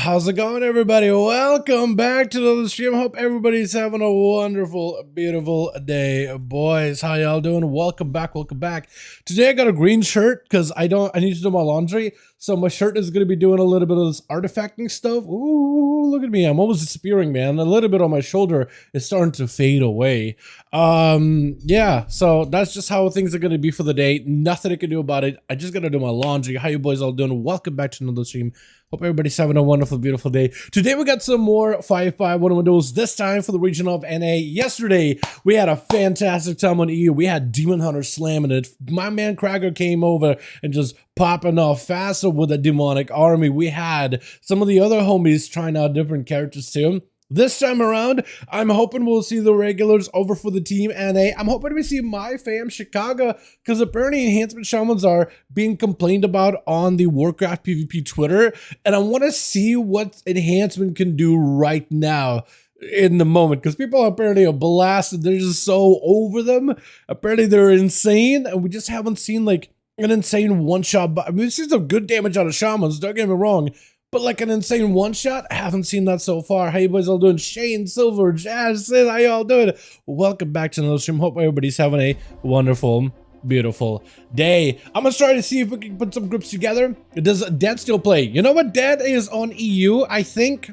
How's it going, everybody? Welcome back to the stream. Hope everybody's having a wonderful, beautiful day. Boys, how y'all doing? Welcome back, welcome back. Today I got a green shirt because I need to do my laundry. So my shirt is going to be doing a little bit of this artifacting stuff. Ooh, look at me. I'm almost disappearing, man. A little bit on my shoulder is starting to fade away. Yeah, so that's just how things are going to be for the day. Nothing I can do about it. I just got to do my laundry. How you boys all doing? Welcome back to another stream. Hope everybody's having a wonderful, beautiful day. Today we got some more 5V5 1v1 duels, this time for the region of NA. Yesterday, we had a fantastic time on EU. We had Demon Hunter slamming it. My man Cracker came over and just popping off faster with a demonic army. We had some of the other homies trying out different characters too. This time around, I'm hoping we'll see the regulars over for the team NA. I'm hoping we see my fam Chicago, because apparently enhancement shamans are being complained about on the Warcraft PvP Twitter, and I want to see what enhancement can do right now in the moment, because people apparently are blasted. They're just so over them. Apparently they're insane, and we just haven't seen like an insane one-shot. I mean, we've seen some good damage out of shamans, don't get me wrong. But like an insane one-shot, I haven't seen that so far. How you boys all doing? Shane, Silver, Jazz, Sid, how y'all doing? Welcome back to another stream. Hope everybody's having a wonderful, beautiful day. I'm gonna try to see if we can put some groups together. Does Dead still play? You know what? Dead is on EU. I think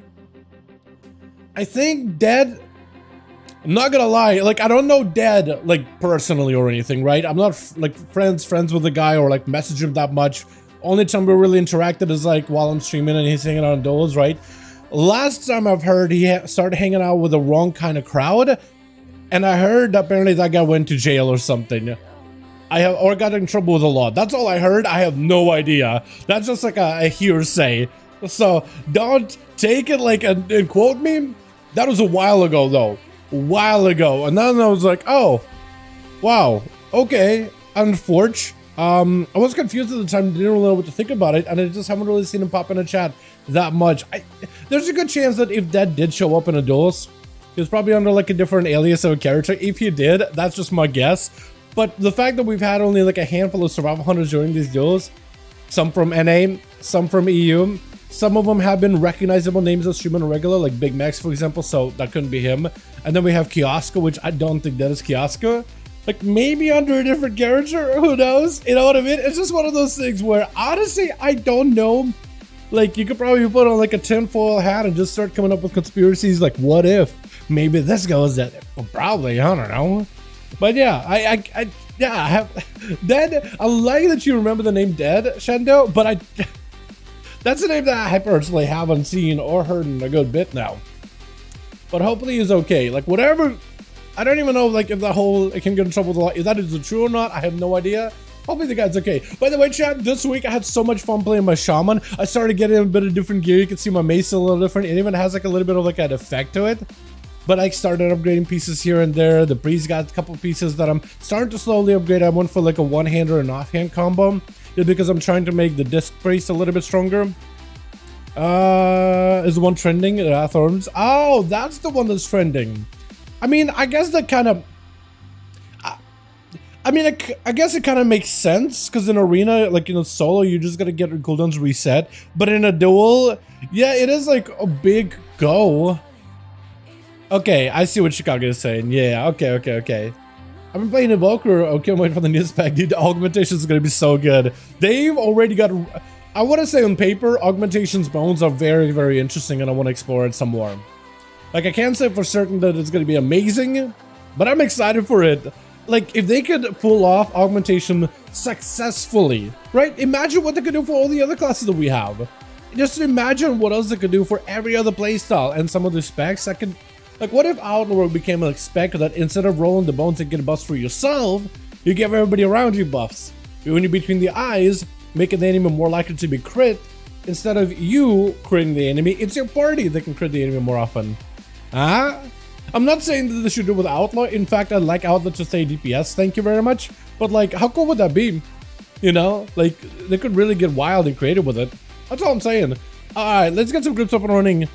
Dead, I'm not gonna lie, like I don't know Dead like personally or anything, right? I'm not like friends with the guy or like message him that much. Only time we really interacted is like while I'm streaming and he's hanging out on duels, right? Last time I've heard he started hanging out with the wrong kind of crowd, and I heard that apparently that guy went to jail or something. Or got in trouble with the law. That's all I heard. I have no idea. That's just like a hearsay. So don't take it like and quote me. That was a while ago though. A while ago. And then I was like, oh, wow, okay, unfortunate. I was confused at the time, didn't really know what to think about it, and I just haven't really seen him pop in a chat that much. There's a good chance that if Dead did show up in a duels, he was probably under like a different alias of a character. If he did, that's just my guess. But the fact that we've had only like a handful of survival hunters during these duels, some from NA, some from EU, some of them have been recognizable names of streaming regular, like Big Max, for example, so that couldn't be him. And then we have Kiosko, which I don't think that is Kiosko. Like, maybe under a different character, who knows? You know what I mean? It's just one of those things where, honestly, I don't know. Like, you could probably put on, like, a tinfoil hat and just start coming up with conspiracies, like, what if? Maybe this goes that. Well, probably, I don't know. But, yeah, I have... Dead, I like that you remember the name Dead, Shendo, but that's a name that I personally haven't seen or heard in a good bit now. But hopefully he's okay. Like, whatever... I don't even know like if that whole I can get in trouble with a lot. If that is true or not, I have no idea. Hopefully the guy's okay. By the way, chat, this week I had so much fun playing my Shaman. I started getting a bit of different gear. You can see my mace a little different. It even has like a little bit of like an effect to it. But I started upgrading pieces here and there. The priest got a couple pieces that I'm starting to slowly upgrade. I went for like a one-hand or an offhand combo. Just because I'm trying to make the disc priest a little bit stronger. Is the one trending? Thorns. Oh, that's the one that's trending. I mean, I guess that kind of... I guess it kind of makes sense, because in arena, like, you know, solo, you just gotta get your cooldowns reset. But in a duel, yeah, it is like a big go. Okay, I see what Chicago is saying. Yeah, okay. I've been playing Evoker. Okay, I'm waiting for the news pack. Dude, the augmentation is gonna be so good. They've already got... I want to say on paper, augmentation's bones are very, very interesting, and I want to explore it some more. Like, I can't say for certain that it's going to be amazing, but I'm excited for it. Like, if they could pull off augmentation successfully, right? Imagine what they could do for all the other classes that we have. Just imagine what else they could do for every other playstyle and some of the specs that could... Like, what if Outlord became a spec that instead of rolling the bones and getting buffs for yourself, you give everybody around you buffs? When you're between the eyes, making the enemy more likely to be crit, instead of you critting the enemy, it's your party that can crit the enemy more often. I'm not saying that they should do it with Outlaw. In fact, I'd like Outlaw to stay DPS, thank you very much. But like, how cool would that be? You know, like, they could really get wild and creative with it. That's all I'm saying. Alright, let's get some groups up and running.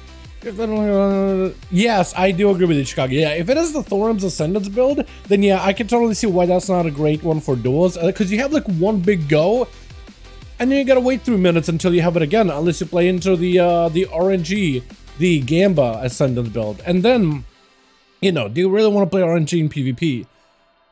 Yes, I do agree with you, Chicago. Yeah, if it is the Thorum's Ascendance build, then yeah, I can totally see why that's not a great one for duels. Because you have like one big go, and then you gotta wait 3 minutes until you have it again, unless you play into the RNG, the Gamba Ascendant build. And then, you know, do you really want to play RNG in PvP?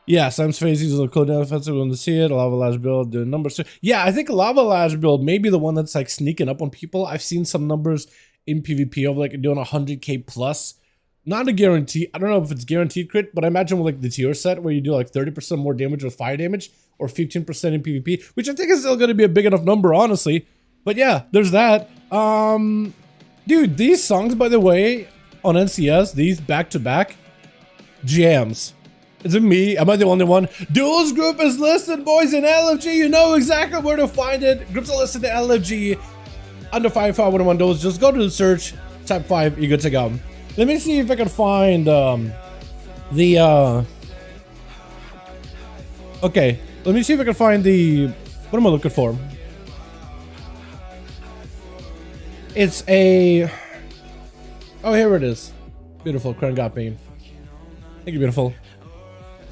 Yeah, Sam's face uses a cooldown offensive when to see it. Lava Lash build, the numbers. Yeah, I think Lava Lash build may be the one that's like sneaking up on people. I've seen some numbers in PvP of like doing 100k plus. Not a guarantee. I don't know if it's guaranteed crit, but I imagine with like the tier set where you do like 30% more damage with fire damage or 15% in PvP, which I think is still going to be a big enough number, honestly. But yeah, there's that. Dude, these songs, by the way, on NCS, these back-to-back jams. Is it me? Am I the only one? Duels group is listed, boys, in LFG. You know exactly where to find it. Groups are listed in LFG under 5V5 1V1 DUELS. Just go to the search, type 5, you're good to go. Let me see if I can find okay, let me see if I can find the... What am I looking for? It's a... Oh, here it is. Beautiful, Crown got me. Thank you, beautiful.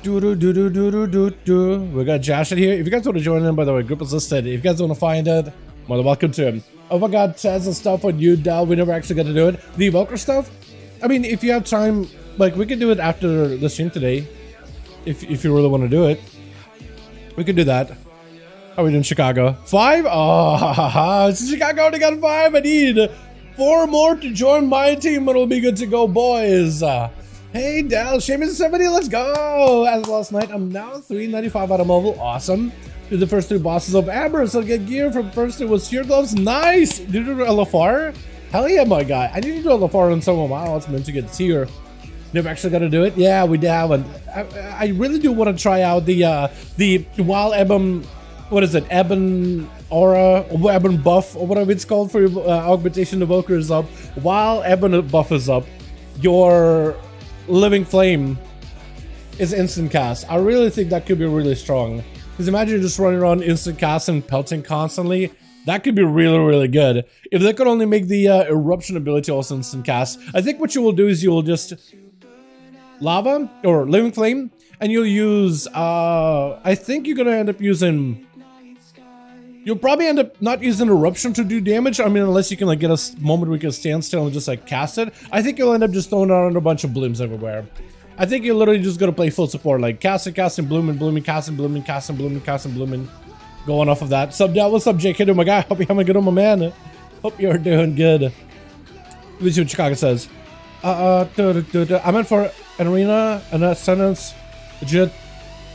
We got Josh in here. If you guys want to join in, by the way, group is listed. If you guys want to find it, more than welcome to him. Oh my god, Chaz and stuff on you, Dal. We never actually got to do it. The Evoker stuff, I mean, if you have time, like, we can do it after the stream today. If you really want to do it, we can do that. How are we doing, Chicago? 5? Oh, Chicago only got 5. I need 4 more to join my team, and it'll be good to go, boys. Hey, Dal, Shaman 70, let's go! As of last night, I'm now 395 out of mobile. Awesome. Did the first 3 bosses of Amber, so get gear from first it was Seer Gloves. Nice! Did you do LFR? Hell yeah, my guy. I need to do LFR on some of my outs meant to get tier. Never actually got to do it? Yeah, we haven't. I really do want to try out the while Ebon, what is it? Ebon Aura, or Ebon Buff, or whatever it's called for your Augmentation Evoker is up. While Ebon Buff is up, your Living Flame is instant cast. I really think that could be really strong. Because imagine you're just running around instant cast and pelting constantly. That could be really, really good. If they could only make the eruption ability also instant cast, I think what you will do is you will just lava or living flame, and you'll use I think you're gonna end up using, you'll probably end up not using eruption to do damage. I mean, unless you can like get a moment where you can stand still and just like cast it. I think you'll end up just throwing around a bunch of blooms everywhere. I think you're literally just gonna play full support, like casting, blooming, casting, blooming, casting, blooming. Going off of that. Sub down, what's up, Jake? Hey, my guy. Hope you're having a good one, my man. Hope you're doing good. Let me see what Chicago says. I meant for an arena, an ascendance, legit.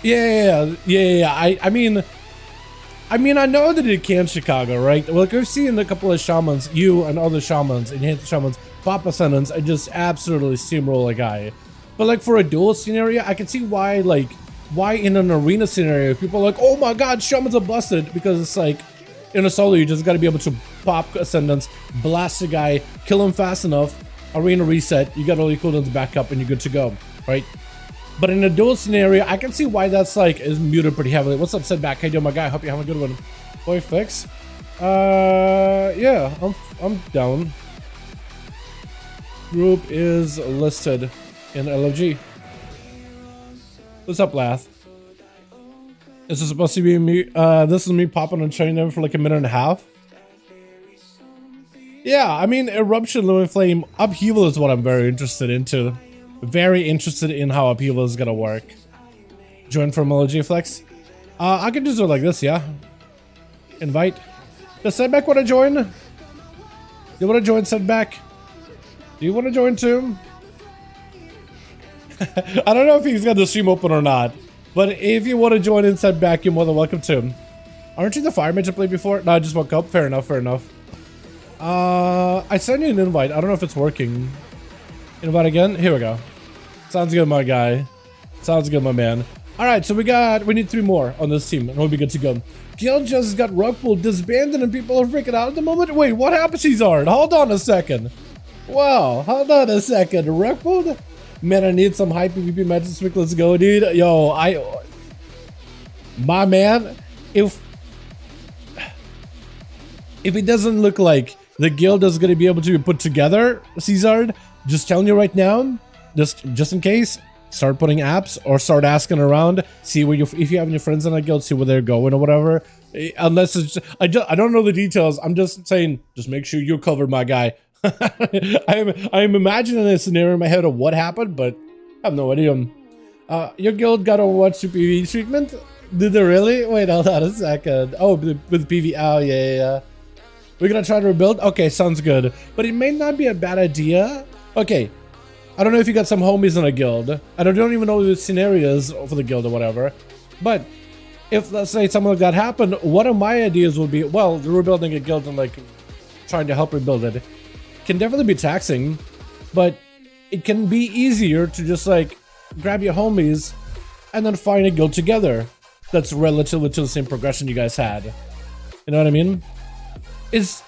Yeah. I mean, I know that it can Chicago, right? Well, like I've seen a couple of shamans, you and other shamans, and hit shamans, pop ascendants, and just absolutely steamroll a guy. But like for a duel scenario, I can see why, like, why in an arena scenario people are like, oh my god, shamans are busted, because it's like in a solo you just got to be able to pop ascendants, blast a guy, kill him fast enough, arena reset, you got all your cooldowns back up, and you're good to go, right? But in a duel scenario, I can see why that's like is muted pretty heavily. What's up, Setback? Hey, yo, my guy, hope you have a good one. Boy, fix. Yeah, I'm down. Group is listed in LFG. What's up, Lath? This is supposed to be me. This is me popping and training them for like a minute and a half. Yeah, I mean, Eruption, Living Flame, Upheaval is what I'm very interested into. Very interested in how Upheaval is gonna work. Join from LG Flex. I can just do it like this, yeah. Invite. Does Setback want to join? You want to join, Setback? Do you want to join too? I don't know if he's got the stream open or not, but if you want to join in Setback, you're more than welcome to. Aren't you the Fire Mage I played before? No, I just woke up. Fair enough, fair enough. I sent you an invite. I don't know if it's working. Invite again? Here we go. Sounds good, my guy. Sounds good, my man. Alright, so we need 3 more on this team, and we'll be good to go. Guild just got Rockpool disbanded and people are freaking out at the moment. Wait, what happened, Cesar? Hold on a second. Wow, hold on a second. Rockpool? Man, I need some high PvP matches this week. Let's go, dude. Yo, my man, if it doesn't look like the guild is going to be able to be put together, Cesar, just telling you right now, just in case, start putting apps or start asking around, see where if you have any friends in that guild, see where they're going or whatever. Unless it's I don't know the details. I'm just saying, just make sure you're covered, my guy. I'm imagining a scenario in my head of what happened, but I have no idea. Your guild got Overwatch to PvE treatment? Did they really? Wait, hold on a second. Oh, with PvE. Oh, yeah. We're gonna try to rebuild? Okay, sounds good. But it may not be a bad idea. Okay, I don't know if you got some homies in a guild. I don't even know the scenarios for the guild or whatever. But if, let's say, something like that happened, one of my ideas would be, well, rebuilding a guild and, like, trying to help rebuild it can definitely be taxing. But it can be easier to just, like, grab your homies and then find a guild together that's relatively to the same progression you guys had. You know what I mean? Is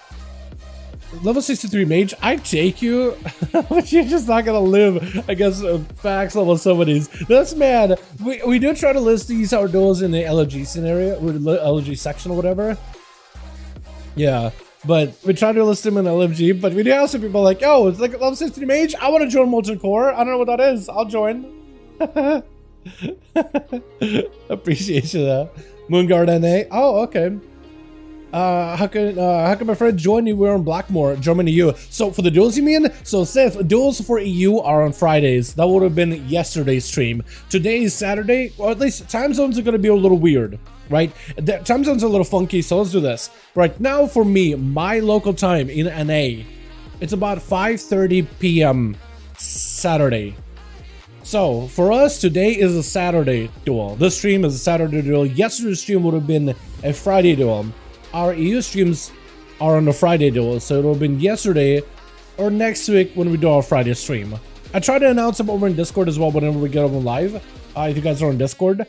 level 63 mage, I take you, but you're just not gonna live, I guess, fax level some of these. That's mad. We do try to list these our duels in the LG scenario, or the LG section or whatever. Yeah, but we try to list them in LFG, but we do have some people like, oh, it's like level 63 mage, I want to join Molten Core. I don't know what that is. I'll join. Appreciate you that. Moonguard NA. Oh, okay. How can my friend join you? We're on Blackmore, Germany EU. So for the duels, you mean? So Seth, duels for EU are on Fridays. That would have been yesterday's stream. Today is Saturday, or at least time zones are going to be a little weird, right? The time zones are a little funky, so let's do this. Right now for me, my local time in NA, it's about 5:30 p.m. Saturday. So for us, today is a Saturday duel. This stream is a Saturday duel. Yesterday's stream would have been a Friday duel. Our EU streams are on the Friday duel, so it will have been yesterday or next week when we do our Friday stream. I try to announce them over in Discord as well whenever we get them live, if you guys are on Discord.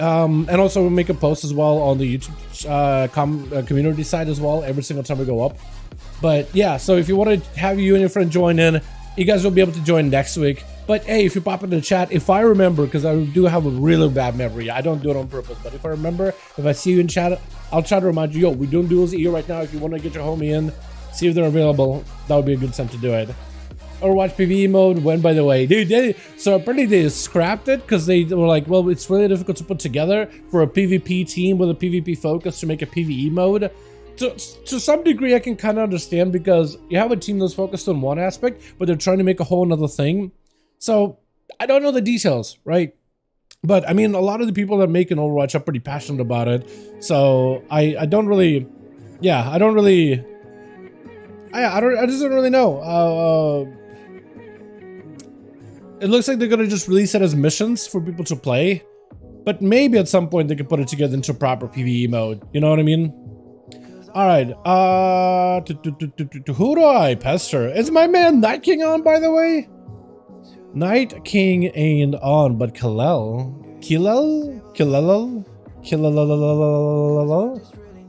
And also we'll make a post as well on the YouTube community side as well every single time we go up. But yeah, so if you want to have you and your friend join in, you guys will be able to join next week. But hey, if you pop in the chat, if I remember, because I do have a really bad memory, I don't do it on purpose, but if I remember, if I see you in chat, I'll try to remind you, yo, we're doing Duels EU right now. If you want to get your homie in, see if they're available, that would be a good time to do it. Or watch PvE mode, when, by the way, dude, so apparently they scrapped it because they were like, well, it's really difficult to put together for a PvP team with a PvP focus to make a PvE mode. To some degree, I can kind of understand, because you have a team that's focused on one aspect, but they're trying to make a whole other thing. So I don't know the details, right? But I mean, a lot of the people that make an Overwatch are pretty passionate about it. So I don't really, yeah, I just don't really know. It looks like they're gonna just release it as missions for people to play, but maybe at some point they can put it together into proper PvE mode. You know what I mean? All right. Who do I pester? Is my man Night King on, by the way? Night King ain't on, but Kilel?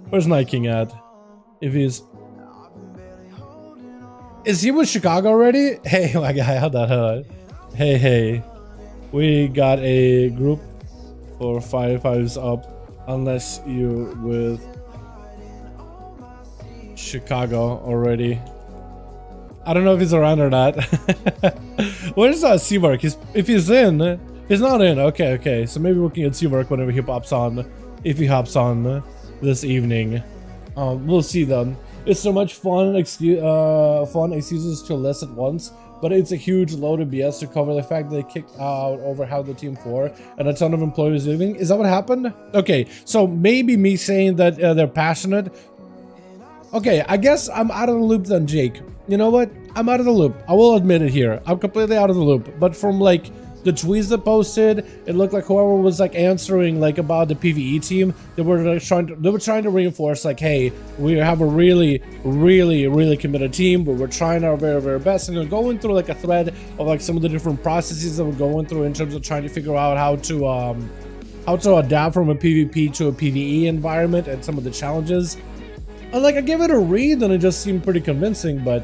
Where's Night King at? If he's... Is he with Chicago already? Hey, my guy, hold on. Hey. We got a group for 5v5s up, unless you with Chicago already. I don't know if he's around or not. Where's Seamark? If he's in, he's not in. Okay. So maybe we can get Seamark whenever he pops on, if he hops on this evening. We'll see then. It's so much fun excuses to list at once, but it's a huge load of BS to cover the fact that they kicked out over how the team 4 and a ton of employees leaving. Is that what happened? Okay, so maybe me saying that they're passionate. Okay, I guess I'm out of the loop then, Jake. You know what? I'm out of the loop. I will admit it here. I'm completely out of the loop. But from like the tweets that posted, it looked like whoever was like answering like about the PvE team, they were like, trying to reinforce like, hey, we have a really committed team, but we're trying our very best, and they're going through like a thread of like some of the different processes that we're going through in terms of trying to figure out how to adapt from a PvP to a PvE environment and some of the challenges. And like I gave it a read and it just seemed pretty convincing, but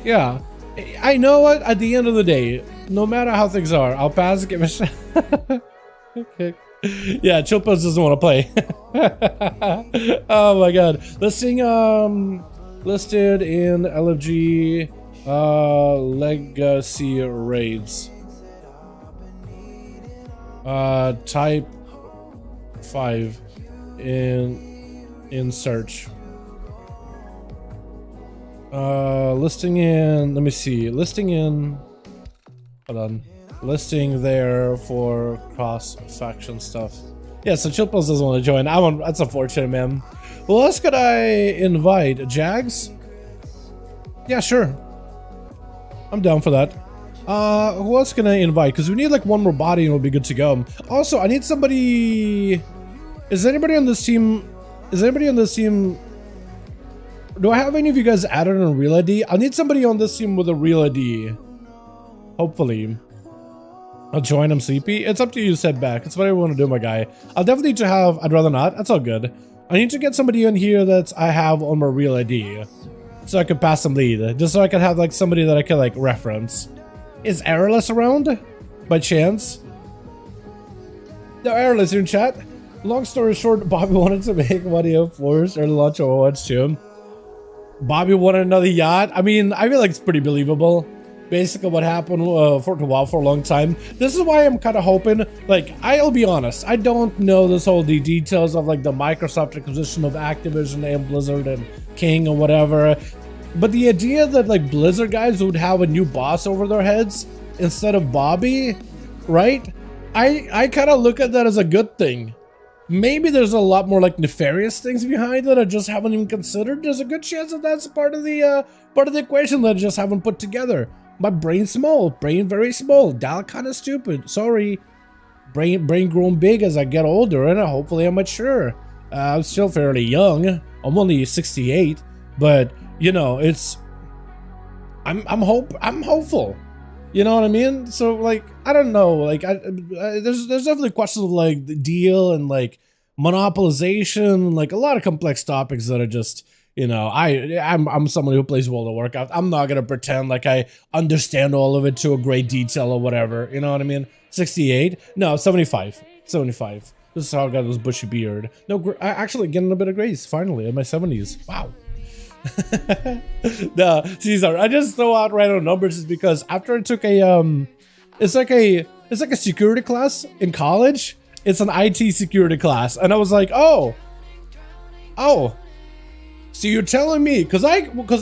yeah, I know what, at the end of the day, no matter how things are, I'll pass, give a shot. Okay. Yeah, Chilpos doesn't want to play. Oh my god. Listing listed in LFG legacy raids. Type 5. in search. Listing in, let me see, listing in, hold on, listing there for cross faction stuff. Yeah, so Chillpills doesn't want to join. That's unfortunate, man. Who else could I invite? Jags? Yeah, sure. I'm down for that. Who else can I invite? Because we need like one more body and we'll be good to go. Also, I need somebody. Is anybody on this team? Do I have any of you guys added on Real ID? I need somebody on this team with a Real ID. Hopefully. I'll join. I'm sleepy. It's up to you to set back. It's what I want to do, my guy. I'll definitely need to have. I'd rather not. That's all good. I need to get somebody in here that I have on my Real ID, so I could pass some lead. Just so I can have like somebody that I can like reference. Is Airless around? By chance? No, Airless, you're in chat. Long story short, Bobby wanted to make money of Force early launch of Overwatch 2. Bobby wanted another yacht. I mean, I feel like it's pretty believable. Basically what happened for WoW for a long time. This is why I'm kind of hoping, like, I'll be honest, I don't know this whole the details of like the Microsoft acquisition of Activision and Blizzard and King or whatever. But the idea that like Blizzard guys would have a new boss over their heads instead of Bobby, right? I kind of look at that as a good thing. Maybe there's a lot more like nefarious things behind that I just haven't even considered. There's a good chance that that's part of the equation that I just haven't put together. My brain's small, brain very small, Dal kind of stupid. Sorry, brain grown big as I get older, and hopefully I'm mature. I'm still fairly young. I'm only 68, but you know, it's I'm hopeful. You know what I mean? So like, I don't know, like there's definitely questions of like the deal and like monopolization, like a lot of complex topics that are just, you know, I'm someone who plays World of Warcraft. I'm not gonna pretend like I understand all of it to a great detail or whatever. You know what I mean? 68? No, 75. 75. This is how I got this bushy beard. No, I actually getting a bit of grace finally in my 70s. Wow. No, Caesar, I just throw out random numbers is because after I took a it's like a security class in college. It's an IT security class, and I was like, oh, so you're telling me, because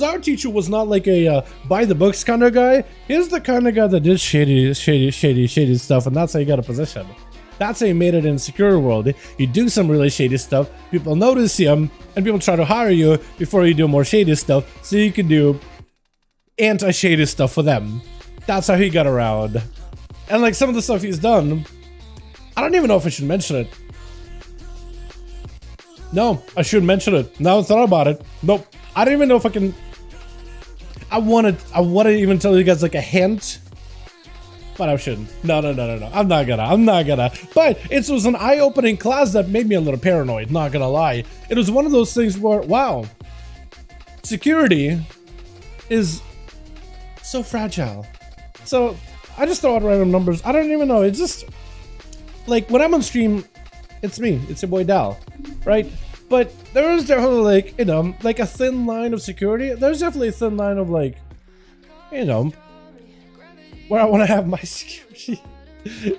our teacher was not like a by the books kind of guy. He's the kind of guy that did shady stuff, and that's how you got a position. That's how you made it in the security world. You do some really shady stuff, people notice him, and people try to hire you before you do more shady stuff, so you can do anti-shady stuff for them. That's how he got around. And like some of the stuff he's done, I don't even know if I should mention it. No, I shouldn't mention it. Now I thought about it. Nope. I don't even know if I can. I want to even tell you guys like a hint. But I shouldn't. No. I'm not gonna. But it was an eye-opening class that made me a little paranoid, not gonna lie. It was one of those things where, wow, security is so fragile. So I just throw out random numbers. I don't even know. It's just like when I'm on stream, it's me. It's your boy Dal, right? But there is definitely like, you know, like a thin line of security. There's definitely a thin line of like, you know, where I want to have my security,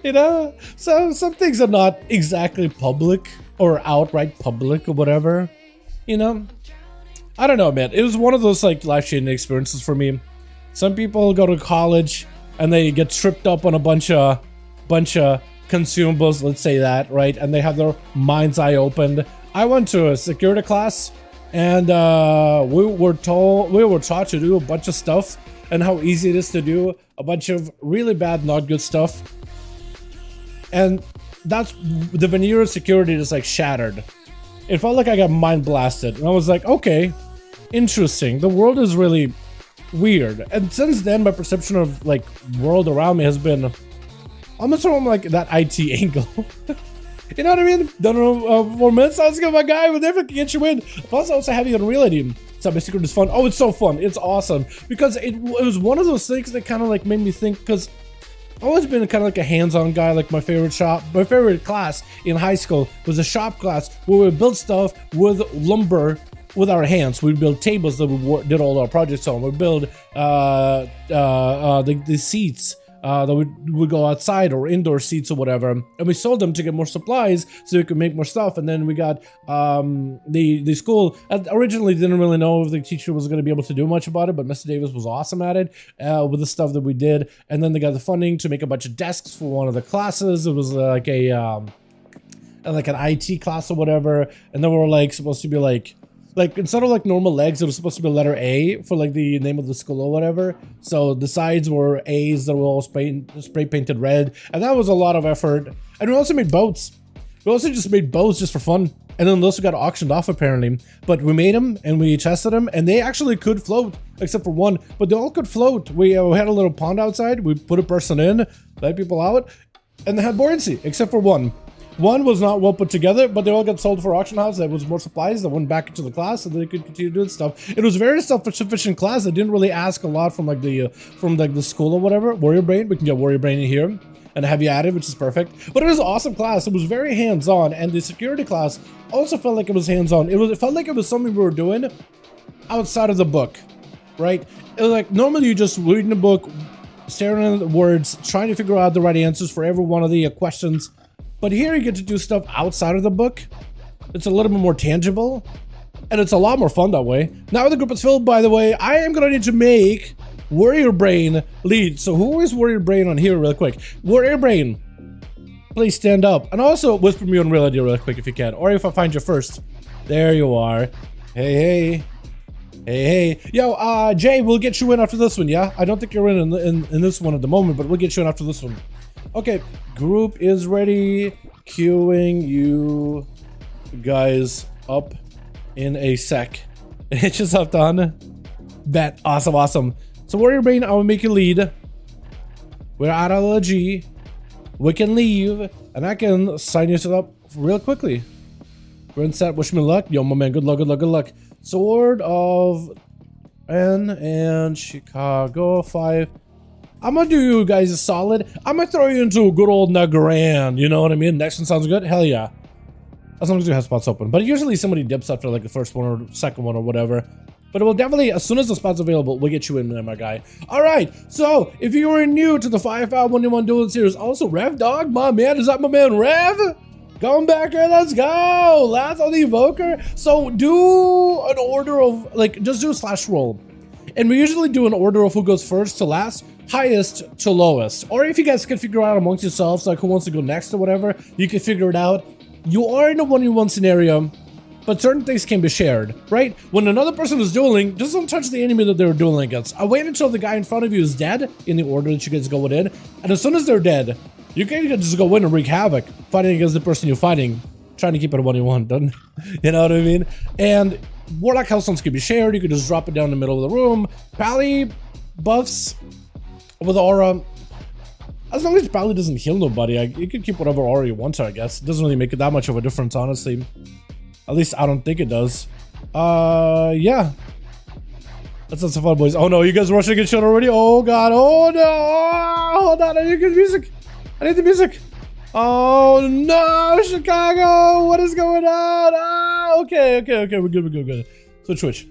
you know? So some things are not exactly public or outright public or whatever, you know? I don't know, man. It was one of those like life-changing experiences for me. Some people go to college and they get tripped up on a bunch of consumables, let's say that, right? And they have their mind's eye opened. I went to a security class and we were taught to do a bunch of stuff and how easy it is to do a bunch of really bad, not good stuff. And that's the veneer of security just like shattered. It felt like I got mind blasted. And I was like, okay, interesting. The world is really weird. And since then, my perception of like world around me has been almost from like that IT angle. You know what I mean? Don't know, 4 minutes. I was gonna, my guy would never get you in. Plus, also having a reality. My secret is fun. Oh, it's so fun. It's awesome because it was one of those things that kind of like made me think, because I've always been kind of like a hands-on guy. Like my favorite class in high school was a shop class where we would build stuff with lumber with our hands. We'd build tables that we did all our projects on. We'd build the seats that would go outside or indoor seats or whatever, and we sold them to get more supplies so we could make more stuff. And then we got the school originally didn't really know if the teacher was going to be able to do much about it, but Mr. Davis was awesome at it with the stuff that we did. And then they got the funding to make a bunch of desks for one of the classes. It was like an IT class or whatever, and then we were like supposed to be like instead of like normal legs, it was supposed to be letter A for like the name of the school or whatever. So the sides were A's that were all spray painted red, and that was a lot of effort. And we also made boats. We also just made boats just for fun, and then those got auctioned off apparently. But we made them and we tested them, and they actually could float, except for one. But they all could float. We had a little pond outside. We put a person in, let people out, and they had buoyancy, except for one. One was not well put together, but they all got sold for auction house. There was more supplies that went back into the class, so they could continue doing stuff. It was very self-sufficient class. They didn't really ask a lot from like the school or whatever. Warrior Brain, we can get Warrior Brain in here and have you added, which is perfect. But it was an awesome class. It was very hands-on, and the security class also felt like it was hands-on. It felt like it was something we were doing outside of the book, right? It was like normally you just reading the book, staring at the words, trying to figure out the right answers for every one of the questions. But here you get to do stuff outside of the book. It's a little bit more tangible, and it's a lot more fun that way. Now the group is filled, by the way, I am gonna need to make Warrior Brain lead. So who is Warrior Brain on here real quick? Warrior Brain, please stand up. And also whisper me on real idea real quick if you can, or if I find you first. There you are. Hey. Yo, Jay, we'll get you in after this one, yeah? I don't think you're in this one at the moment, but we'll get you in after this one. Okay, group is ready. Queuing you guys up in a sec. It's just up done. Bet. Awesome. So Warrior Brain, I will make you lead. We're out of the G. We can leave, and I can sign you up real quickly. We're in set. Wish me luck. Yo, my man, good luck. Sword of N and Chicago 5. I'm gonna do you guys a solid. I'm gonna throw you into a good old Nagaran. You know what I mean? Next one sounds good? Hell yeah. As long as you have spots open. But usually somebody dips after like the first one or second one or whatever. But it will definitely, as soon as the spot's available, we'll get you in there, my guy. Alright, so if you are new to the 5V5 1V1 DUELS series, also Rev Dog, my man, is that my man Rev? Going back here, let's go! Last on the Evoker. So do an order of, like, just do a slash roll. And we usually do an order of who goes first to last, highest to lowest. Or if you guys can figure out amongst yourselves, like who wants to go next or whatever, you can figure it out. You are in a 1v1 scenario, but certain things can be shared, right? When another person is dueling, just don't touch the enemy that they're dueling against. I wait until the guy in front of you is dead in the order that you guys go in, and as soon as they're dead, you can just go in and wreak havoc, fighting against the person you're fighting, trying to keep it a 1v1, doesn't you know what I mean? And Warlock Hellstones can be shared. You can just drop it down in the middle of the room. Pally buffs with aura. As long as Pally doesn't heal nobody, you can keep whatever aura you want to, I guess. It doesn't really make it that much of a difference, honestly. At least I don't think it does. Yeah. That's not so fun, boys. Oh no, you guys rushing and shit already? Oh god, oh no! Oh, hold on, I need the music. I need the music. Oh no, Chicago! What is going on? Ah, okay, we're good. Switch.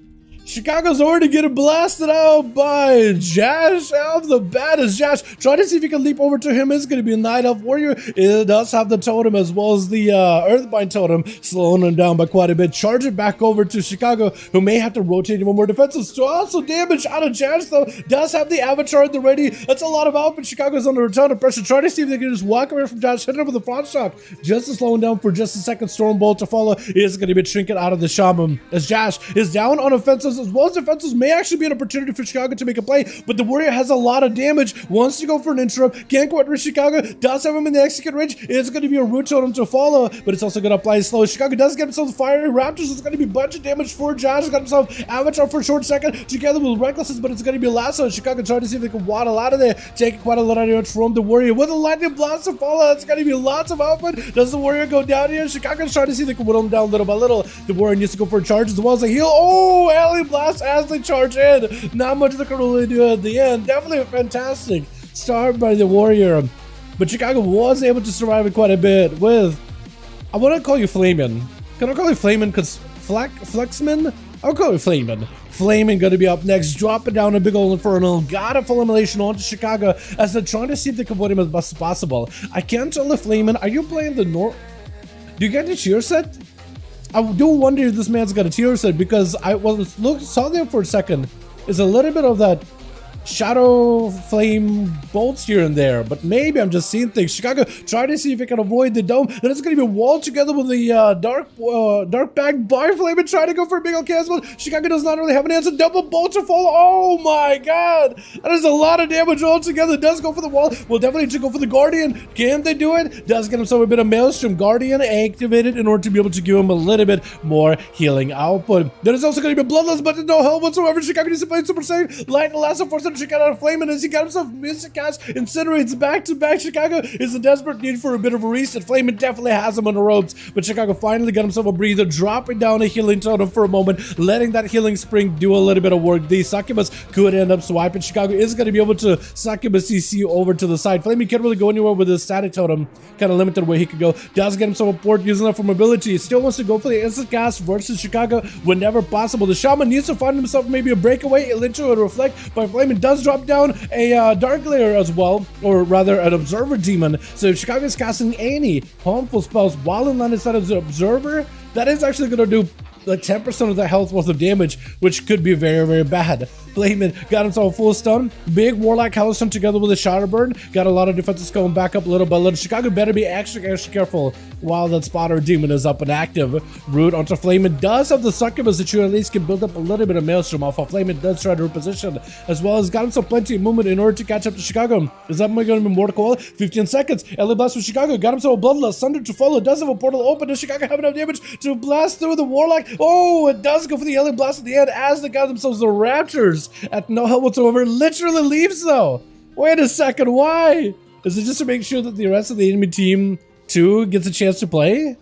Chicago's already getting blasted out by Jash Elf, the baddest Jash. Try to see if you can leap over to him. It's going to be a Night Elf Warrior. It does have the totem as well as the Earthbind totem, slowing him down by quite a bit. Charge it back over to Chicago, who may have to rotate even more defenses. So also damage out of Jash, though. Does have the Avatar at the ready. That's a lot of output. Chicago's under a ton of pressure. Try to see if they can just walk away from Jash, hit him with a front shock. Just to slow him down for just a second. Stormbolt to follow. Is going to be trinket out of the Shaman. As Jash is down on offenses as well as defenses, may actually be an opportunity for Chicago to make a play, but the Warrior has a lot of damage. Wants to go for an interrupt. Can't quite reach Chicago. Does have him in the execute range. It's going to be a root totem to follow, but it's also going to apply slow. Chicago does get himself fiery Raptors. It's going to be a bunch of damage for Josh. Got himself Avatar for a short second together with Recklesses, but it's going to be Lasso. Chicago trying to see if they can waddle out of there. Taking quite a lot of damage from the Warrior with a lightning blast to follow. It's going to be lots of output. Does the Warrior go down here? Chicago's trying to see if they can whittle him down little by little. The Warrior needs to go for a charge as well as a heal. Oh, alley blast as they charge in. Not much they can really do at the end. Definitely a fantastic start by the Warrior, but Chicago was able to survive it quite a bit with, I want to call you Flamin. Can I call you Flamin because Flexman? I'll call you Flamin. Flaming gonna be up next, dropping down a big old Infernal. Got a full elimination onto Chicago as they're trying to see if they can avoid him as best as possible. I can't tell if Flaming, are you playing the North? Do you get the cheer set? I do wonder if this man's got a tier set, because I saw there for a second. Is a little bit of that shadow flame bolts here and there, but maybe I'm just seeing things. Chicago try to see if it can avoid the dome. Then it's going to be walled together with the dark bag by flame and try to go for a big old cancel. Chicago does not really have an answer. Double bolts are fall. Oh my god, that is a lot of damage altogether. Does go for the wall. Will definitely need to go for the guardian. Can they do it? Does get himself a bit of maelstrom. Guardian activated in order to be able to give him a little bit more healing output. There is also going to be bloodless, but no help whatsoever. Chicago needs to play super safe. Light the last of force. Chicago out of flame, and as he got himself mystic cast, incinerates back to back. Chicago is in desperate need for a bit of a reset. Flame definitely has him on the ropes, but Chicago finally got himself a breather, dropping down a healing totem for a moment, letting that healing spring do a little bit of work. The succubus could end up swiping. Chicago is going to be able to succubus CC over to the side. Flame can't really go anywhere with his static totem, kind of limited where he could go. Does get himself a port using that for mobility. Still wants to go for the instant cast versus Chicago whenever possible. The Shaman needs to find himself maybe a breakaway into a reflect, but Flame does drop down a dark layer as well, or rather an observer demon. So if Chicago is casting any harmful spells while in line inside of the observer, that is actually going to do like 10% of the health worth of damage, which could be very, very bad. Flamin got himself a full stun. Big Warlock Hellstone together with a Shatterburn. Got a lot of defenses going back up little by little. Chicago better be extra careful while that spotter demon is up and active. Root onto Flamin does have the succubus that you at least can build up a little bit of maelstrom off of. Flamin does try to reposition, as well as got himself plenty of movement in order to catch up to Chicago. Is that going to be more coil? 15 seconds. Ellie blast for Chicago. Got himself a bloodlust. Thunder to follow. Does have a portal open. Does Chicago have enough damage to blast through the Warlock? Oh, it does go for the Ellie blast at the end as they got themselves the Raptors at no help whatsoever. Literally leaves though. Wait a second, why? Is it just to make sure that the rest of the enemy team too gets a chance to play?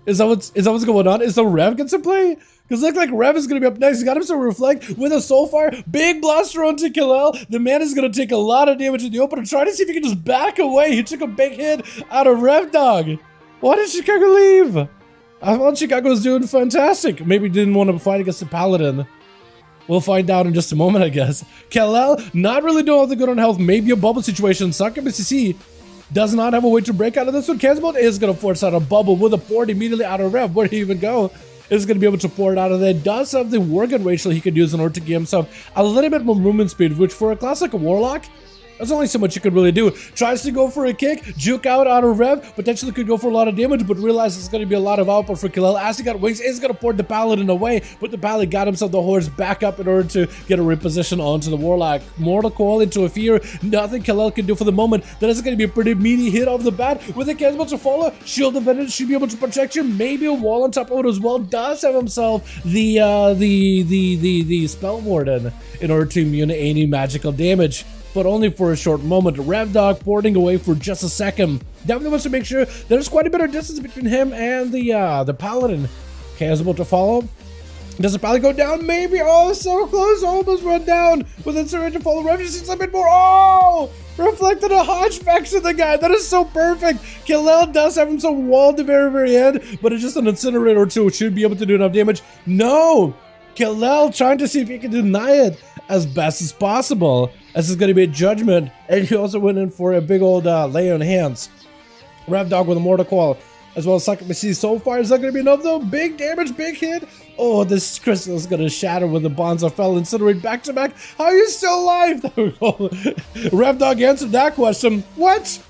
Is that what's going on? Is the Rev gets to play? Because it looks like Rev is going to be up next. He got himself a reflect with a Soulfire. Big blaster onto Killel. The man is going to take a lot of damage in the open and try to see if he can just back away. He took a big hit out of Rev Dog. Why did Chicago leave? I thought Chicago was doing fantastic. Maybe didn't want to fight against the Paladin. We'll find out in just a moment, I guess. Kal-El, not really doing all the good on health. Maybe a bubble situation. Succubus CC does not have a way to break out of this one. Kensbolt is going to force out a bubble with a port immediately out of Rev. Where did he even go? Is going to be able to pour it out of there. Does have the Worgen ratio he could use in order to give himself a little bit more movement speed, which for a class like a Warlock, there's only so much you could really do. Tries to go for a kick, juke out of Rev, potentially could go for a lot of damage, but realizes it's going to be a lot of output for Killel. As he got wings, is going to port the Paladin away, but the Paladin got himself the horse back up in order to get a reposition onto the Warlock. Mortal Coil into a fear, nothing Killel can do for the moment. That is going to be a pretty meaty hit off the bat. With the Kensbolt to follow, Shield of Vengeance should be able to protect you. Maybe a wall on top of it as well. Does have himself the Spell Warden in order to immune any magical damage, but only for a short moment. Rev Dog porting away for just a second. Definitely wants to make sure there's quite a bit of distance between him and the Paladin. Kensbolt to follow. Does the Paladin go down? Maybe. Oh, so close. Almost run down with Incinerate to follow. Rev just needs a bit more. Oh! Reflected a hunchback to the guy. That is so perfect. Killel does have him so walled at the very, very end, but it's just an Incinerate or two. It should be able to do enough damage. No! Killel trying to see if he can deny it as best as possible. This is going to be a judgment, and he also went in for a big old lay on hands. Rev Dog with a Mortal Coil, as well as Succubus CC. So far, is that going to be enough though? Big damage, big hit. Oh, this crystal is going to shatter with the Bonza Fell Incinerate back to back. How are you still alive? There we go. Rev Dog answered that question. What?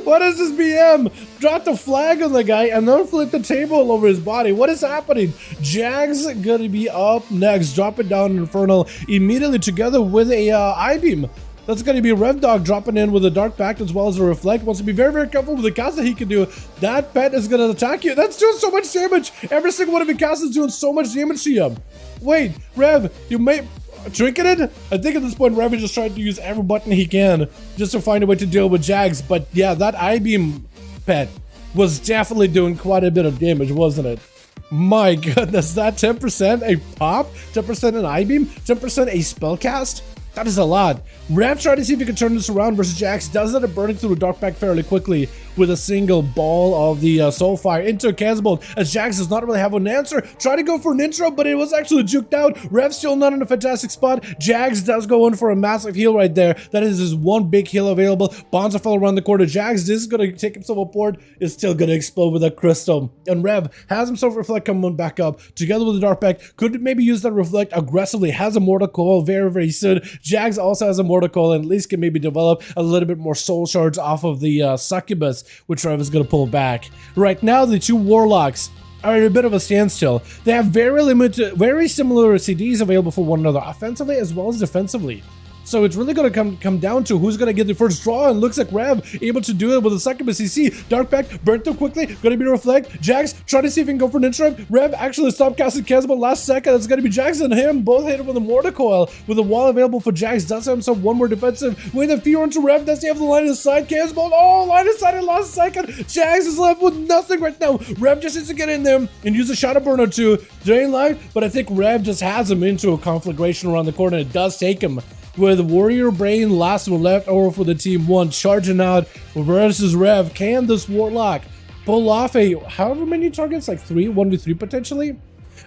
What is this BM? Dropped the flag on the guy and then flipped the table over his body. What is happening? Jags gonna be up next. Drop it down Infernal immediately together with a I-Beam. That's going to be Rev Dog dropping in with a Dark Pact as well as a Reflect. Wants to be very, very careful with the cast that he can do. That pet is going to attack you. That's doing so much damage. Every single one of your casts is doing so much damage to you. Wait, Rev, you may... Trinketed? I think at this point Rev is just trying to use every button he can just to find a way to deal with Jags. But yeah, that I-Beam pet was definitely doing quite a bit of damage, wasn't it? My goodness, that 10% a pop? 10% an I-Beam? 10% a spellcast? That is a lot. Rev tried to see if he could turn this around versus Jax. Does end up burning through the Dark Pack fairly quickly with a single ball of the Soulfire into a Casbolt, as Jax does not really have an answer. Try to go for an intro, but it was actually juked out. Rev still not in a fantastic spot. Jax does go in for a massive heal right there. That is his one big heal available. Bonza fell around the corner. Jax is going to take himself aboard. Is still going to explode with a crystal. And Rev has himself Reflect coming back up together with the Dark Pack. Could maybe use that Reflect aggressively. Has a Mortal Coil very, very soon. Jax also has a Mortal Coil and at least can maybe develop a little bit more soul shards off of the Succubus, which Rev is going to pull back. Right now, the two Warlocks are at a bit of a standstill. They have very limited, very similar CDs available for one another, offensively as well as defensively. So it's really going to come down to who's going to get the first draw, and looks like Rev able to do it with a Succubus CC. Dark Pack burnt through quickly, going to be Reflect. Jax trying to see if he can go for an interrupt. Rev actually stopped casting Casbolt last second. It's going to be Jax and him, both hit with a Mortar Coil, with a wall available for Jax. Does have himself one more defensive with a fear into Rev. Does he have the line of sight? Casbolt, oh, line of sight in last second. Jax is left with nothing right now. Rev just needs to get in there and use a Shadow Burn or two. Drain life, but I think Rev just has him into a conflagration around the corner. It does take him. With Warrior Brain, last one left over for the team one, charging out versus Rev. Can this Warlock pull off a however many targets, like 1v3 potentially?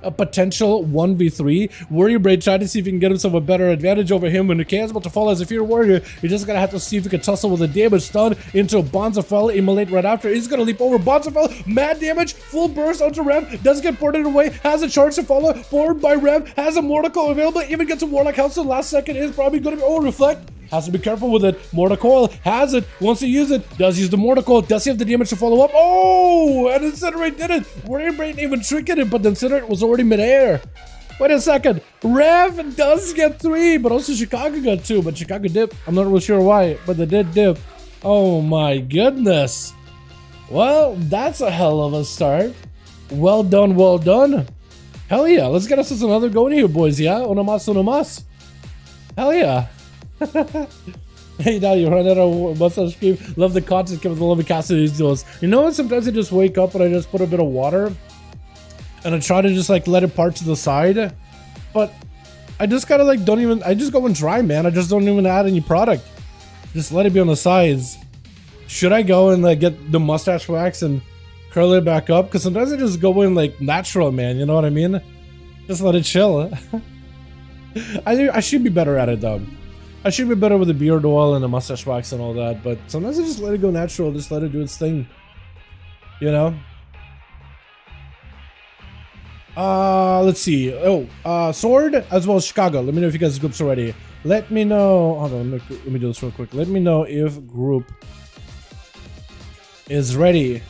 A potential 1v3. Warrior Brain tried to see if he can get himself a better advantage over him when he can't able to fall as a Fear Warrior. You're just gonna have to see if he can tussle with a damage stun into a Bonzafell, immolate right after. He's gonna leap over Bonzafell, mad damage, full burst onto Rev, doesn't get ported away, has a charge to follow, board by Rev, has a Mortal Coil available, even gets a Warlock House in the last second, is probably gonna be Reflect. Has to be careful with it. Mortal Coil has it. Wants to use it. Does use the Mortal Coil. Does he have the damage to follow up? Oh! And Incinerate did it. Warrior Brain even tricked it, but the Incinerate was already midair. Wait a second. Rev does get 3, but also Chicago got 2. But Chicago dipped. I'm not really sure why, but they did dip. Oh my goodness. Well, that's a hell of a start. Well done, well done. Hell yeah. Let's get us another going here, boys. Yeah? Uno más. Hell yeah. Hey, now you run out of mustache cream. Love the content, Kevin. Love the cast of these duels. You know what? Sometimes I just wake up and I just put a bit of water and I try to just like let it part to the side, but I just kind of like don't even. I just go in dry, man. I just don't even add any product. Just let it be on the sides. Should I go and like get the mustache wax and curl it back up? Because sometimes I just go in like natural, man. You know what I mean? Just let it chill. I should be better at it though. I should be better with the beard oil and the mustache wax and all that, but sometimes I just let it go natural, just let it do its thing. You know? Let's see. Oh, Sword as well as Chicago. Let me know if you guys groups are ready. Let me know. Hold on, let me do this real quick. Let me know if group is ready,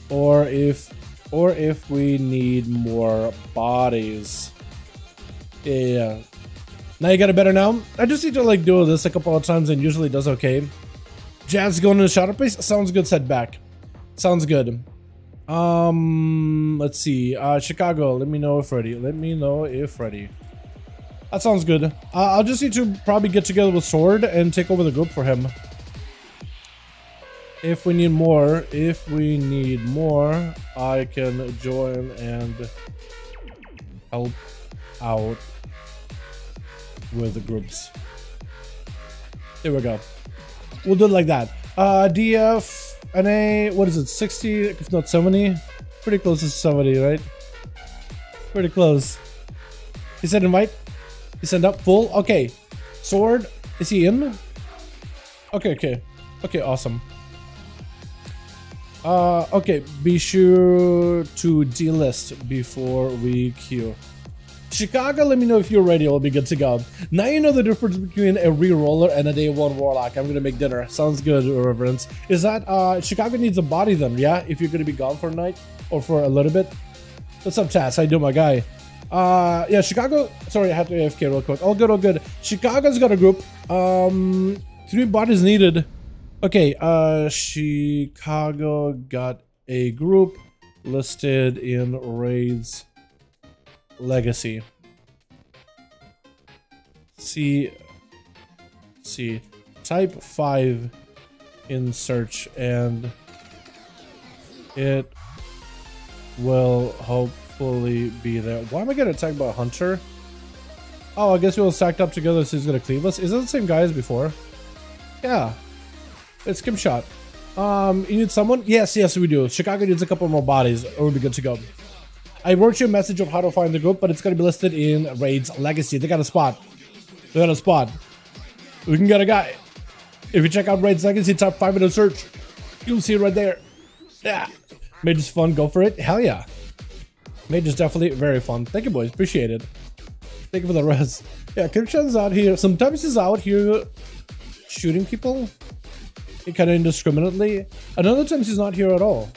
or if we need more bodies. Yeah. Now you got it better now? I just need to like do this a couple of times and usually it does okay. Jazz going to the shadow place? Sounds good, setback. Sounds good. Let's see. Chicago, let me know if ready. Let me know if ready. That sounds good. I'll just need to probably get together with Sword and take over the group for him. If we need more, I can join and help out with the groups. There we go. We'll do it like that. DF, NA, what is it, 60, if not 70? Pretty close to 70, right? Pretty close. He said invite? He sent up full? Okay. Sword, is he in? Okay, awesome. Okay, be sure to delist before we queue. Chicago, let me know if you're ready. I'll be good to go. Now you know the difference between a re-roller and a day one Warlock. I'm gonna make dinner. Sounds good, Reverence. Is that Chicago needs a body then? Yeah, if you're gonna be gone for a night or for a little bit. What's up, Taz? How you doing, my guy? Yeah, Chicago. Sorry, I have to AFK real quick. All good. Chicago's got a group. 3 bodies needed. Okay, Chicago got a group listed in raids. Legacy. See. Type 5 in search and it will hopefully be there. Why am I getting attacked by a hunter? Oh, I guess we all stacked up together, so he's gonna cleave us. Is it the same guy as before? Yeah. It's Kim Shot. You need someone? Yes, we do. Chicago needs a couple more bodies, or we'll be good to go. I wrote you a message of how to find the group, but it's gonna be listed in Raid's Legacy. They got a spot. They got a spot. We can get a guy. If you check out Raid's Legacy, top 5 in the search, you'll see it right there. Yeah. Mage is fun, go for it. Hell yeah. Mage is definitely very fun. Thank you, boys. Appreciate it. Thank you for the rest. Yeah, Kim Shot's out here. Sometimes he's out here shooting people. Kind of indiscriminately. And other times he's not here at all.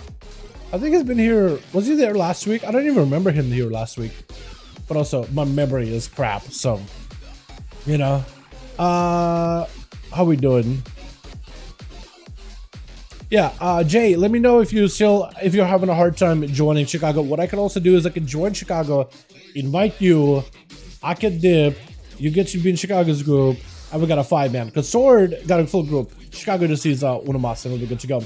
I think he's been here. Was he there last week? I don't even remember him here last week. But also, my memory is crap. So, you know. How we doing? Yeah, Jay, let me know if you're having a hard time joining Chicago. What I can also do is I can join Chicago, invite you, I can dip, you get to be in Chicago's group, and we got a 5-man. Because Sword got a full group. Chicago just sees one of us, and we'll be good to go.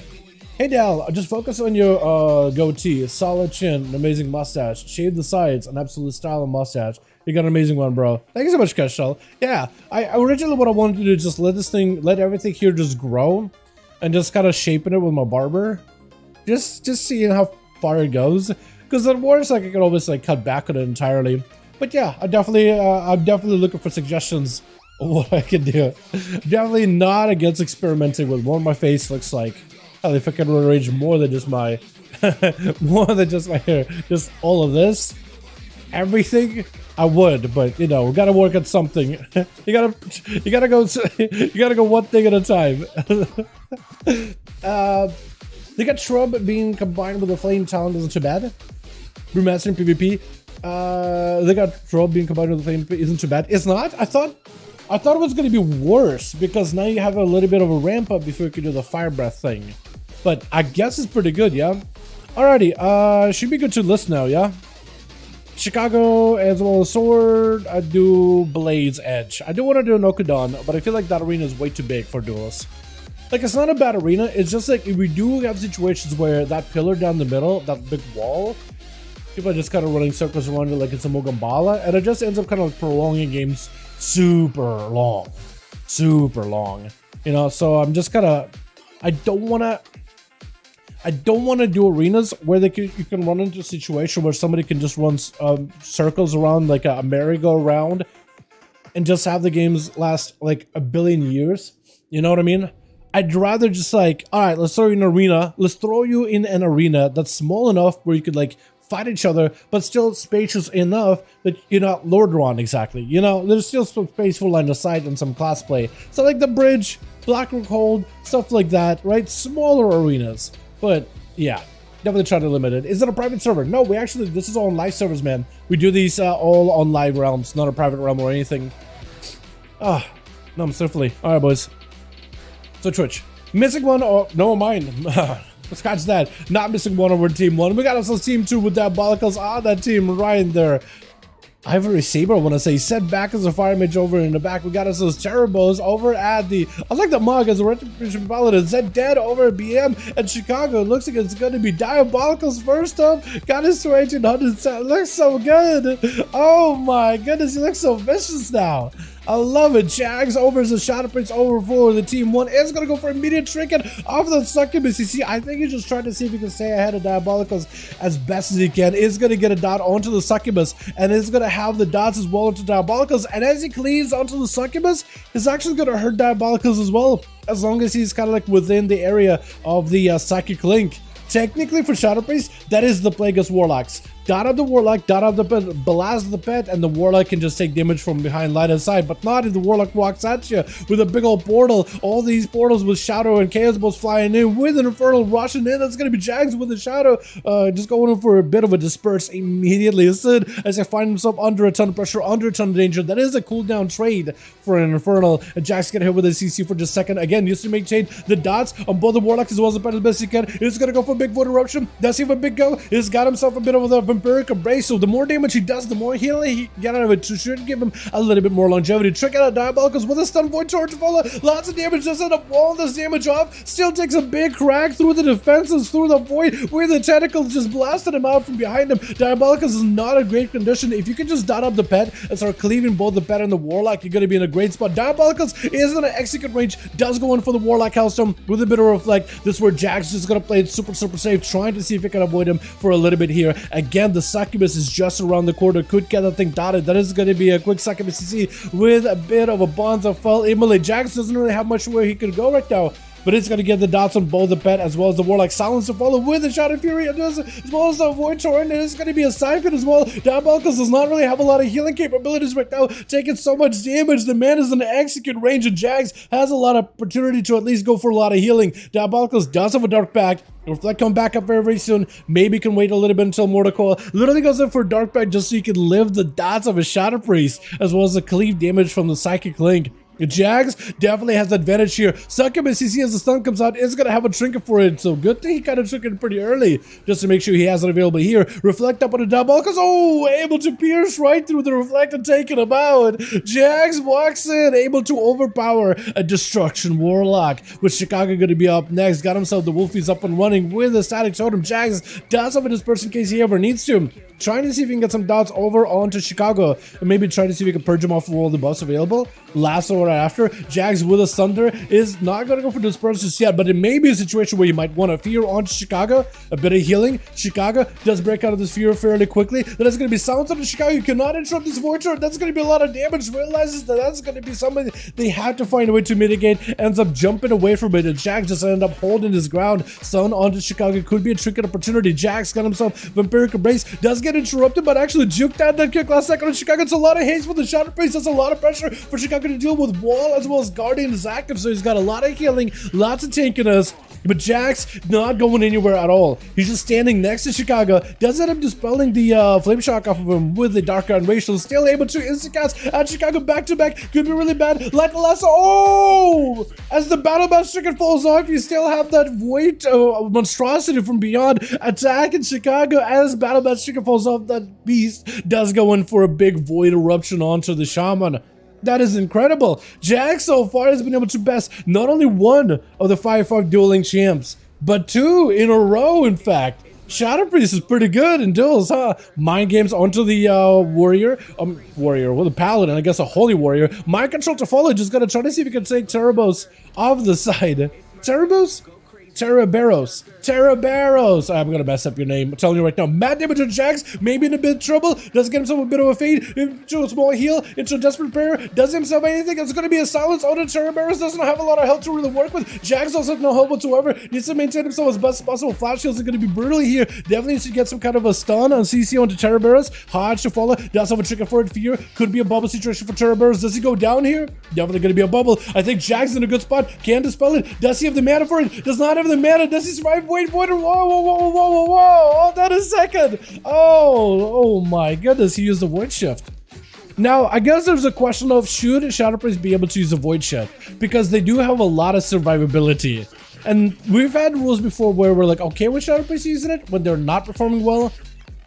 Hey Dal, just focus on your goatee, solid chin, an amazing mustache, shave the sides, an absolute style of mustache. You got an amazing one, bro. Thank you so much, Keshal. Yeah, I originally what I wanted to do is just let everything here just grow, and just kind of shaping it with my barber, just seeing how far it goes. Because at worst, like I can always like cut back on it entirely. But yeah, I'm definitely looking for suggestions of what I can do. Definitely not against experimenting with what my face looks like. Hell, if I can rearrange more than just my hair, just all of this, everything, I would. But you know, we gotta work at something. you gotta go one thing at a time. They got Shrub being combined with a flame talent isn't too bad. Brewmaster in PvP. They got Shrub being combined with a flame isn't too bad. It's not. I thought it was gonna be worse because now you have a little bit of a ramp up before you can do the fire breath thing. But I guess it's pretty good, yeah. Alrighty, should be good to list now, yeah. Chicago as well as Sword. I do Blade's Edge. I do want to do an Okudon, but I feel like that arena is way too big for duels. Like, it's not a bad arena. It's just like if we do have situations where that pillar down the middle, that big wall, people are just kind of running circles around it like it's a Mogambala, and it just ends up kind of prolonging games super long. You know, so I'm just kind of, I don't want to do arenas where you can run into a situation where somebody can just run circles around like a merry-go-round and just have the games last like a billion years. You know what I mean? I'd rather just like, all right, let's throw you in an arena. Let's throw you in an arena that's small enough where you could like fight each other, but still spacious enough that you're not lured around exactly. You know, there's still some space for line of sight and some class play. So like the bridge, Blackrock Hold, stuff like that, right? Smaller arenas. But yeah, definitely try to limit it. Is it a private server? No, this is all on live servers, man. We do these all on live realms, not a private realm or anything. No, I'm stiffly. All right, boys. So Twitch, missing one or no mine. Scratch that. Not missing one over team 1. We got ourselves team 2 with Diabolicals on that team right there. Ivory Saber, I want to say, set back as a fire mage over in the back. We got ourselves Terrabos over at the, I like the mug as a Retribution Paladin. Zed dead over at BM and Chicago. It looks like it's going to be Diabolicals first up. Got his to 1800. Looks so good. Oh my goodness, he looks so vicious now. I love it. Jags over as a Shadow Prince over for the team 1. Is going to go for immediate trinket off the Succubus. You see, I think he's just trying to see if he can stay ahead of Diabolicals as best as he can. Is going to get a dot onto the Succubus and is going to have the dots as well into Diabolicals. And as he cleaves onto the Succubus, he's actually going to hurt Diabolicals as well, as long as he's kind of like within the area of the Psychic Link. Technically, for Shadow Priest, that is the play against Warlocks. Dot up the Warlock, dot up the pet, blast the pet, and the Warlock can just take damage from behind line of sight. But not if the Warlock walks at you with a big old portal. All these portals with Shadow and Chaos Balls flying in with an Infernal rushing in. That's going to be Jags with the Shadow. Just going in for a bit of a disperse immediately. As soon as I find himself under a ton of pressure, under a ton of danger. That is a cooldown trade for an Infernal. And Jags get hit with a CC for just a second. Again, used to maintain the dots on both the Warlocks as well as the pet as best he can. He's going to go for a big Void Eruption. Does he have a big go? He's got himself a bit of a Vampiric Embrace, so the more damage he does, the more healing he can get out of it, so should give him a little bit more longevity. Check out Diabolicals with a stun void torch follow, lots of damage, just end up walling this damage off, still takes a big crack through the defenses, through the void, where the tentacles just blasted him out from behind him. Diabolicals is not a great condition. If you can just dot up the pet and start cleaving both the pet and the Warlock, you're going to be in a great spot. Diabolicals is in an execute range, does go in for the Warlock Hellstorm with a bit of Reflect. This is where Jack's just going to play it super safe, trying to see if he can avoid him for a little bit here. Again, the Succubus is just around the corner, could get that thing dotted. That is going to be a quick Succubus CC with a bit of a Bonds of Fell Immolate. Jax doesn't really have much where he could go right now, but it's going to get the dots on both the pet as well as the Warlock. Silence to follow with the Shot of Fury as well as the Void Torrent. It's going to be a Siphon as well. Diabolicals does not really have a lot of healing capabilities right now, taking so much damage. The man is in the execute range, and Jags has a lot of opportunity to at least go for a lot of healing. Diabolicals does have a Dark Pact. Reflect come back up very soon. Maybe can wait a little bit until Mortal Coil literally goes in for Dark Pact just so you can live the dots of a Shadow Priest as well as the cleave damage from the Psychic Link. Jags definitely has the advantage here. Succubus, CC as the stun comes out, is going to have a trinket for it. So good thing he kind of took it pretty early just to make sure he has it available here. Reflect up on the Diabolicals. Oh, able to pierce right through the Reflect and take him out. Jags walks in, able to overpower a Destruction Warlock. With Chicago going to be up next. Got himself the Wolfies up and running with a Static Totem. Jags does have a disperse in case he ever needs to. Trying to see if he can get some dots over onto Chicago and maybe trying to see if he can purge him off of all the buffs available. Last or right after, Jags with a Thunder is not going to go for disperse just yet, but it may be a situation where you might want to fear onto Chicago. A bit of healing. Chicago does break out of this fear fairly quickly. Then it's going to be silence onto Chicago. You cannot interrupt this Void Torrent. That's going to be a lot of damage. Realizes that that's going to be something they have to find a way to mitigate. Ends up jumping away from it, and Jags just ended up holding his ground. Stun onto Chicago could be a trinket opportunity. Jags got himself Vampiric Embrace. Does get interrupted, but actually juked out that kick last second on Chicago. It's a lot of haste for the Shadow Priest. That's a lot of pressure for Chicago to deal with. Wall as well as Guardian is active, so he's got a lot of healing, lots of tankiness. But Jax not going anywhere at all. He's just standing next to Chicago. Does end up dispelling the Flame Shock off of him with the Dark Iron Racial. Still able to instant cast at Chicago back to back. Could be really bad. Light the Lasso. Oh! As the Battle Match Stricken falls off, you still have that Void Monstrosity from beyond attacking Chicago. As Battle Match Stricken falls off, that beast does go in for a big Void Eruption onto the Shaman. That is incredible. Jax so far has been able to best not only one of the 5v5 dueling champs, but two in a row, in fact. Shadow Priest is pretty good in duels, huh? Mind games onto the warrior, well, the paladin, I guess a holy warrior. Mind control to follow, just gotta try to see if you can take Terabos off the side. Terabos? Terabaros. I'm gonna mess up your name. I'm telling you right now. Mad damage on Jax, maybe in a bit of trouble. Does get himself a bit of a fade into a small heal, into a desperate prayer. Does himself anything? It's gonna be a silence. Oh, the Terabaros doesn't have a lot of health to really work with. Jax also has no help whatsoever. Needs to maintain himself as best as possible. Flash shields are gonna be brutally here. Definitely needs to get some kind of a stun on CC onto Terabaros. Hodge to follow. Does have a trigger for it. Fear. Could be a bubble situation for Terabaros. Does he go down here? Definitely gonna be a bubble. I think Jax is in a good spot. Can dispel it. Does he have the mana for it? Does not have the mana. Does he survive? Whoa, hold on a second. Oh my goodness, he used the Void Shift. Now, I guess there's a question of should Shadow Priest be able to use a Void Shift? Because they do have a lot of survivability. And we've had rules before where we're like, okay with Shadow Priest using it when they're not performing well,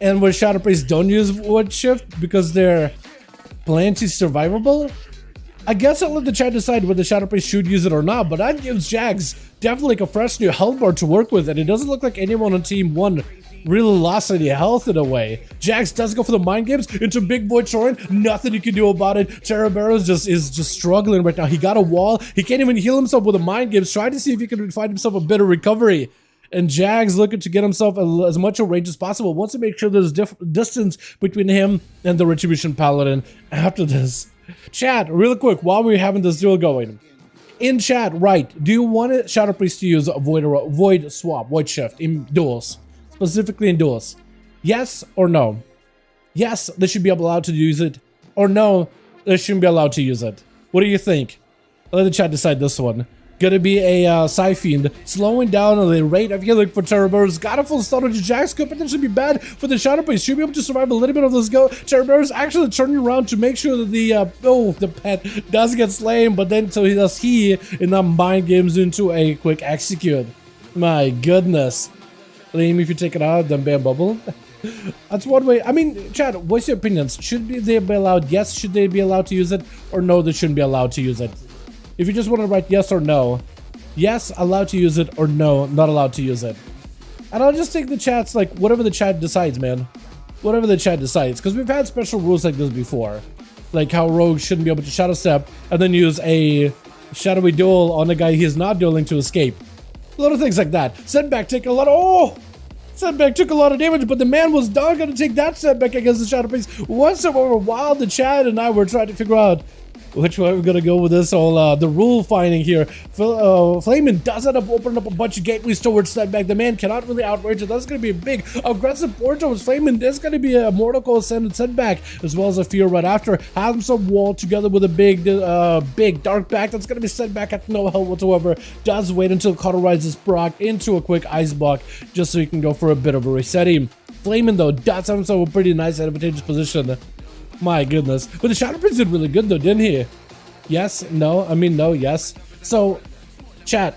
and where Shadow Priest don't use Void Shift because they're plenty survivable. I guess I'll let the chat decide whether Shadow Priest should use it or not, but that gives Jags definitely like a fresh new health bar to work with, and it doesn't look like anyone on Team 1 really lost any health in a way. Jax does go for the mind games into Big Void Torrent. Nothing you can do about it. Terabaros is just struggling right now. He got a wall. He can't even heal himself with a mind games. Trying to see if he can find himself a bit of recovery. And Jags looking to get himself as much a range as possible. Wants to make sure there's distance between him and the Retribution Paladin after this. Chat, real quick, while we're having this duel going. In chat, right, do you want Shadow Priest to use a Void Swap, Void Shift in duels? Specifically in duels. Yes or no? Yes, they should be allowed to use it. Or no, they shouldn't be allowed to use it. What do you think? Let the chat decide this one. Gonna be a Psyfiend, slowing down the rate of healing for Terabaros. Got a full stun on Jax, could potentially be bad for the Shadow Priest. Should be able to survive a little bit of this go. Terabaros actually turning around to make sure that the pet does get slain, but then so he in the mind games into a quick execute. My goodness. Liam, if you take it out, then bam bubble. That's one way. I mean, Chad, what's your opinions? Should they be allowed? Yes, should they be allowed to use it? Or no, they shouldn't be allowed to use it? If you just want to write yes or no. Yes, allowed to use it, or no, not allowed to use it. And I'll just take the chats like whatever the chat decides, man. Whatever the chat decides. Because we've had special rules like this before. Like how Rogue shouldn't be able to shadow step and then use a shadowy duel on the guy he is not dueling to escape. Little things like that. Setback take a lot of... Oh! Setback took a lot of damage, but the man was not going to take that setback against the Shadow Priest whatsoever. While the chat and I were trying to figure out which way we're going to go with this whole, the rule finding here. Flamin does end up opening up a bunch of gateways towards setback. The man cannot really outrage it. That's going to be a big aggressive port towards Flamin. There's going to be a Mortal Coil ascended setback, as well as a fear right after. Has himself wall together with a big dark back. That's going to be setback at no help whatsoever. Does wait until cauterizes proc into a quick ice block, just so he can go for a bit of a resetting. Flamin though does have himself a pretty nice advantageous position. My goodness. But the Shadow Prince did really good though, didn't he? Yes? No? I mean, no, yes. So, chat.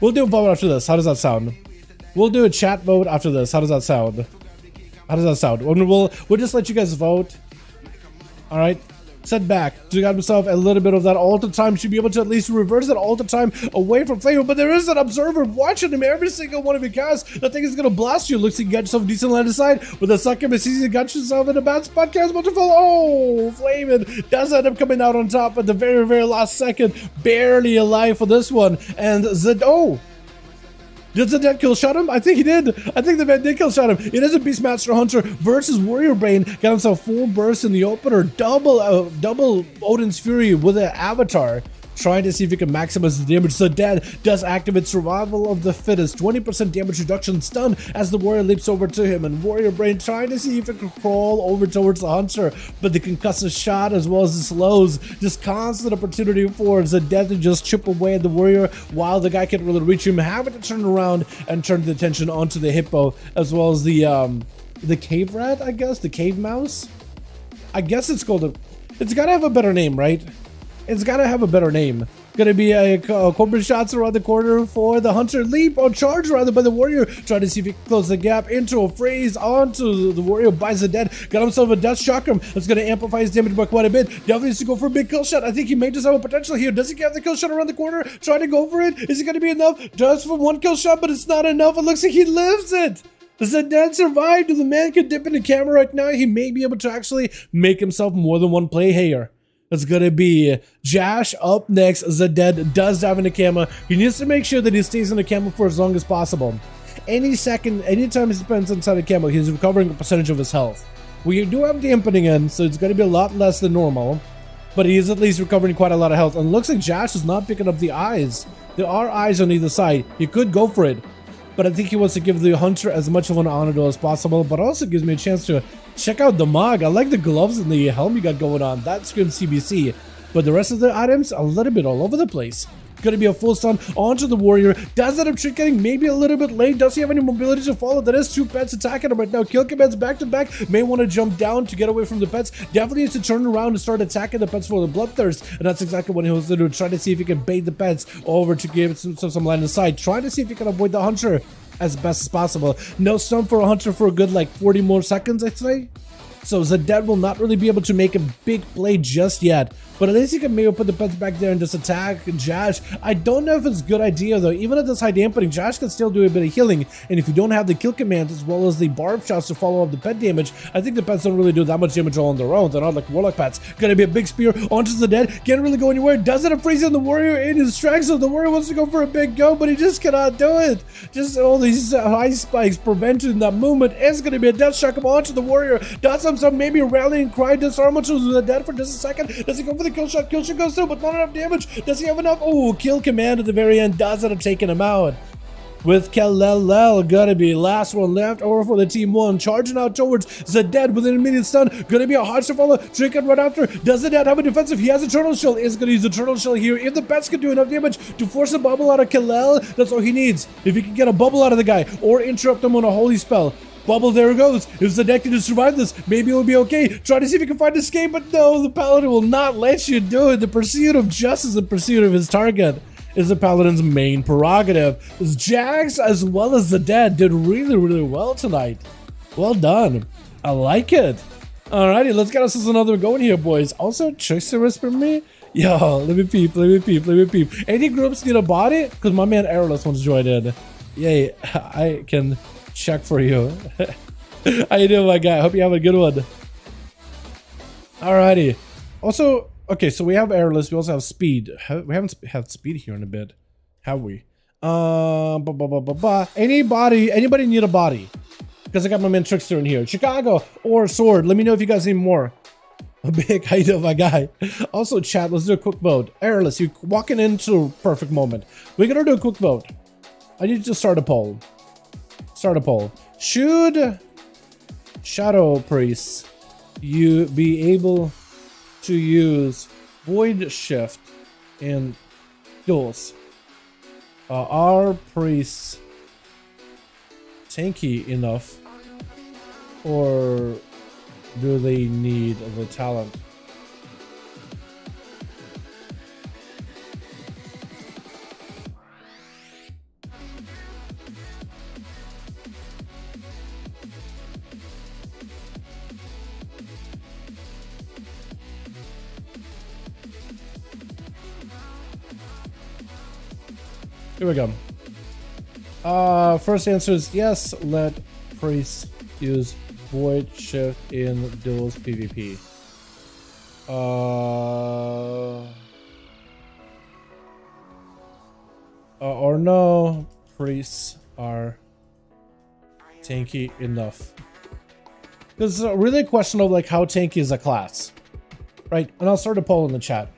We'll do a vote after this. How does that sound? We'll do a chat vote after this. How does that sound? How does that sound? We'll just let you guys vote. Alright? Setback. So he got himself a little bit of that alter time. Should be able to at least reverse that alter time away from Flamer. But there is an observer watching him every single one of your casts. That thing is going to blast you. Looks like you got yourself a decent line of sight. With a sucker, but sees you got yourself in a bad spot. Cast about to fall. Oh, Flamin does end up coming out on top at the very, very last second. Barely alive for this one. And oh. Did the dead kill shot him? I think he did. I think the man did kill shot him. It is a Beastmaster Hunter versus Warrior Brain. Got himself full burst in the opener. Double Odin's Fury with an avatar. Trying to see if he can maximize the damage. So Dead does activate Survival of the Fittest. 20% damage reduction stun as the Warrior leaps over to him. And Warrior Brain trying to see if it can crawl over towards the Hunter. But the concussive shot as well as the slows. Just constant opportunity for Zeded to just chip away at the Warrior while the guy can't really reach him. Having to turn around and turn the attention onto the Hippo as well as the Cave Rat, I guess? The Cave Mouse? I guess it's called a... It's gotta have a better name, right? It's gotta have a better name. Gonna be a Cobra shots around the corner for the Hunter. Leap or charge rather by the Warrior. Trying to see if he can close the gap into a freeze onto the Warrior by Zeded. Got himself a Death Chakram. That's gonna amplify his damage by quite a bit. Definitely needs to go for a big kill shot. I think he may just have a potential here. Does he have the kill shot around the corner? Trying to go for it. Is it gonna be enough? Just for one kill shot, but it's not enough. It looks like he lives it. Zeded survived. The man could dip in the camera right now. He may be able to actually make himself more than one play here. It's gonna be Jash up next. Zeded does dive into camera. He needs to make sure that he stays in the camera for as long as possible. Anytime he spends inside the camera, he's recovering a percentage of his health. We do have dampening in, so it's gonna be a lot less than normal. But he is at least recovering quite a lot of health. And it looks like Jash is not picking up the eyes. There are eyes on either side. He could go for it. But I think he wants to give the Hunter as much of an honor duel as possible, but also gives me a chance to check out the Mog. I like the gloves and the helm you got going on. That screams CBC. But the rest of the items, a little bit all over the place. Gonna be a full stun onto the Warrior. Does end up trick getting maybe a little bit late. Does he have any mobility to follow? That is two pets attacking him right now. Kill commands back to back. May want to jump down to get away from the pets. Definitely needs to turn around and start attacking the pets for the Bloodthirst. And that's exactly what he was going to do. Try to see if he can bait the pets over to give some line of sight. Trying to see if he can avoid the Hunter as best as possible. No stun for a Hunter for a good like 40 more seconds, I'd say. So Zeded will not really be able to make a big play just yet. But at least he can maybe put the pets back there and just attack Jash. I don't know if it's a good idea though. Even at this high dampening, Jash can still do a bit of healing. And if you don't have the kill command as well as the barb shots to follow up the pet damage, I think the pets don't really do that much damage all on their own. They're not like Warlock pets. Gonna be a big spear onto Zeded. Can't really go anywhere. Does it freeze on the Warrior in his tracks. So the Warrior wants to go for a big go, but he just cannot do it. Just all these ice spikes preventing that movement. It's gonna be a death shock onto the Warrior. Does some maybe rallying cry disarm onto Zeded for just a second. Does he go for the kill shot? Kill shot goes through, but not enough damage. Does he have enough? Oh, kill command at the very end does end up taking him out. With Kelelel, gonna be last one left over for the team one. Charging out towards Zeded with an immediate stun. Gonna be a hard to follow. Trinket right after. Does Zeded have a defensive? He has a Eternal Shell. Is gonna use the Eternal Shell here. If the pets can do enough damage to force a bubble out of Kelel, that's all he needs. If he can get a bubble out of the guy or interrupt him on a holy spell. Bubble, there it goes. If Zeded can survive this, maybe it'll be okay. Try to see if he can find escape, but no, the Paladin will not let you do it. The pursuit of justice, the pursuit of his target. is the Paladin's main prerogative. Jax as well as the Dead did really well tonight. Well done. I like it. Alrighty, let's get us another going here, boys. Also, Trickster whisper me? Yo, let me peep. Any groups need a body? Because my man Airless wants to join in. Yay, I can check for you. How you doing, my guy? Hope you have a good one. Alrighty. Also, okay, so we have Airless. We also have Speed. We haven't had Speed here in a bit, have we? Anybody need a body? Because I got my man Trickster in here. Chicago or Sword. Let me know if you guys need more. A big height of my guy. Also, chat, let's do a quick vote. Airless, you're walking into a perfect moment. We're gonna do a quick vote. I need to start a poll. Should Shadow Priests you be able to use Void Shift in duels? Are priests tanky enough, or do they need the talent? Here we go. First answer is yes, let priests use Void Shift in Duels PvP. Or no, priests are tanky enough. Because it's really a question of like how tanky is a class, right? And I'll start a poll in the chat.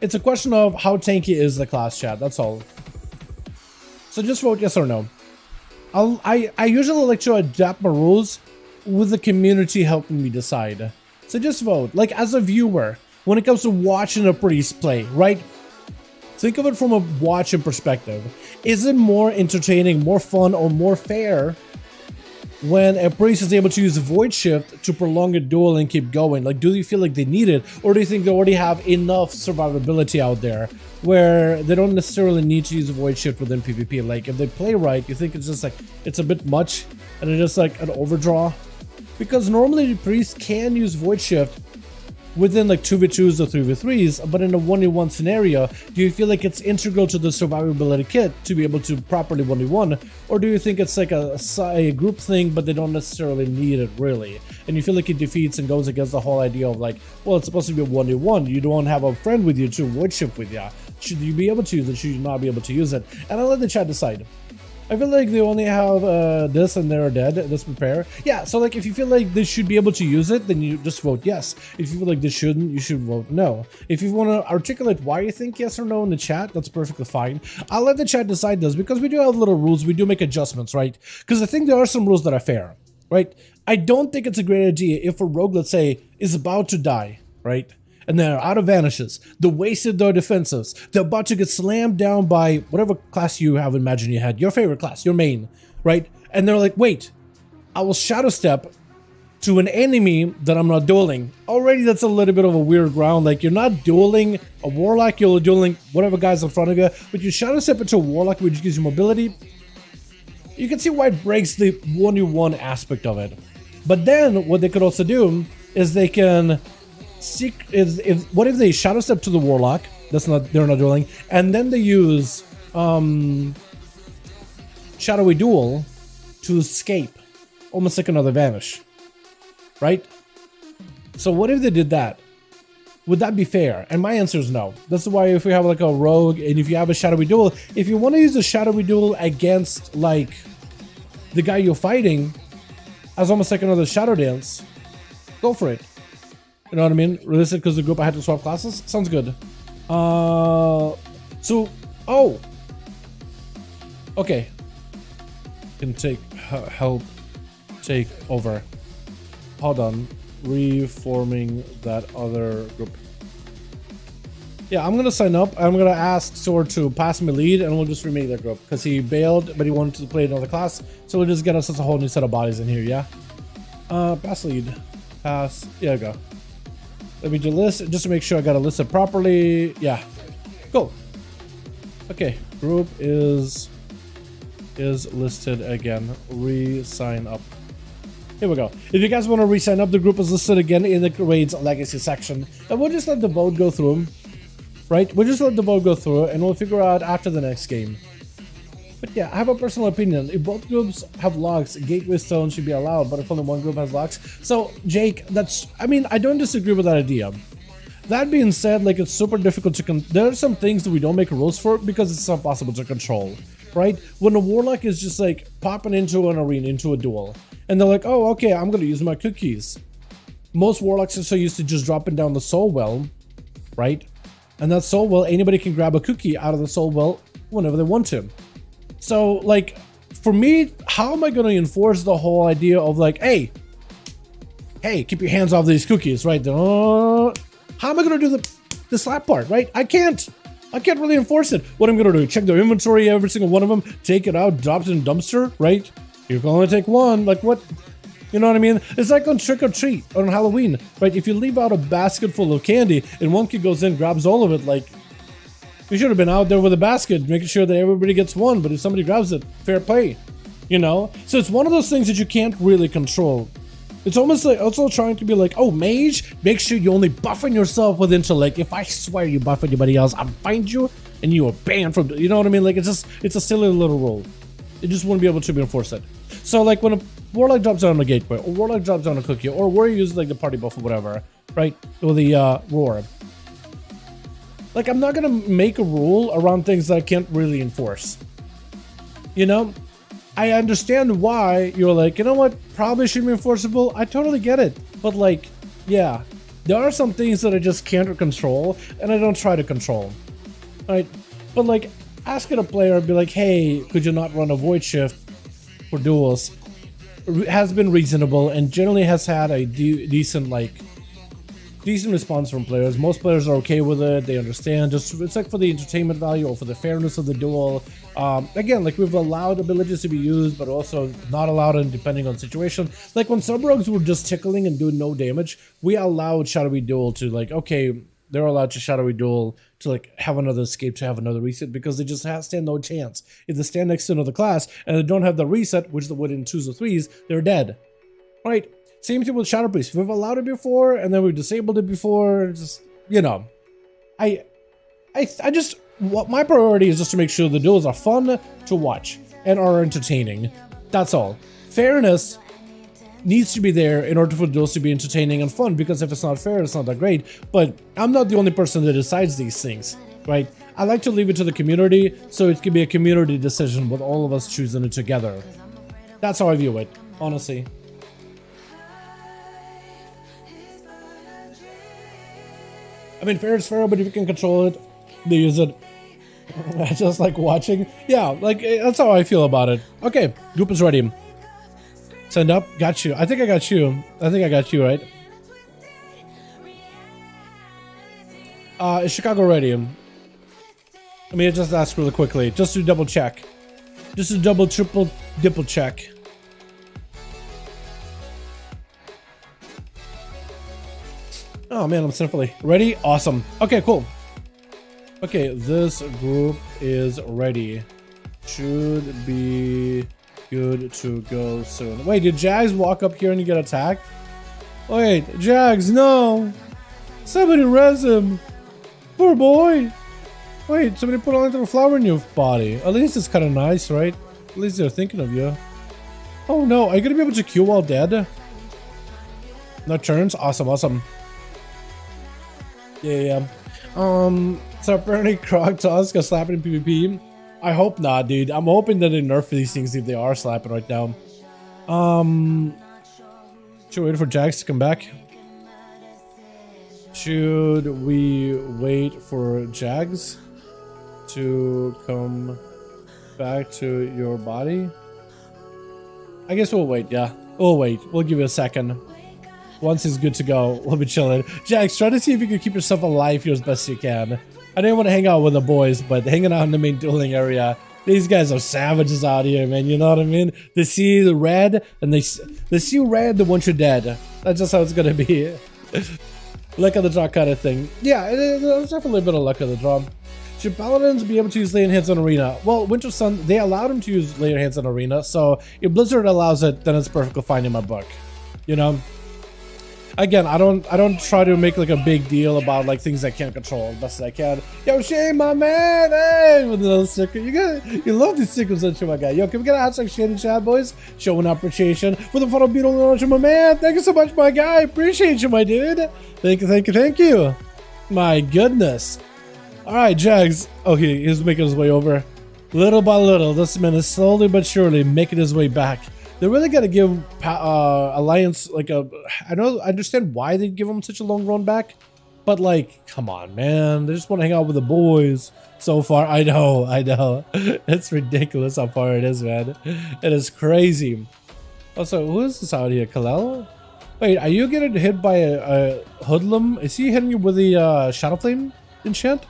It's a question of how tanky is the class, chat. That's all. So just vote yes or no. I usually like to adapt my rules with the community helping me decide. So just vote. Like as a viewer, when it comes to watching a priest play, right? Think of it from a watching perspective. Is it more entertaining, more fun, or more fair when a priest is able to use Void Shift to prolong a duel and keep going? Like, do you feel like they need it, or do you think they already have enough survivability out there where they don't necessarily need to use Void Shift within PvP? Like, if they play right, you think it's just like, it's a bit much and it's just like an overdraw? Because normally the priest can use Void Shift within like 2v2s or 3v3s, but in a 1v1 scenario, do you feel like it's integral to the survivability kit to be able to properly 1v1, or do you think it's like a group thing, but they don't necessarily need it really, and you feel like it defeats and goes against the whole idea of like, well, it's supposed to be a 1v1, you don't have a friend with you to Void Shift with you. Should you be able to use it? Should you not be able to use it? And I'll let the chat decide. I feel like they only have this and they're dead. Let's prepare. Yeah, so like if you feel like they should be able to use it, then you just vote yes. If you feel like they shouldn't, you should vote no. If you want to articulate why you think yes or no in the chat, that's perfectly fine. I'll let the chat decide this because we do have little rules. We do make adjustments, right? Because I think there are some rules that are fair, right? I don't think it's a great idea if a rogue, let's say, is about to die, right? And they're out of vanishes, they wasted their defensives, they're about to get slammed down by whatever class you have imagined you had, your favorite class, your main, right? And they're like, wait, I will shadow step to an enemy that I'm not dueling. Already that's a little bit of a weird ground, like you're not dueling a Warlock, you're dueling whatever guy's in front of you, but you shadow step into a Warlock which gives you mobility. You can see why it breaks the 1v1 aspect of it. But then what they could also do is they can what if they shadow step to the Warlock? They're not dueling, and then they use shadowy duel to escape, almost like another vanish, right? So what if they did that? Would that be fair? And my answer is no. That's why if we have like a rogue and if you have a shadowy duel, if you want to use a shadowy duel against like the guy you're fighting as almost like another shadow dance, go for it. You know what I mean? Release it because the group I had to swap classes? Sounds good. Oh. Okay. Can help take over. Hold on. Reforming that other group. Yeah, I'm gonna sign up. I'm gonna ask Sword to pass me lead and we'll just remake that group. Because he bailed, but he wanted to play another class. So we'll just get us a whole new set of bodies in here, yeah? Pass lead. Pass. Yeah, go. Let me do list just to make sure I got it listed properly. Yeah, cool. Okay, group is listed again. Re-sign up. Here we go. If you guys want to re-sign up, the group is listed again in the raids legacy section. And we'll just let the vote go through, right? We'll just let the vote go through and we'll figure out after the next game. But yeah, I have a personal opinion. If both groups have locks, gateway stones should be allowed, but if only one group has locks. So, Jake, I mean, I don't disagree with that idea. That being said, like, it's super difficult to there are some things that we don't make rules for because it's impossible to control, right? When a warlock is just like popping into an arena, into a duel, and they're like, oh, okay, I'm gonna use my cookies. Most warlocks are so used to just dropping down the soul well, right? And that soul well, anybody can grab a cookie out of the soul well whenever they want to. So, like, for me, how am I gonna enforce the whole idea of like, hey, keep your hands off these cookies, right? How am I gonna do the slap part, right? I can't really enforce it. What I'm gonna do, check their inventory, every single one of them, take it out, drop it in a dumpster, right? You can only take one, like what? You know what I mean? It's like on trick or treat on Halloween, right? If you leave out a basket full of candy and one kid goes in, grabs all of it, like, you should have been out there with a basket, making sure that everybody gets one, but if somebody grabs it, fair play, you know? So it's one of those things that you can't really control. It's almost like also trying to be like, oh, Mage, make sure you only buffing yourself with intellect. If I swear you buff anybody else, I'll find you and you are banned from, you know what I mean? Like, it's a silly little rule. You just wouldn't be able to enforce it. So like when a warlock drops down a gateway, or warlock drops down a cookie, or warrior uses like the party buff or whatever, right? Or the roar. Like, I'm not gonna make a rule around things that I can't really enforce. You know? I understand why you're like, you know what, probably shouldn't be enforceable. I totally get it. But like, yeah, there are some things that I just can't control and I don't try to control. Right? But like, asking a player, be like, hey, could you not run a void shift for duels? Has been reasonable and generally has had a decent response from players. Most players are okay with it. They understand. Just it's like for the entertainment value or for the fairness of the duel. Again, like we've allowed abilities to be used, but also not allowed them depending on situation. Like when sub-rogues were just tickling and doing no damage, we allowed Shadowy Duel to like, okay, they're allowed to Shadowy Duel to like have another escape, to have another reset, because they just stand no chance. If they stand next to another class and they don't have the reset, which they would in 2s or 3s, they're dead. Right? Same thing with Shadow Priest. We've allowed it before, and then we've disabled it before. Just, you know, what my priority is just to make sure the duels are fun to watch and are entertaining. That's all. Fairness needs to be there in order for the duels to be entertaining and fun, because if it's not fair, it's not that great. But I'm not the only person that decides these things, right? I like to leave it to the community, so it can be a community decision with all of us choosing it together. That's how I view it, honestly. I mean, fair is fair, but if you can control it, they use it. I just like watching. Yeah, like, that's how I feel about it. Okay, group is ready. Send up. Got you. I think I got you. I think I got you, right? Is Chicago ready? Let me just ask really quickly, just to double check. Just to double, triple, dipple check. Oh man, I'm simply ready. Awesome. Okay, cool. Okay, this group is ready. Should be good to go soon. Wait, did Jags walk up here and you get attacked? Wait, Jags, no. Somebody res him. Poor boy. Wait, somebody put a little flower in your body. At least it's kind of nice, right? At least they're thinking of you. Oh no, are you gonna be able to Q while dead? No turns? Awesome, awesome. Yeah. So apparently Krog Tusk are slapping in PvP. I hope not, dude. I'm hoping that they nerf these things if they are slapping right now. Should we wait for Jax to come back? Should we wait for Jags to come back to your body? I guess we'll wait, yeah. We'll wait. We'll give you a second. Once he's good to go, we'll be chilling. Jax, try to see if you can keep yourself alive here as best you can. I didn't want to hang out with the boys, but hanging out in the main dueling area, these guys are savages out here, man. You know what I mean? They see the red, and they see red, they want you dead. That's just how it's gonna be. Luck of the draw kind of thing. Yeah, there's definitely a bit of luck of the draw. Should Paladins be able to use layered hands on Arena? Well, Winter Sun, they allowed him to use layered hands on Arena, so if Blizzard allows it, then it's perfectly fine in my book. You know? Again, I don't try to make like a big deal about like things I can't control as best as I can. Yo, Shane, my man, hey, with another sticker. You love these stickers, don't you, my guy? Yo, can we get a hashtag Shane in chat, boys? Showing appreciation for the photo beautiful launch, my man. Thank you so much, my guy. Appreciate you, my dude. Thank you, thank you, thank you. My goodness. All right, Jags. Okay, he's making his way over. Little by little, this man is slowly but surely making his way back. They're really gonna give Alliance like a. I understand why they give them such a long run back, but like, come on, man. They just want to hang out with the boys. So far, I know. It's ridiculous how far it is, man. It is crazy. Also, who is this out here, Kalel? Wait, are you getting hit by a hoodlum? Is he hitting you with the Shadow Flame enchant?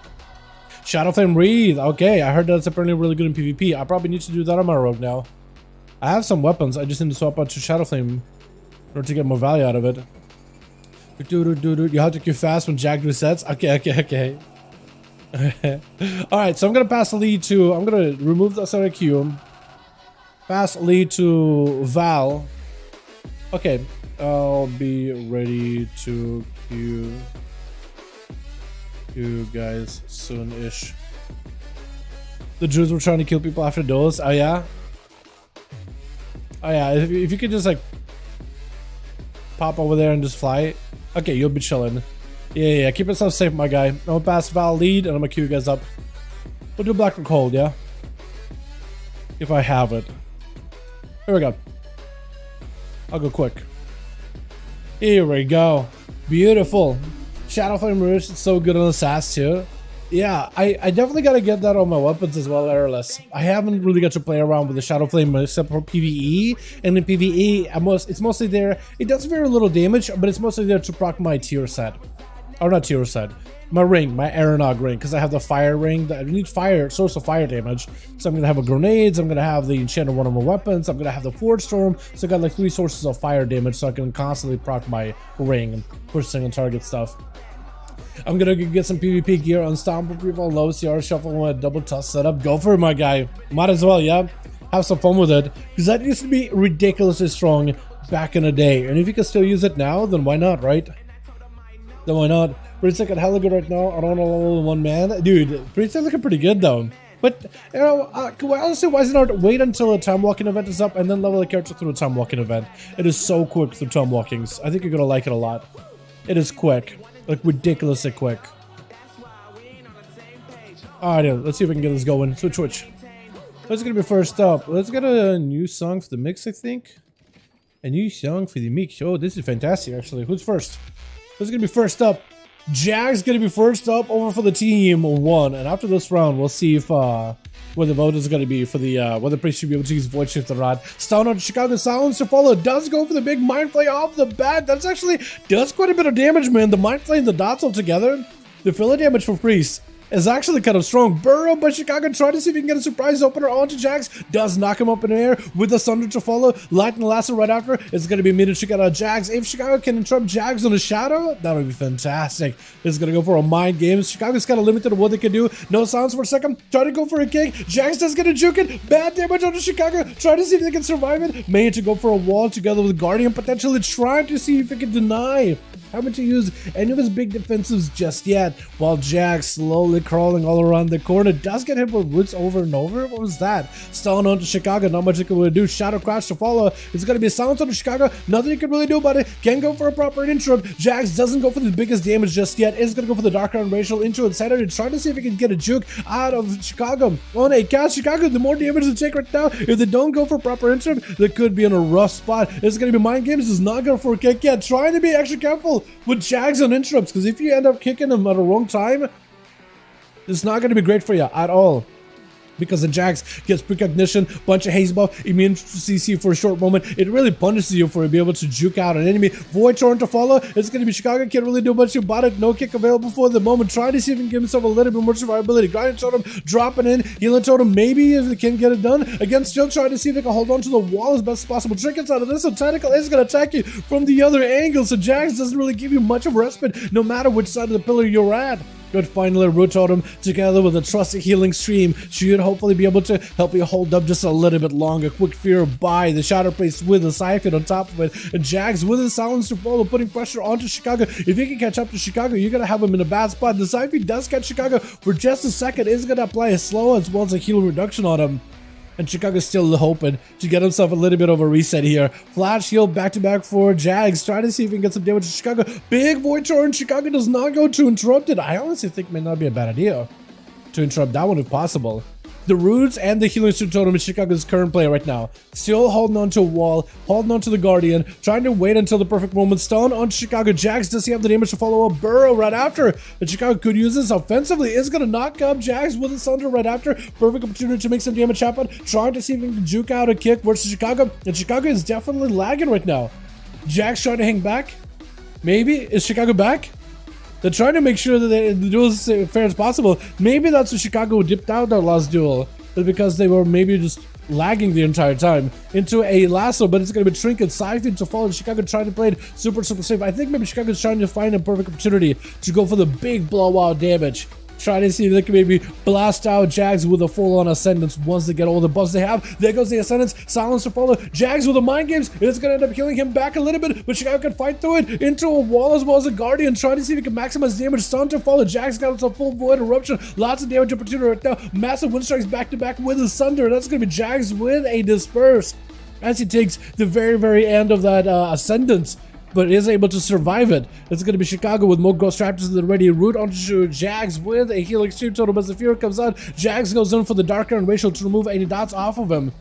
Shadow Flame Wreath. Okay, I heard that's apparently really good in PvP. I probably need to do that on my rogue now. I have some weapons. I just need to swap out to Shadow Flame in order to get more value out of it. You have to queue fast when Jack resets. Okay. Alright, so I'm gonna pass the lead to. I'm gonna remove the SATA queue. Pass the lead to Val. Okay, I'll be ready to queue you guys soon-ish. The Druids were trying to kill people after duels. Oh yeah? Oh yeah, if you could just like pop over there and just fly. Okay, you'll be chilling. Yeah, keep yourself safe, my guy. I'm gonna pass Val lead and I'm gonna queue you guys up. We'll do Black and Cold, yeah? If I have it. Here we go. I'll go quick. Here we go. Beautiful. Shadow Flame Rouge, it's so good on the SAS too. Yeah, I definitely gotta get that on my weapons as well, airless. I haven't really got to play around with the Shadow Flame except for PvE, and in PvE, it's mostly there. It does very little damage, but it's mostly there to proc my tier set. Or not tier set. My ring, my Aeronog ring, because I have the fire ring. I need fire, source of fire damage. So I'm gonna have a grenades, I'm gonna have the enchanted one of my weapons, I'm gonna have the Forge Storm. So I got like 3 sources of fire damage, so I can constantly proc my ring and push single target stuff. I'm gonna get some PvP gear, Unstoppable People, low CR shuffle with a double tusk setup. Go for it, my guy. Might as well, yeah? Have some fun with it. Because that used to be ridiculously strong back in the day. And if you can still use it now, then why not, right? Then why not? Pretty sick at hella good right now. I don't know, level 1 man. Dude, pretty sick looking pretty good though. But, you know, honestly, why not wait until a time walking event is up and then level the character through a time walking event? It is so quick through time walkings. I think you're gonna like it a lot. It is quick. Like ridiculously quick. Alright, let's see if we can get this going. Switch. What's gonna be first up? Let's get a new song for the mix, I think. A new song for the mix. Oh, this is fantastic, actually. Who's first? Who's gonna be first up? Jack's gonna be first up over for the team 1. And after this round, we'll see if where the vote is gonna be for the whether Priest should be able to use voice shift or not. Stun on Chicago Silence to follow. Does go for the big Mind Flay off the bat. That's actually does quite a bit of damage, man. The Mind Flay and the dots all together. The filler damage for Priest is actually kind of strong. Burrow by Chicago, trying to see if he can get a surprise opener onto Jax. Does knock him up in the air with the Thunder to follow. Lightning Lasso right after. It's going to be me to check out Jax. If Chicago can interrupt Jax on the Shadow, that would be fantastic. It's going to go for a mind game. Chicago's kind of limited to what they can do. No silence for a second. Try to go for a kick. Jax does get a juke it. Bad damage onto Chicago. Try to see if they can survive it. Mage to go for a wall together with Guardian, potentially trying to see if he can deny having to use any of his big defensives just yet, while Jax slowly crawling all around the corner. Does get hit with roots over and over. What was that? Stalling onto Chicago, not much he can really do. Shadow Crash to follow. It's going to be a silence onto Chicago. Nothing you can really do about it. Can go for a proper interrupt. Jax doesn't go for the biggest damage just yet. Is going to go for the Dark Iron Racial into Insanity, trying to see if he can get a juke out of Chicago. On a cast, Chicago, the more damage they take right now, if they don't go for proper interrupt, they could be in a rough spot. It's going to be Mind Games. Is not going for a kick yet. Trying to be extra careful with Jags on interrupts, because if you end up kicking them at the wrong time, it's not going to be great for you at all. Because the Jax gets precognition, bunch of haze buff, immune to CC for a short moment. It really punishes you for being able to juke out an enemy. Void Torrent to follow. It's going to be Chicago. Can't really do much about it. No kick available for the moment. Trying to see if he can give himself a little bit more survivability. Grinding Totem, dropping in. Healing Totem, maybe if they can get it done. Again, still trying to see if they can hold on to the wall as best as possible. Trinkets out of this. So Tentacle is going to attack you from the other angle. So Jax doesn't really give you much of a respite no matter which side of the pillar you're at. Good final root totem together with a trusty healing stream should hopefully be able to help you hold up just a little bit longer. Quick fear by the Shadow Priest with a Siphon on top of it. And Jags with a silence to follow, putting pressure onto Chicago. If you can catch up to Chicago, you're gonna have him in a bad spot. The Siphon does catch Chicago for just a second. Is gonna apply a slow as well as a heal reduction on him. And Chicago's still hoping to get himself a little bit of a reset here. Flash heal back-to-back for Jags. Trying to see if he can get some damage to Chicago. Big Void Torrent. Chicago does not go to interrupt it. I honestly think it may not be a bad idea to interrupt that one if possible. The Roots and the Healing Stream Totem is Chicago's current play right now. Still holding on to a wall, holding on to the Guardian, trying to wait until the perfect moment. Stone on Chicago. Jags does he have the damage to follow up? Burrow right after. And Chicago could use this offensively. Is going to knock up Jags with a Thunder right after. Perfect opportunity to make some damage happen. Trying to see if he can juke out a kick versus Chicago. And Chicago is definitely lagging right now. Jags trying to hang back. Maybe. Is Chicago back? They're trying to make sure that the duel is as fair as possible. Maybe that's what Chicago dipped out their last duel. Because they were maybe just lagging the entire time into a lasso, but it's going to be Trinket Siphon to follow. Chicago trying to play it super safe. I think maybe Chicago's trying to find a perfect opportunity to go for the big blowout damage. Trying to see if they can maybe blast out Jags with a full-on Ascendance once they get all the buffs they have. There goes the Ascendance. Silence to follow. Jags with the Mind Games. It's going to end up healing him back a little bit, but Chicago can fight through it into a wall as well as a Guardian. Trying to see if he can maximize damage. Stun to follow. Jags got himself full Void Eruption. Lots of damage opportunity right now. Massive Wind Strikes back-to-back with a Sunder. That's going to be Jags with a Disperse as he takes the very end of that Ascendance, but is able to survive it. It's going to be Chicago with more Ghost Raptors that are ready. Root onto Jags with a Healing Stream Totem as the Fear comes out. Jags goes in for the Darker and Racial to remove any dots off of him.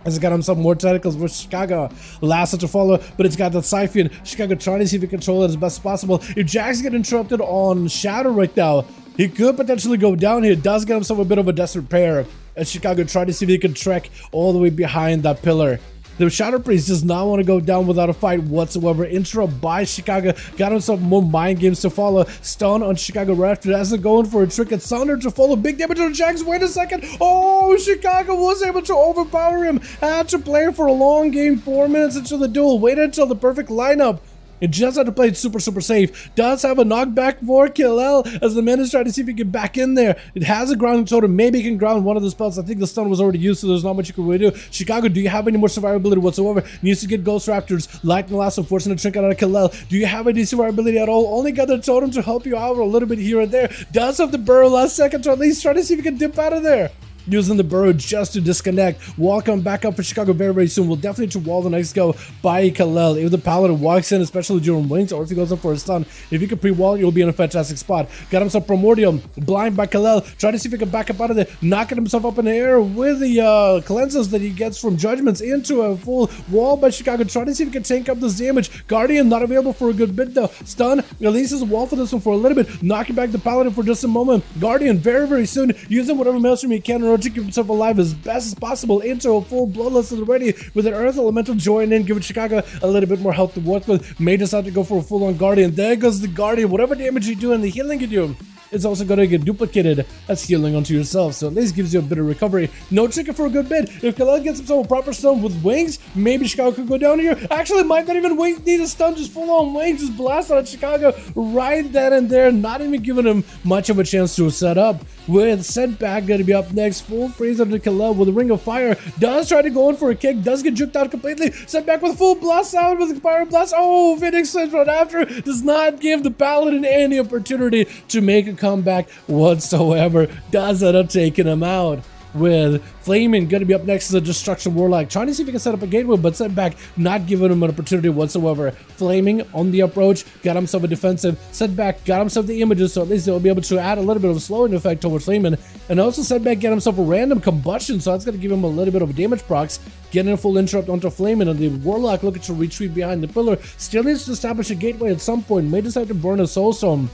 As he got himself more tentacles for Chicago. Lasso to follow, but it's got that Siphon. Chicago trying to see if he can control it as best as possible. If Jags get interrupted on Shadow right now, he could potentially go down here. Does get himself a bit of a desperate pair. As Chicago trying to see if he can trek all the way behind that pillar. The Shadow Priest does not want to go down without a fight whatsoever. Interrupt by Chicago. Got himself more Mind Games to follow. Stun on Chicago right after that. As they're going for a Trinket Sounder to follow. Big damage on Jags. Wait a second. Oh, Chicago was able to overpower him. Had to play for a long game. 4 minutes into the duel. Waited until the perfect lineup. It just had to play it super safe. Does have a knockback for Killel as the man is trying to see if he can back in there. It has a grounding totem. Maybe he can ground one of the spells. I think the stun was already used, so there's not much you can really do. Chicago, do you have any more survivability whatsoever? Needs to get Ghost Raptors. Lightning Lasso, forcing a Trinket out of Killel. Do you have any survivability at all? Only got the totem to help you out a little bit here and there. Does have the burrow last second to at least try to see if he can dip out of there. Using the burrow just to disconnect. Wall coming back up for Chicago very soon. We'll definitely to wall the next go by Khalel. If the Paladin walks in, especially during wings, or if he goes up for a stun, if you can pre-wall, you'll be in a fantastic spot. Got himself Primordial, blind by Khalel. Trying to see if he can back up out of there. Knocking himself up in the air with the cleanses that he gets from Judgments into a full wall by Chicago. Trying to see if he can tank up this damage. Guardian not available for a good bit though. Stun releases a wall for this one for a little bit. Knocking back the Paladin for just a moment. Guardian very soon using whatever maelstrom he can to keep himself alive as best as possible into a full bloodlust already with an Earth Elemental join in, giving Chicago a little bit more health to work with. May decide to go for a full-on Guardian. There goes the Guardian. Whatever damage you do and the healing you do, it's also going to get duplicated as healing onto yourself, so at least gives you a bit of recovery. No Trinket for a good bit. If Khaled gets himself a proper stun with wings, maybe Chicago could go down here. Actually, might not even need a stun, just full on wings, just blast out Chicago right then and there, not even giving him much of a chance to set up. With Setback going to be up next, full freeze up to Khaled with a Ring of Fire. Does try to go in for a kick, does get juked out completely. Setback with a full blast out with the Fire Blast. Oh, Phoenix Slims right after. Does not give the Paladin any opportunity to make a comeback whatsoever. Does end up taking him out. With Flaming going to be up next as a Destruction Warlock, trying to see if he can set up a gateway, but Setback not giving him an opportunity whatsoever. Flaming on the approach, got himself a defensive. Setback got himself the images, so at least they'll be able to add a little bit of a slowing effect towards Flaming. And also Setback get himself a random combustion, so that's going to give him a little bit of a damage procs. Getting a full interrupt onto Flaming, and the Warlock looking to retreat behind the pillar. Still needs to establish a gateway at some point. May decide to burn a Soul Stone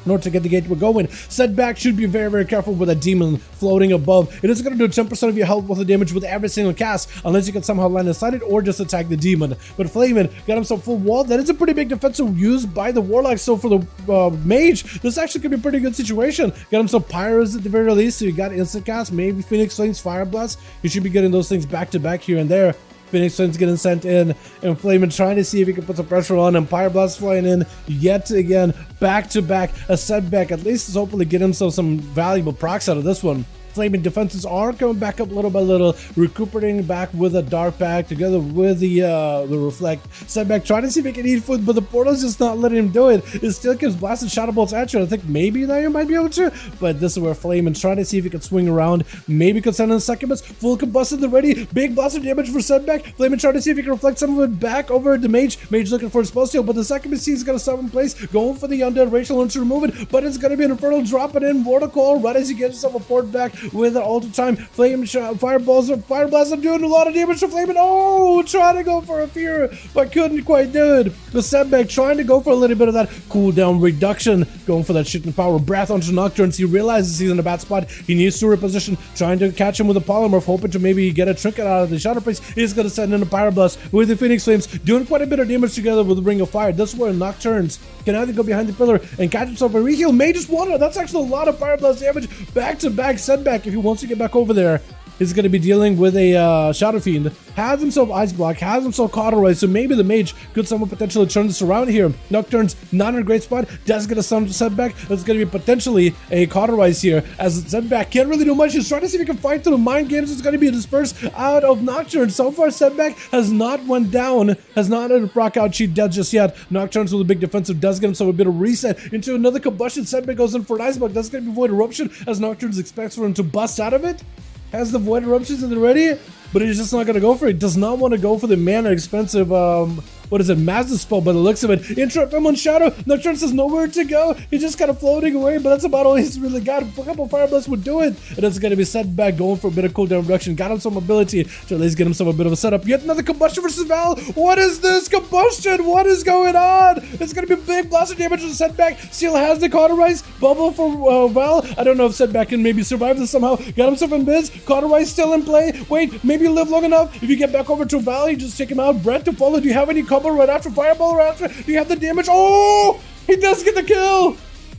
in order to get the gateway going. Setback should be very careful with a demon floating above. It is going to do 10% of your health worth of damage with every single cast, unless you can somehow land inside it or just attack the demon. But Flamin got himself full wall. That is a pretty big defensive used by the Warlock. So for the Mage, this actually could be a pretty good situation. Got himself Pyros at the very least, so you got instant cast, maybe Phoenix Slings, Fire Blast. You should be getting those things back to back here and there. Phoenix Flames getting sent in, and Flamin trying to see if he can put some pressure on him. Pyre Blast flying in yet again, back to back, a setback. At least it's hopefully get himself some valuable procs out of this one. Flaming defenses are coming back up little by little, recuperating back with a dark pack together with the reflect. Setback trying to see if he can eat food, but the portal's just not letting him do it. It still keeps blasting shadow bolts at you. I think maybe now you might be able to, but this is where Flamin trying to see if he can swing around. Maybe could send in a succubus. Full combusted already. Big blaster damage for Setback. Flamin trying to see if he can reflect some of it back over the Mage. Mage looking for his spell steal, but the succubus is gonna stop in place. Going for the undead Rachel wants to remove it, but it's gonna be an infernal dropping in. Mortal Call right as he gets himself a port back with an ultra time. Flame fireballs, fire blast are doing a lot of damage to Flamin. Oh, trying to go for a fear, but couldn't quite do it. The Setback trying to go for a little bit of that cooldown reduction, going for that shifting power breath onto Nocturnes. He realizes he's in a bad spot. He needs to reposition, trying to catch him with a polymorph, hoping to maybe get a trinket out of the Shadow Priest. He's gonna send in a Pyre Blast with the Phoenix Flames, doing quite a bit of damage together with the Ring of Fire. This is where Nocturnes can either go behind the pillar and catch himself a reheal. Mage just wanted. That's actually a lot of Pyre Blast damage back to back. Setback, if he wants to get back over there, he's going to be dealing with a Shadow Fiend. Has himself Ice Block, has himself Cauterized, so maybe the Mage could somewhat potentially turn this around here. Nocturne's not in a great spot. Does get a Setback. That's going to be potentially a Cauterized here, as Setback can't really do much. He's trying to see if he can fight through the mind games. It's going to be dispersed out of Nocturne. So far, Setback has not went down, has not had a proc out cheat death just yet. Nocturne's with a big defensive, does get himself a bit of reset into another combustion. Setback goes in for an Ice Block. That's going to be Void Eruption, as Nocturne expects for him to bust out of it. Has the Void Eruptions in the ready, but he's just not going to go for it. Does not want to go for the mana expensive, what is it, Master Spell by the looks of it. Interrupt him on Shadow. Nocturne says nowhere to go. He's just kind of floating away, but that's about all he's really got. A couple Fire Blasts would do it. And it's going to be Setback going for a bit of cooldown reduction. Got him some mobility to at least get himself a bit of a setup. Yet another Combustion versus Val. What is this? Combustion? What is going on? It's going to be big blaster damage to Setback. Still has the Cauterized. Bubble for Val. I don't know if Setback can maybe survive this somehow. Got himself in biz. Cauterized still in play. Wait, maybe live long enough. If you get back over to Val, you just take him out. Breath to follow. Do you have any cover right after Fireball or after? Do you have the damage? Oh! He does get the kill!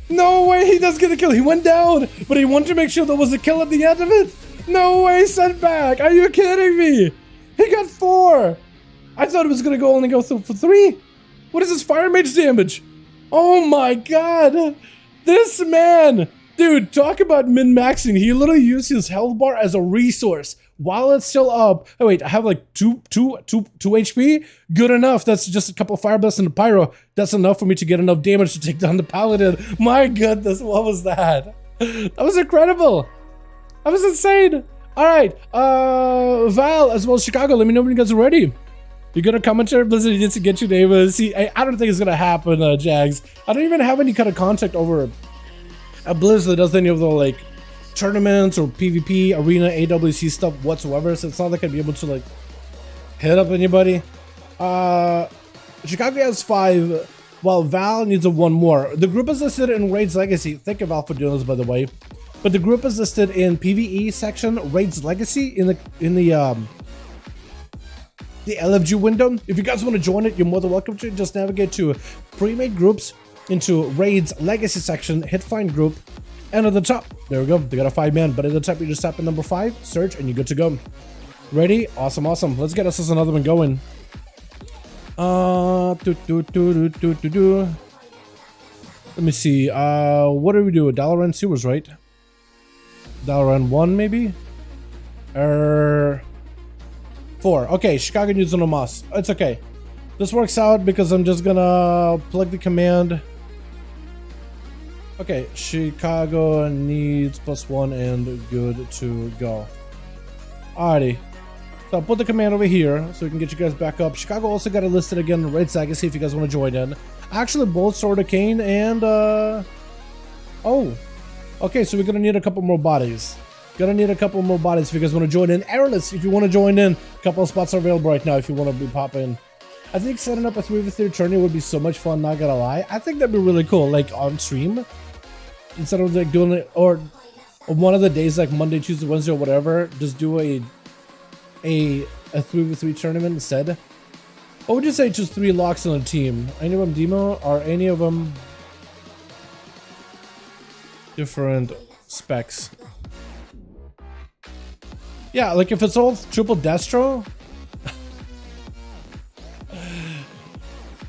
No way, he does get the kill. He went down, but he wanted to make sure there was a kill at the end of it. No way, Setback. Are you kidding me? He got 4. I thought it was going to only go through for 3. What is this Fire Mage damage? Oh my god. This man. Dude, talk about min-maxing. He literally used his health bar as a resource while it's still up. Oh wait, I have like 2 HP? Good enough. That's just a couple of Fire Blasts and a Pyro. That's enough for me to get enough damage to take down the Paladin. My goodness, what was that? That was incredible. That was insane. Alright, Val as well as Chicago, let me know when you guys are ready. You're gonna commentary Blizzard needs to get you neighbor. See, I don't think it's gonna happen, Jags. I don't even have any kind of contact over Blizzard does any of the like tournaments or PvP, arena, AWC stuff whatsoever, so it's not like I'd be able to like hit up anybody. Chicago has 5, while Val needs a 1 more. The group is listed in Raids Legacy. Thank you, Val, for doing this, by the way. But the group is listed in PvE section, Raids Legacy, in the LFG window. If you guys want to join it, you're more than welcome to. Just navigate to pre-made groups, into Raids Legacy section, hit find group, and at the top, there we go, they got a 5-man, but at the top you just tap in number 5, search, and you're good to go. Ready? Awesome, awesome. Let's get us another one going. Let me see, what do we do? Dalaran sewers, right? Dalaran 1 maybe? 4. Okay, Chicago needs no moss. It's okay. This works out because I'm just gonna plug the command. Okay, Chicago needs +1 and good to go. Alrighty. So I'll put the command over here so we can get you guys back up. Chicago also got it listed again in Red Saga, see if you guys want to join in. Actually, both Sword of Cain and oh. Okay, so we're gonna need a couple more bodies. Gonna need a couple more bodies if you guys want to join in. Airless, if you want to join in. A couple of spots are available right now if you want to be popping. I think setting up a 3v3 tourney would be so much fun, not gonna lie. I think that'd be really cool, like on stream. Instead of like doing it, or one of the days like Monday, Tuesday, Wednesday, or whatever, just do a 3v3 tournament instead. What would you say just 3 locks on a team? Any of them demo, or any of them different specs? Yeah, like if it's all triple destro,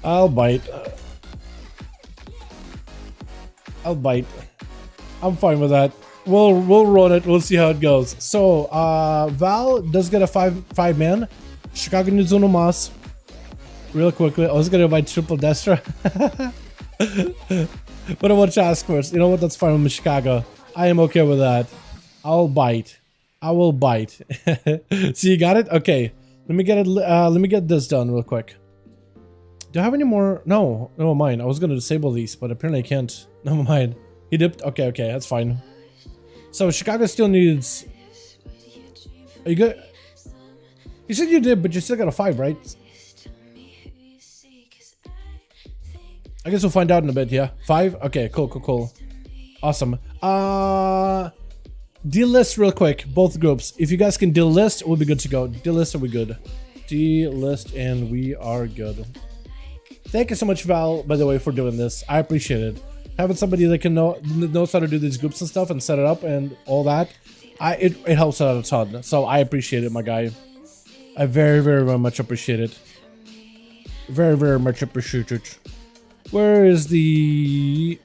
I'll bite. I'll bite. I'm fine with that. We'll run it. We'll see how it goes. So Val does get a 5 man. Chicago needs uno mas. Real quickly, I was gonna invite triple Destra. But I want to ask first. You know what? That's fine with me, Chicago. I am okay with that. I'll bite. I will bite. So you got it? Okay. Let me get it. Let me get this done real quick. Do I have any more? No, never mind. I was gonna disable these, but apparently I can't. Never mind. He dipped. Okay, okay, that's fine. So Chicago still needs. Are you good? You said you did, but you still got a 5, right? I guess we'll find out in a bit. Yeah, 5. Okay, cool, cool, cool. Awesome. Delist real quick. Both groups. If you guys can delist, we'll be good to go. Delist, are we good? Delist, and we are good. Thank you so much, Val, by the way, for doing this. I appreciate it. Having somebody that can knows how to do these groups and stuff and set it up and all that, it helps out a ton. So I appreciate it, my guy. I very, very, very much appreciate it. Very, very much appreciate it. Where is the...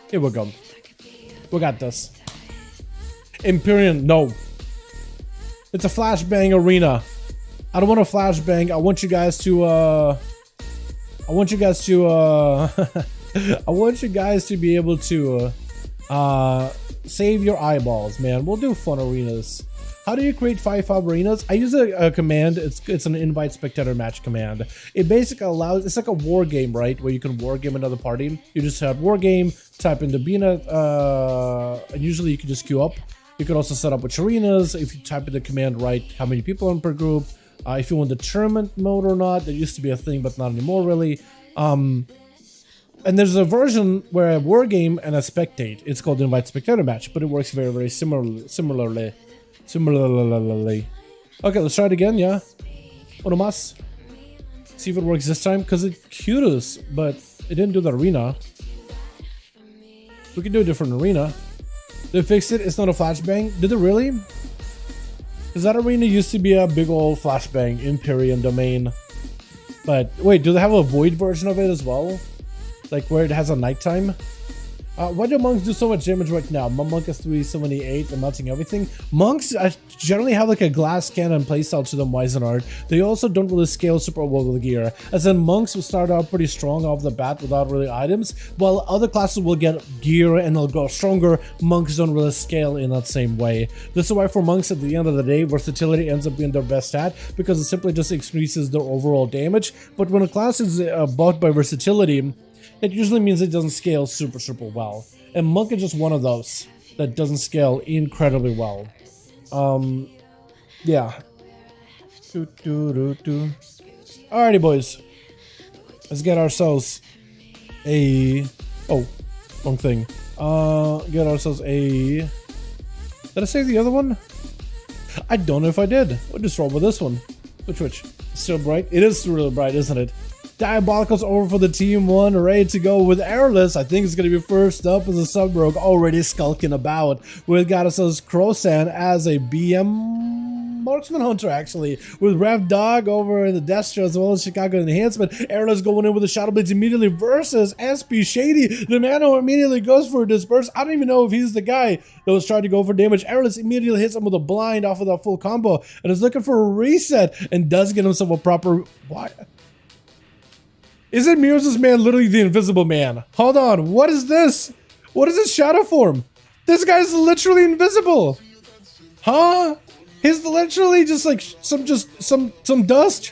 Here we go. We got this. Imperium, no. It's a flashbang arena. I don't want a flashbang. I want you guys to I want you guys to I want you guys to be able to save your eyeballs, man. We'll do fun arenas. How do you create 5v5 arenas? I use a command. It's an invite spectator match command. It basically allows, it's like a war game, right? Where you can war game another party. You just have war game, type in the BNet, and usually you can just queue up. You can also set up which arenas if you type in the command right, how many people in per group. If you want the tournament mode or not, there used to be a thing, but not anymore really. And there's a version where a war game and a spectate. It's called invite spectator match, but it works very, very similarly. Okay, let's try it again. Yeah, uno más. See if it works this time, because it queued us, but it didn't do the arena. We can do a different arena. They fixed it. It's not a flashbang. Did it really? Because that arena used to be a big old flashbang, Imperium domain. But wait, do they have a void version of it as well? Like where it has a nighttime? Why do monks do so much damage right now? My monk is 378 and melting everything. Monks generally have like a glass cannon playstyle to them, Wisenart. They also don't really scale super well with gear. As in, monks will start out pretty strong off the bat without really items, while other classes will get gear and they'll grow stronger. Monks don't really scale in that same way. This is why for monks at the end of the day, versatility ends up being their best stat, because it simply just increases their overall damage. But when a class is bought by versatility, it usually means it doesn't scale super well. And Monk is just one of those that doesn't scale incredibly well. Yeah. Alrighty, boys. Let's get ourselves a... Oh, wrong thing. Get ourselves a... Did I save the other one? I don't know if I did. We'll just roll with this one. Which? Still bright? It is really bright, isn't it? Diabolical's over for the team 1, ready to go with Airless. I think it's going to be first up as a sub-rogue, already skulking about. We've got ourselves Crosan as a BM marksman hunter, actually, with Rev Dog over in the Destra as well as Chicago Enhancement. Airless going in with the Shadow Blades immediately versus SP Shady, the man who immediately goes for a disperse. I don't even know if he's the guy that was trying to go for damage. Airless immediately hits him with a blind off of that full combo and is looking for a reset and does get himself a proper... What? Isn't Mirrors' man literally the Invisible Man? Hold on, what is this? What is his shadow form? This guy's literally invisible. Huh? He's literally just like some dust.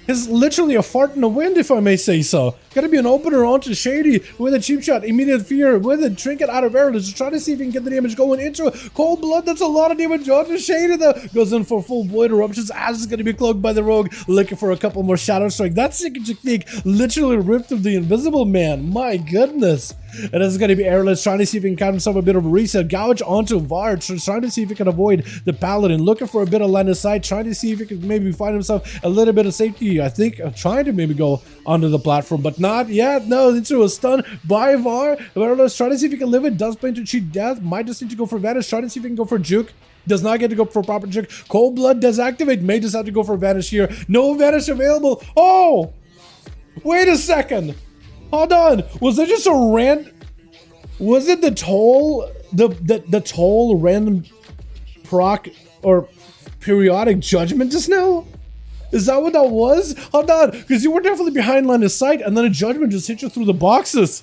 He's literally a fart in the wind, if I may say so. Gotta be an opener onto Shady with a cheap shot, immediate fear with a trinket out of arrow to try to see if he can get the damage going into it. Cold blood, that's a lot of damage onto Shady though. Goes in for full void eruptions as is gonna be cloaked by the rogue, looking for a couple more shadow strike. That second technique literally ripped through the Invisible Man. My goodness. And this is going to be Airless trying to see if he can count himself a bit of a reset. Gouge onto Vard, trying to see if he can avoid the Paladin. Looking for a bit of line of sight, trying to see if he can maybe find himself a little bit of safety. I think trying to maybe go onto the platform, but Not yet. No, into a stun by VAR. Let's try to see if he can live it. Does plan to cheat death. Might just need to go for Vanish. Try to see if he can go for Juke. Does not get to go for proper Juke. Cold Blood does activate. May just have to go for Vanish here. No Vanish available. Oh! Wait a second. Hold on. Was it just a random... Was it the toll? The toll random proc or periodic judgment just now? Is that what that was? Hold on, because you were definitely behind line of sight, and then a judgment just hit you through the boxes.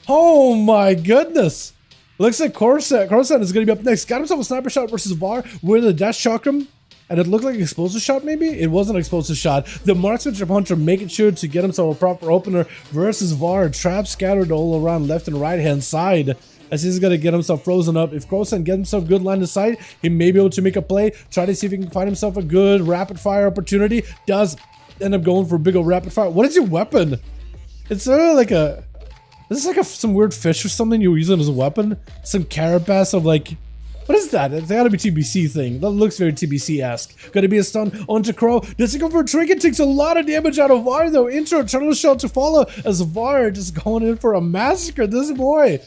Oh my goodness. Looks like Coruscant is going to be up next. Got himself a sniper shot versus VAR with a dash chakram. And it looked like an explosive shot, maybe? It wasn't an explosive shot. The marksman hunter making sure to get himself a proper opener versus VAR. Traps scattered all around left and right hand side. As he's going to get himself frozen up. If Coruscant gets himself good line of sight, he may be able to make a play. Try to see if he can find himself a good rapid fire opportunity. Does end up going for a big old rapid fire. What is your weapon? It's sort of like a... This is like some weird fish or something you were using as a weapon. Some carapace of like... What is that? It's gotta be TBC thing. That looks very TBC-esque. Gonna be a stun onto Crow. Does he go for a trinket? Takes a lot of damage out of VAR though. Intro, turtle shell to follow as VAR just going in for a massacre. This boy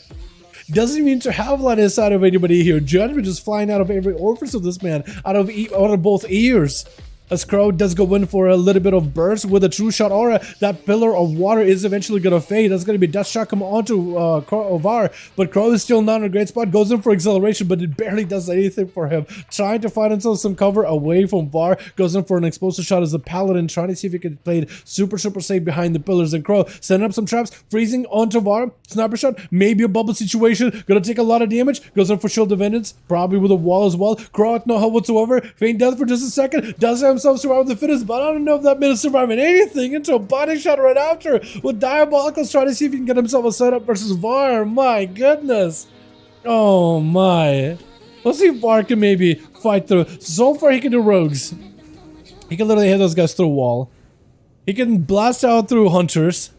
doesn't mean to have line inside of anybody here. Judgment just flying out of every orifice of this man. Out of both ears. As Crow does go in for a little bit of burst with a true shot aura. That pillar of water is eventually going to fade. That's going to be Death Shot come onto VAR. But Crow is still not in a great spot. Goes in for acceleration, but it barely does anything for him. Trying to find himself some cover away from VAR. Goes in for an explosive shot as a Paladin. Trying to see if he can play it super safe behind the pillars. And Crow setting up some traps. Freezing onto VAR. Sniper shot. Maybe a bubble situation. Going to take a lot of damage. Goes in for Shield of Vengeance. Probably with a wall as well. Crow with no help whatsoever. Feign death for just a second. Does have himself survive the fittest, but I don't know if that made him survive in anything into a body shot right after with Diabolicals trying to see if he can get himself a setup versus VAR. My goodness. Oh my. Let's see if VAR can maybe fight through. So far he can do rogues. He can literally hit those guys through a wall. He can blast out through hunters.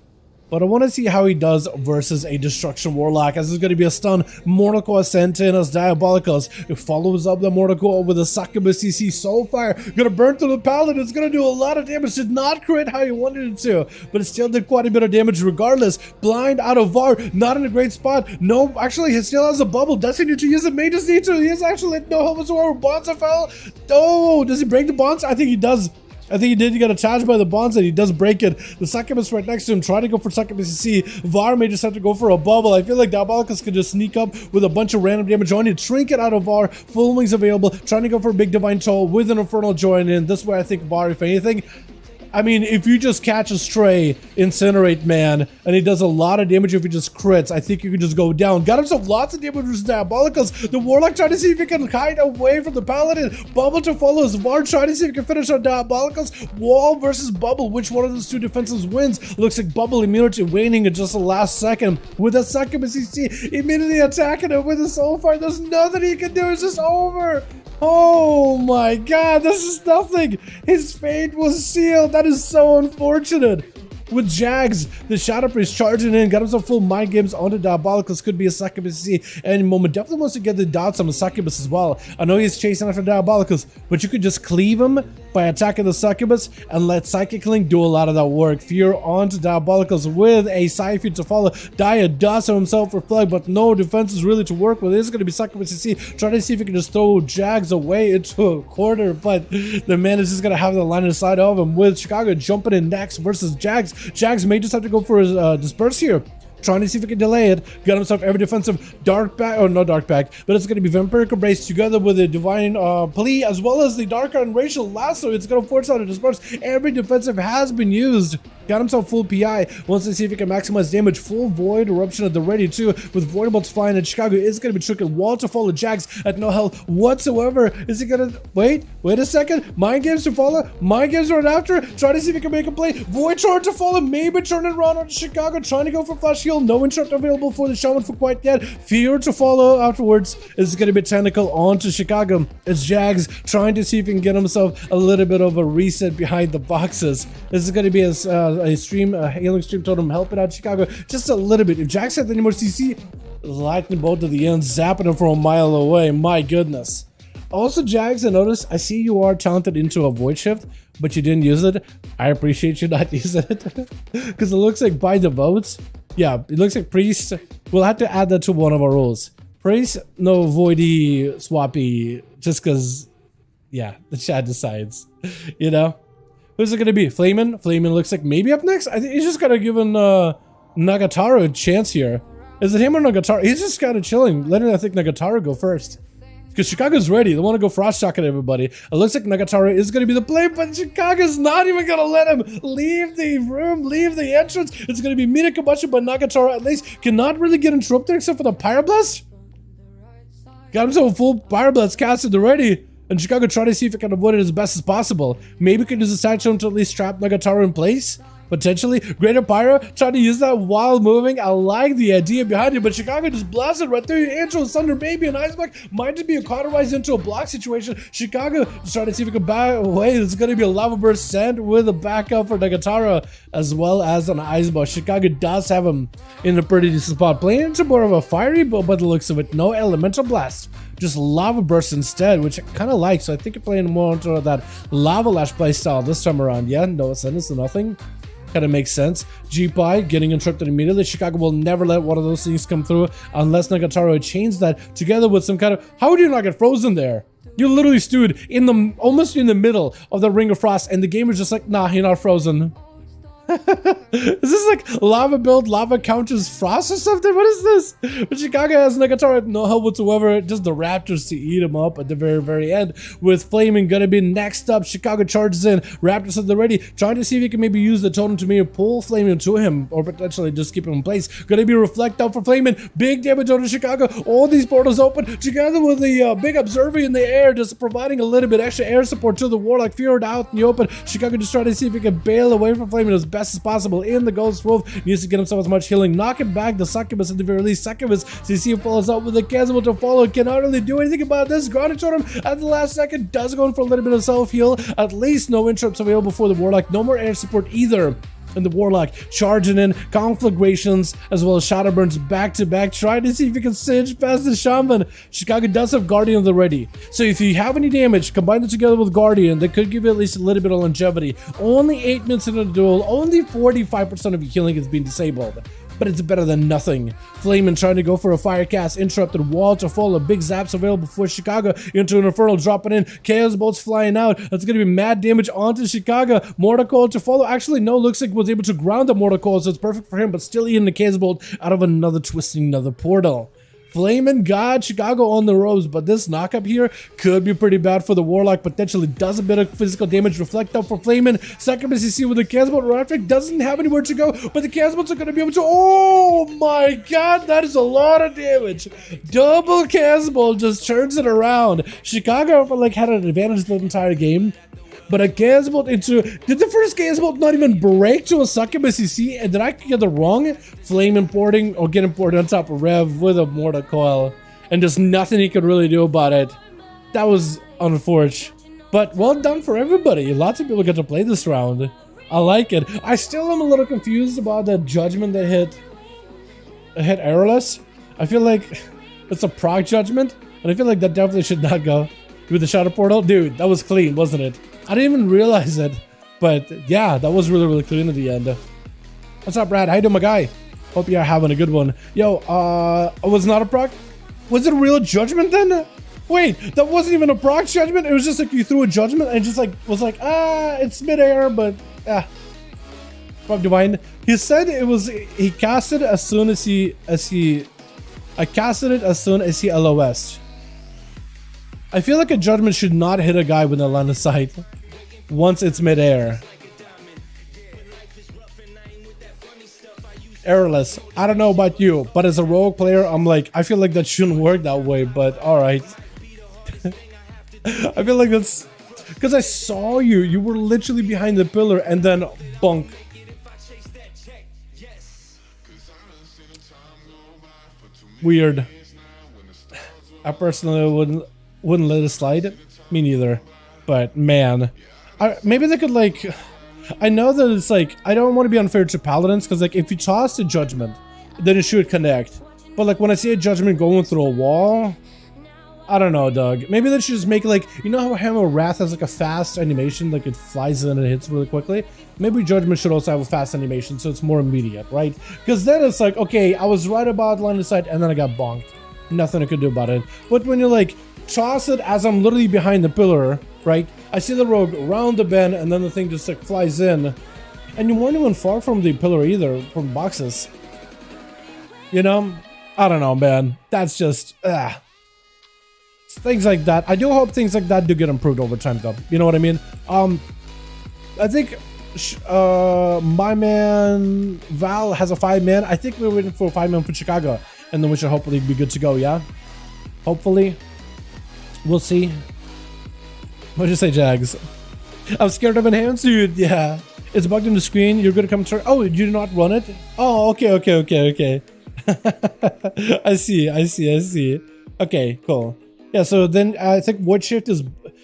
But I want to see how he does versus a Destruction Warlock, as it's going to be a stun. Mortal Coil sent in as Diabolicals. It follows up the Mortal Coil with a Succubus CC Soulfire. Going to burn through the Paladin. It's going to do a lot of damage. Did not crit how you wanted it to, but it still did quite a bit of damage regardless. Blind out of VAR. Not in a great spot. No, actually, he still has a bubble. Does he need to use it? May just need to. He has actually no help whatsoever. Bonds are fell. Oh, does he break the bonds? I think he does. I think he did get attached by the bonds and he does break it. The Succubus right next to him, trying to go for Succubus CC. VAR may just have to go for a bubble. I feel like Diabolicals could just sneak up with a bunch of random damage on you. Trinket out of VAR. Full wings available. Trying to go for a big Divine Toll with an Infernal Join in. This way I think VAR, if anything, I mean, if you just catch a stray, Incinerate Man, and he does a lot of damage if he just crits, I think you can just go down. Got himself lots of damage versus Diabolicals. The Warlock trying to see if he can hide away from the Paladin. Bubble to follow as VAR trying to see if he can finish on Diabolicals. Wall versus Bubble. Which one of those two defenses wins? Looks like Bubble immunity waning in just the last second. With a Succubus CC, immediately attacking him with a Soulfire. There's nothing he can do. It's just over. Oh my god, this is nothing. His fate was sealed. That is so unfortunate. With Jags, the Shadow Priest charging in, got himself full mind games onto Diabolicals. Could be a Succubus CC any moment. Definitely wants to get the dots on the Succubus as well. I know he's chasing after Diabolicals, but you could just cleave him by attacking the Succubus and let Psychic Link do a lot of that work. Fear onto Diabolicals with a Siphon to follow. Dia does have himself reflect, but no defenses really to work with. It's going to be Succubus CC trying to see if he can just throw Jags away into a corner, but the man is just going to have the line inside of him with Chicago jumping in next versus Jags. Jags may just have to go for his disperse here. Trying to see if he can delay it. Got himself every defensive dark back, or no dark back, but it's going to be Vampiric Embrace together with the Divine Plea as well as the Dark and Racial Lasso. It's going to force out a disperse. Every defensive has been used. Got himself full PI. Wants to see if he can maximize damage. Full Void Eruption at the ready too, with Void Bolts flying in. Chicago is going to be tricking. Wall to follow. Jags at no health whatsoever. Is he going to wait a second? Mind Games to follow. Mind Games right after. Try to see if he can make a play. Void Charge to follow. Maybe turn it around on Chicago. Trying to go for Flash Heal. No interrupt available for the Shaman for quite yet. Fear to follow afterwards. Is going to be Tentacle onto Chicago. It's Jags trying to see if he can get himself a little bit of a reset behind the boxes. This is going to be a stream, a Healing Stream Totem helping out Chicago just a little bit. If Jags had any more CC, lightning bolt to the end, zapping him from a mile away. My goodness. Also, Jags, I noticed, I see you are talented into a void shift, but you didn't use it. I appreciate you not using it. Because it looks like by default, yeah, it looks like priest. We'll have to add that to one of our rules. Priest, no voidy, swappy, just because, yeah, the chat decides, you know? Who's it going to be? Flamin? Flamin looks like maybe up next? I think he's just got to give Nagatoro a chance here. Is it him or Nagatoro? He's just kind of chilling, letting I think Nagatoro go first. Because Chicago's ready. They want to go frost shock at everybody. It looks like Nagatoro is going to be the play, but Chicago's not even going to let him leave the room, leave the entrance. It's going to be Mina combustion, but Nagatoro at least cannot really get interrupted except for the Pyroblast. Got himself a full Pyroblast casted already. And Chicago trying to see if it can avoid it as best as possible. Maybe can use a side to at least trap Nagatoro in place. Potentially. Greater Pyro trying to use that while moving. I like the idea behind it, but Chicago just blasted right through Angel, Thunder Baby, and Ice Block. Might just be a cauterized into a block situation. Chicago just trying to see if it can back away. There's going to be a Lava Burst sent with a backup for Nagatoro as well as an Ice Block. Chicago does have him in a pretty decent spot. Playing into more of a fiery build by the looks of it. No Elemental Blast. Just Lava Burst instead, which I kind of like. So I think you're playing more into that Lava Lash playstyle this time around. Yeah, no sentence, nothing. Kind of makes sense. G-Pie getting interrupted immediately. Chicago will never let one of those things come through unless Nagatoro chains that together with some kind of... How would you not get frozen there? You literally stood in the almost in the middle of the Ring of Frost and the game was just like, nah, you're not frozen. Is this like lava build, lava counters frost or something? What is this? But Chicago has Nagatoro no help whatsoever, just the Raptors to eat him up at the very end. With Flaming gonna be next up. Chicago charges in, Raptors at the ready, trying to see if he can maybe use the totem to maybe pull Flaming to him or potentially just keep him in place. Gonna be reflect out for Flaming, big damage on Chicago. All these portals open together with the big observer in the air, just providing a little bit extra air support to the Warlock. Feared out in the open. Chicago just trying to see if he can bail away from Flaming as best as possible in the Ghost Wolf. Needs to get himself as much healing. Knock him back. The Succubus at the very least. Succubus, CC follows up with the Chasm to follow. Cannot really do anything about this. Grounded Totem at the last second does go in for a little bit of self-heal. At least no interrupts available for the Warlock. No more air support either. And the Warlock charging in, conflagrations as well as shadow burns back to back, trying to see if he can singe past the Shaman. Chicago does have Guardian at the ready, so if you have any damage, combine it together with Guardian, that could give you at least a little bit of longevity. Only 8 minutes into the duel, only 45% of your healing is being disabled, but it's better than nothing. Flamin trying to go for a fire cast, interrupted wall to fall, a big zaps available for Chicago into an Infernal dropping in, Chaos Bolts flying out. That's gonna be mad damage onto Chicago. Mortal Coil to follow. Actually, no, looks like was able to ground the Mortal Coil, so it's perfect for him, but still eating the Chaos Bolt out of another twisting another portal. Flamin' God, Chicago on the ropes, but this knockup here could be pretty bad for the Warlock. Potentially does a bit of physical damage. Reflect up for Flamin'. Second BCC with the Casbolt. Roderick doesn't have anywhere to go, but the Casbolts are going to be able to... Oh my God, that is a lot of damage. Double Casbolt just turns it around. Chicago like had an advantage the entire game. But a Casbolt into... Did the first Casbolt not even break to a Succubus CC? And did I get the wrong? Flame importing or get imported on top of Rev with a Mortal Coil. And just nothing he could really do about it. That was unfortunate. But well done for everybody. Lots of people get to play this round. I like it. I still am a little confused about the judgment that hit Errorless. I feel like it's a proc judgment. And I feel like that definitely should not go with the Shadow Portal. Dude, that was clean, wasn't it? I didn't even realize it, but yeah, that was really clean at the end. What's up, Brad? How you doing, my guy? Hope you're having a good one. Yo, was not a proc? Was it a real judgment then? Wait, that wasn't even a proc judgment? It was just like you threw a judgment and just like was like, it's midair, but Rob Divine. He said it was he casted as soon as I casted it as soon as he LOS'd. I feel like a judgment should not hit a guy with a line of sight once it's midair. Errorless. I don't know about you, but as a rogue player, I'm like, I feel like that shouldn't work that way, but alright. I feel like that's... Because I saw you. You were literally behind the pillar and then bunk. Weird. I personally wouldn't let it slide. Me neither. But man, maybe they could like... I know that it's like, I don't want to be unfair to Paladins, because like if you toss a judgment, then it should connect. But like when I see a judgment going through a wall, I don't know, Doug. Maybe they should just make like, you know how Hammer Wrath has like a fast animation, like it flies in and hits really quickly? Maybe Judgment should also have a fast animation so it's more immediate, right? Because then it's like, okay, I was right about line of sight and then I got bonked. Nothing I could do about it. But when you like toss it as I'm literally behind the pillar, right? I see the rogue round the bend and then the thing just like flies in. And you weren't even far from the pillar either, from boxes. You know? I don't know, man. That's just, things like that. I do hope things like that do get improved over time, though. You know what I mean? I think my man Val has a 5-man. I think we're waiting for a 5-man for Chicago, and then we should hopefully be good to go. Yeah, hopefully. We'll see. What'd you say, Jags? I'm scared of enhanced, dude. Yeah, it's bugged in the screen. You're gonna come to. Oh, you did not run it? Oh, okay. I see. Okay, cool. Yeah, so then I think void shift is,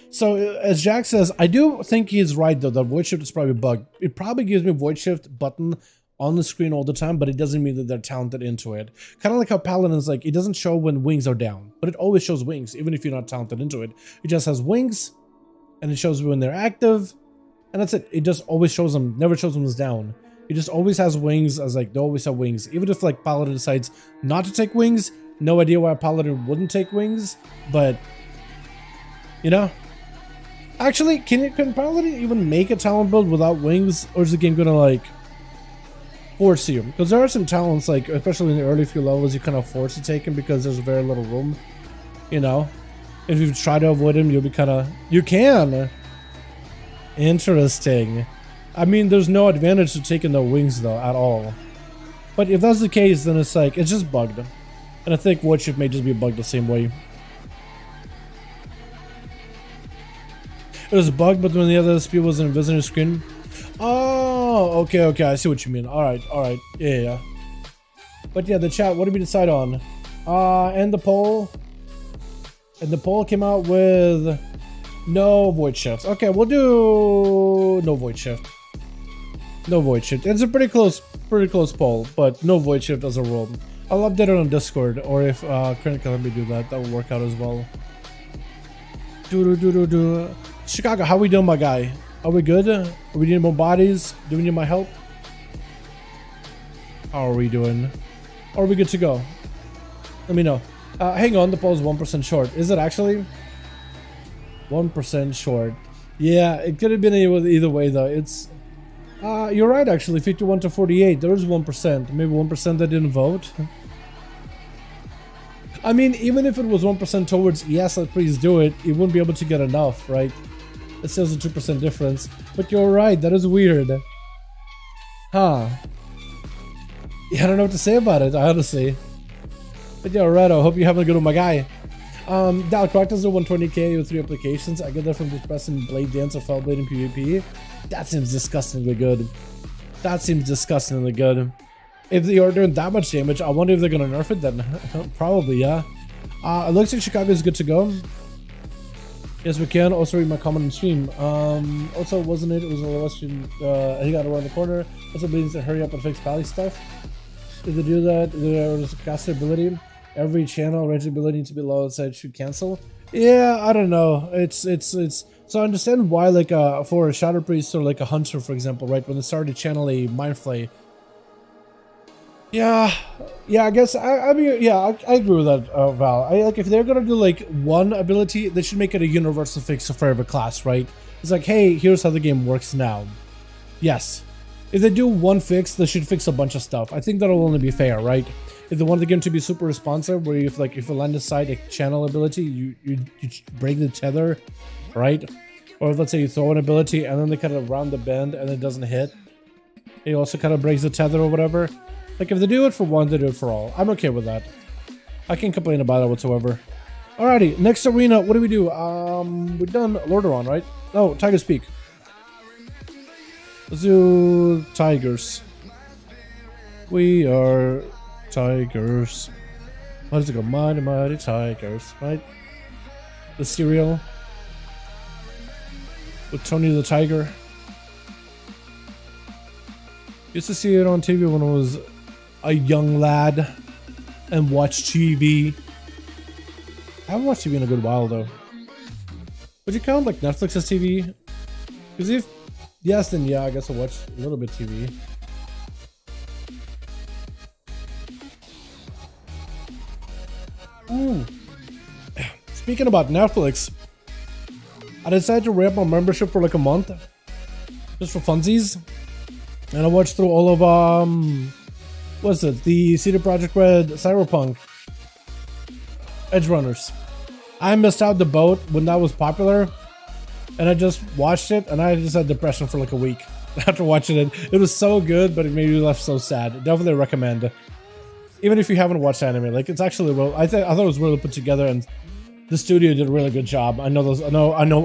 so as Jack says, I do think he's right though, that void shift is probably bugged. It probably gives me void shift button on the screen all the time, but it doesn't mean that they're talented into it. Kind of like how Paladin is like, it doesn't show when wings are down, but it always shows wings, even if you're not talented into it. It just has wings, and it shows when they're active, and that's it. It just always shows them, never shows them as down. It just always has wings, as like, they always have wings. Even if like Paladin decides not to take wings, no idea why Paladin wouldn't take wings, but, you know. Actually, can Paladin even make a talent build without wings, or is the game gonna like force you? Because there are some talents, like especially in the early few levels, you kind of force to take them because there's very little room. You know, if you try to avoid him, you'll be kind of, you can. Interesting. I mean, there's no advantage to taking the wings though at all. But if that's the case, then it's like it's just bugged. And I think void shift may just be bugged the same way. It was bugged, but when the other SP was in visitor screen. Oh, okay, I see what you mean. Alright, yeah. But yeah, the chat, what did we decide on? And the poll. And the poll came out with no void shift. Okay, we'll do no void shift. No void shift. It's a pretty close poll, but no void shift as a rule. I'll update it on Discord, or if Krennic can let me do that, that will work out as well. Chicago, how we doing, my guy? Are we good? Are we needing more bodies? Do we need my help? How are we doing? Are we good to go? Let me know. Hang on, the poll's 1% short. Is it actually? 1% short. Yeah, it could have been either way though. It's you're right, actually, 51 to 48. There is 1%. Maybe 1% that didn't vote. I mean, even if it was 1% towards yes, please do it, you wouldn't be able to get enough, right? It says a 2% difference. But you're right, that is weird. Huh. Yeah, I don't know what to say about it, honestly. But yeah, alright, I hope you're having a good one, my guy. Dalcroc does a 120k with 3 applications. I get that from just pressing Blade Dance or Fell Blade in PvP. That seems disgustingly good. That seems disgustingly good. If they are doing that much damage, I wonder if they're gonna nerf it then. Probably, yeah. It looks like Chicago is good to go. Yes, we can. Also read my comment on stream. Also, wasn't it? It was a question. He got around the corner. Also, needs to hurry up and fix Pally stuff. If they do that, there's a caster ability. Every channel range ability needs to be low outside should cancel. Yeah, I don't know. It's so I understand why, like for a Shadow Priest or like a Hunter, for example, right? When they started to channel a Mind Flay. Yeah, I guess I mean, yeah, I agree with that, Val. Like if they're gonna do like one ability, they should make it a universal fix for every class, right? It's like, hey, here's how the game works now. Yes, if they do one fix, they should fix a bunch of stuff. I think that'll only be fair, right? If they want the game to be super responsive, where if you land aside a channel ability, you break the tether, right? Or if, let's say you throw an ability and then they kind of round the bend and it doesn't hit, it also kind of breaks the tether or whatever. Like if they do it for one, they do it for all. I'm okay with that. I can't complain about it whatsoever. Alrighty, next arena, what do we do? We've done Lordaeron, right? No, Tiger's Peak. Let's do Tigers. We are Tigers. What does it go? Mighty, mighty Tigers, right? The cereal. With Tony the Tiger. Used to see it on TV when I was a young lad and watch TV. I haven't watched TV in a good while though. Would you count like Netflix as TV? Because if yes, then yeah, I guess I'll watch a little bit TV. Speaking about Netflix, I decided to re-up my membership for like a month, just for funsies, and I watched through all of what's it? The CD Projekt Red Cyberpunk Edge Runners. I missed out the boat when that was popular, and I just watched it, and I just had depression for like a week after watching it. It was so good, but it made me left so sad. Definitely recommend. Even if you haven't watched anime, like it's actually well, I thought it was really put together, and the studio did a really good job. I know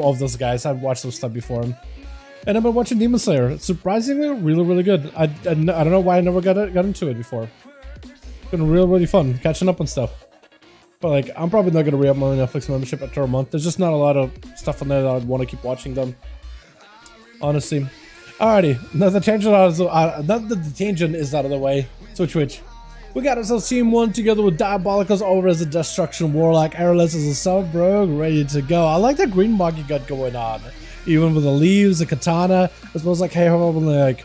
of those guys. I've watched those stuff before, and I've been watching Demon Slayer. It's surprisingly really good. I don't know why I never got into it before. It's been really fun catching up on stuff. But like, I'm probably not gonna re-up my Netflix membership after a month. There's just not a lot of stuff on there that I'd want to keep watching them. Honestly. Alrighty, now the tangent is out of the way. Switch. We got ourselves Team 1 together with Diabolicals over as a Destruction Warlock, Airless as a Sub-Rogue, ready to go. I like that green mug you got going on. Even with the leaves, the katana, as well as like, hey, probably like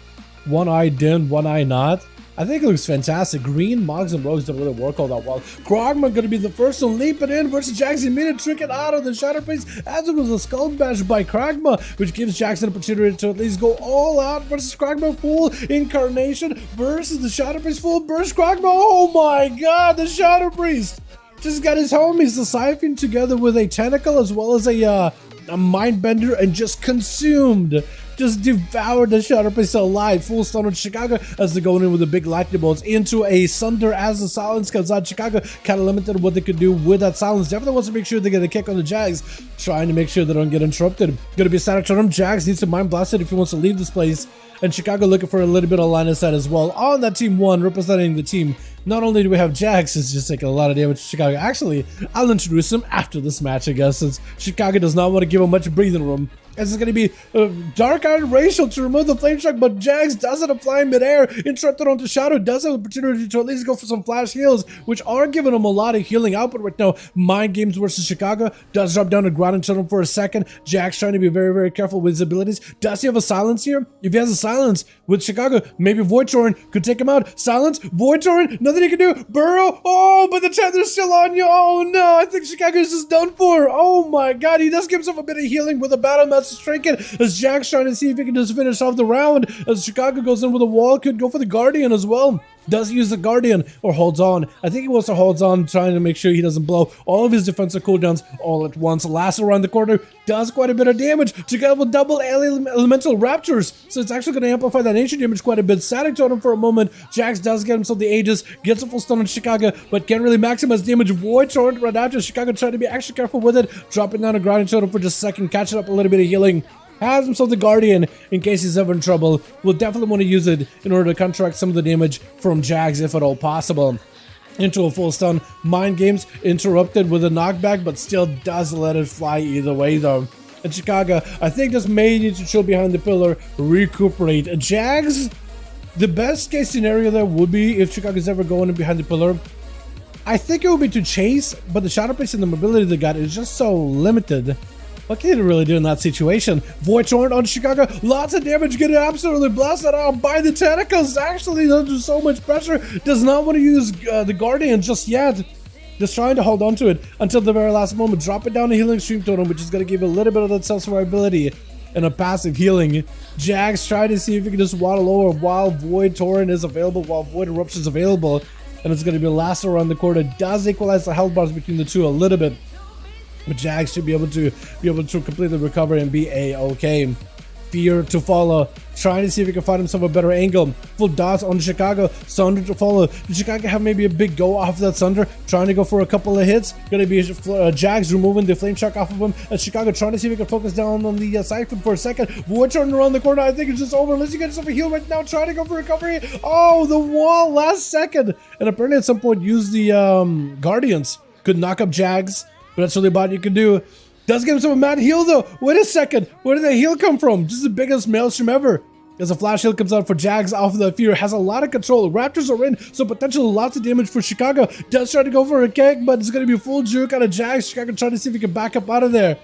one eye dimmed, one eye not. I think it looks fantastic. Green mugs and rogues don't really work all that well. Krogman gonna be the first to leap it in versus Jackson. Made a trick it out of the Shatter Priest as it was a skull bash by Krogma, which gives Jackson an opportunity to at least go all out versus Krogma full incarnation versus the Shatter Priest full burst Krogma. Oh my god, the Shatter Priest just got his homies, the Siphon, together with a tentacle as well as a mindbender, and just consumed. Just devoured the Shatter Priest alive. Full stun on Chicago as they're going in with the big lightning bolts into a Sunder as the silence comes out. Chicago kind of limited what they could do with that silence. Definitely wants to make sure they get a kick on the Jags, trying to make sure they don't get interrupted. Gonna be a static turn. Jags needs to mind blast it if he wants to leave this place. And Chicago looking for a little bit of line of sight as well on that Team 1 representing the team. Not only do we have Jax, it's just taking a lot of damage to Chicago. Actually, I'll introduce him after this match, I guess, since Chicago does not want to give him much breathing room. As it's going to be dark-eyed racial to remove the flame shock, but Jax doesn't apply midair. Interrupted onto Shadow, does have the opportunity to at least go for some flash heals, which are giving him a lot of healing output right now. Mind Games versus Chicago does drop down to ground and turn him for a second. Jax trying to be very careful with his abilities. Does he have a silence here? If he has a silence with Chicago, maybe Void Torrent could take him out. Silence, Void Torrent, nothing he can do. Burrow, oh, but the tether's still on you. Oh no, I think Chicago is just done for. Oh my god, he does give himself a bit of healing with a battle message trinket as Jack's trying to see if he can just finish off the round. As Chicago goes in with a wall, could go for the Guardian as well. Does he use the Guardian or holds on? I think he wants to hold on, trying to make sure he doesn't blow all of his defensive cooldowns all at once. Last around the corner does quite a bit of damage together with double elemental raptors, so it's actually going to amplify that ancient damage quite a bit. Static totem for a moment. Jax does get himself the Aegis, gets a full stun on Chicago, but can't really maximize damage. Void Torrent right after. Chicago trying to be extra careful with it, dropping down a grinding totem for just a second, catching up a little bit of healing. Has himself the Guardian in case he's ever in trouble. Will definitely want to use it in order to counteract some of the damage from Jags if at all possible. Into a full stun. Mind Games interrupted with a knockback, but still does let it fly either way though. And Chicago, I think, just may need to chill behind the pillar, recuperate. Jags, the best case scenario there would be if Chicago's ever going in behind the pillar. I think it would be to chase, but the Shadow Priest and the mobility they got is just so limited. What can he really do in that situation? Void Torrent on Chicago, lots of damage, getting absolutely blasted out by the tentacles. Actually, under so much pressure, does not want to use the Guardian just yet. Just trying to hold on to it until the very last moment. Drop it down a healing stream totem, which is going to give a little bit of that self-survivability and a passive healing. Jags trying to see if he can just waddle over while Void Torrent is available, while Void Eruption is available. And it's going to be last around the corner. Does equalize the health bars between the two a little bit. But Jags should be able to completely recover and be a-okay. Fear to follow, trying to see if he can find himself a better angle. Full dots on Chicago, Sunder to follow. Did Chicago have maybe a big go off that Sunder? Trying to go for a couple of hits. Gonna be Jags removing the flame shock off of him. And Chicago trying to see if he can focus down on the Siphon for a second. Void turning around the corner, I think it's just over. Unless you get yourself a heal right now, trying to go for recovery. Oh, the wall last second. And apparently at some point use the Guardians. Could knock up Jags. But that's really about you can do. Does give himself a mad heal though. Wait a second. Where did that heal come from? Just the biggest maelstrom ever. As a flash heal comes out for Jags off of the Fear, has a lot of control. Raptors are in, so potentially lots of damage for Chicago. Does try to go for a kick, but it's going to be a full juke out of Jags. Chicago trying to see if he can back up out of there.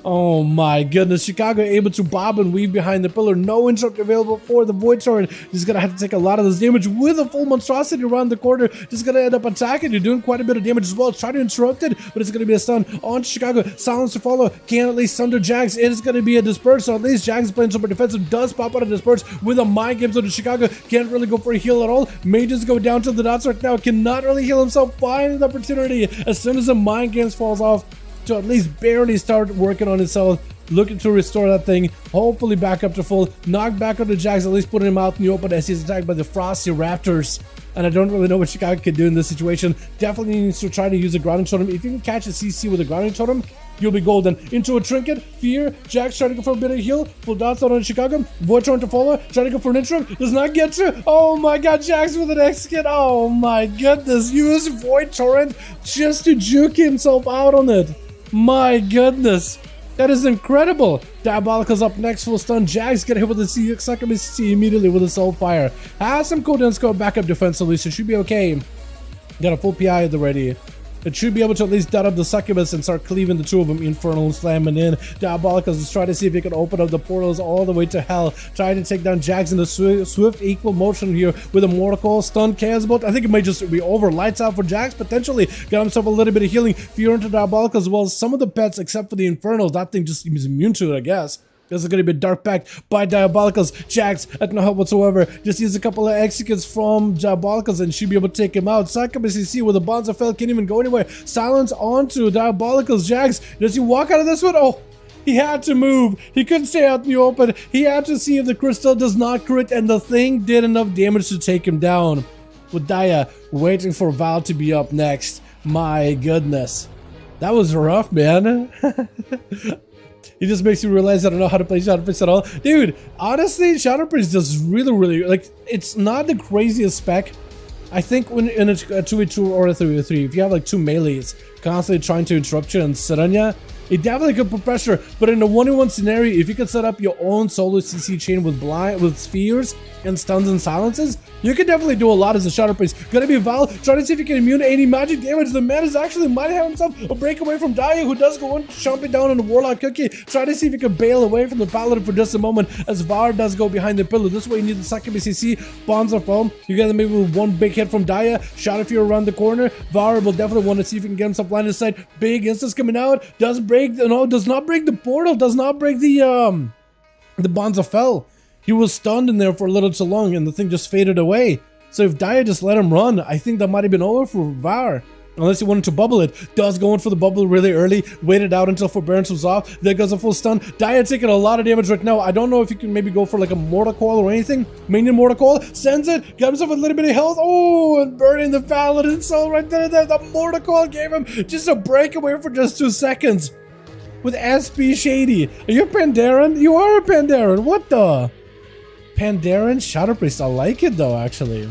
Oh my goodness, Chicago able to bob and weave behind the pillar. No interrupt available for the Void Torrent. He's going to have to take a lot of this damage with a full monstrosity around the corner. Just going to end up attacking. You're doing quite a bit of damage as well. Try to interrupt it, but it's going to be a stun on Chicago. Silence to follow. Can at least sunder Jags. It is going to be a disperse, so at least Jags is playing super defensive. Does pop out of disperse with a mind game, so the Chicago can't really go for a heal at all. Mages go down to the dots right now. Cannot really heal himself. Find the opportunity as soon as the mind games falls off to at least barely start working on his health, looking to restore that thing, hopefully back up to full, knock back on the Jags, at least putting him out in the open as he's attacked by the Frosty Raptors. And I don't really know what Chicago can do in this situation. Definitely needs to try to use a grounding totem. If you can catch a CC with a grounding totem, you'll be golden. Into a trinket, Fear, Jax trying to go for a bit of heal, full dots out on Chicago, Void trying to follow, trying to go for an intro, does not get to, oh my god, Jax with an X kit, oh my goodness, use Void Torrent just to juke himself out on it. My goodness, that is incredible. Diabolical's up next, full stun. Jags get hit with the Succubus CC immediately with a Soul Fire. Has some cooldown score backup defensively, so should be okay. Got a full PI at the ready. It should be able to at least dot up the Succubus and start cleaving the two of them. Infernal slamming in. Diabolicals is trying to see if he can open up the portals all the way to hell. Trying to take down Jags in the swift equal motion here with a Mortal Coil. Stun Chaos Bolt. I think it might just be over. Lights out for Jags potentially. Got himself a little bit of healing. Fear into Diabolicals as well as some of the pets except for the Infernal. That thing just is immune to it, I guess. This is going to be dark backed by Diabolicals. Jax at no help whatsoever. Just use a couple of executes from Diabolicals and should be able to take him out. Succubus CC with a Bonds of Fel can't even go anywhere. Silence onto Diabolicals. Jax, does he walk out of this one? Oh, he had to move. He couldn't stay out in the open. He had to see if the crystal does not crit, and the thing did enough damage to take him down. With Dia waiting for Val to be up next. My goodness. That was rough, man. It just makes you realize I don't know how to play Shadow Priest at all. Dude, honestly, Shadow Priest does really, like, it's not the craziest spec. I think when in a 2v2 or a 3v3, if you have like two melees constantly trying to interrupt you and sit on you, it definitely could put pressure. But in a 1v1 scenario, if you could set up your own solo CC chain with spheres and stuns and silences, you can definitely do a lot as a Shadow Priest. Gonna be Val, trying to see if he can immune to any magic damage. The man is actually might have himself a breakaway from Dia, who does go on chomping down on the Warlock cookie. Trying to see if he can bail away from the Paladin for just a moment, as Var does go behind the pillar. This way you need the Succubus CC, Bonds of Foam. You get maybe with one big hit from Dia, Shadow Fear around the corner. Var will definitely want to see if he can get himself line of sight. Big instance coming out, does break, no, does not break the portal, does not break the Bonds of Fel. He was stunned in there for a little too long and the thing just faded away. So if Dia just let him run, I think that might have been over for Var. Unless he wanted to bubble it. Does go in for the bubble really early. Waited out until forbearance was off. There goes a full stun. Dia taking a lot of damage right now. I don't know if you can maybe go for like a Mortal Coil or anything. Minion Mortal Coil. Sends it. Got himself a little bit of health. Oh, and burning the Paladin soul right there. The Mortal Coil gave him just a breakaway for just 2 seconds. With SP Shady. Are you a Pandaren? You are a Pandaren. What the? Pandaren Shadow Priest. I like it though, actually.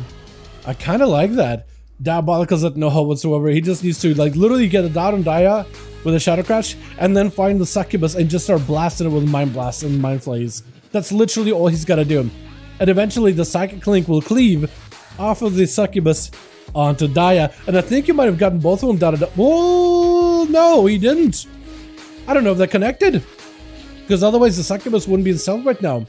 I kind of like that. Diabolical's at no help whatsoever. He just needs to like literally get a dot on Dia with a Shadow Crash and then find the Succubus and just start blasting it with Mind Blast and Mind Flays. That's literally all he's got to do. And eventually the Psychic Link will cleave off of the Succubus onto Dia. And I think you might have gotten both of them dotted up. Oh, no, he didn't. I don't know if they're connected. Because otherwise the Succubus wouldn't be in stealth right now.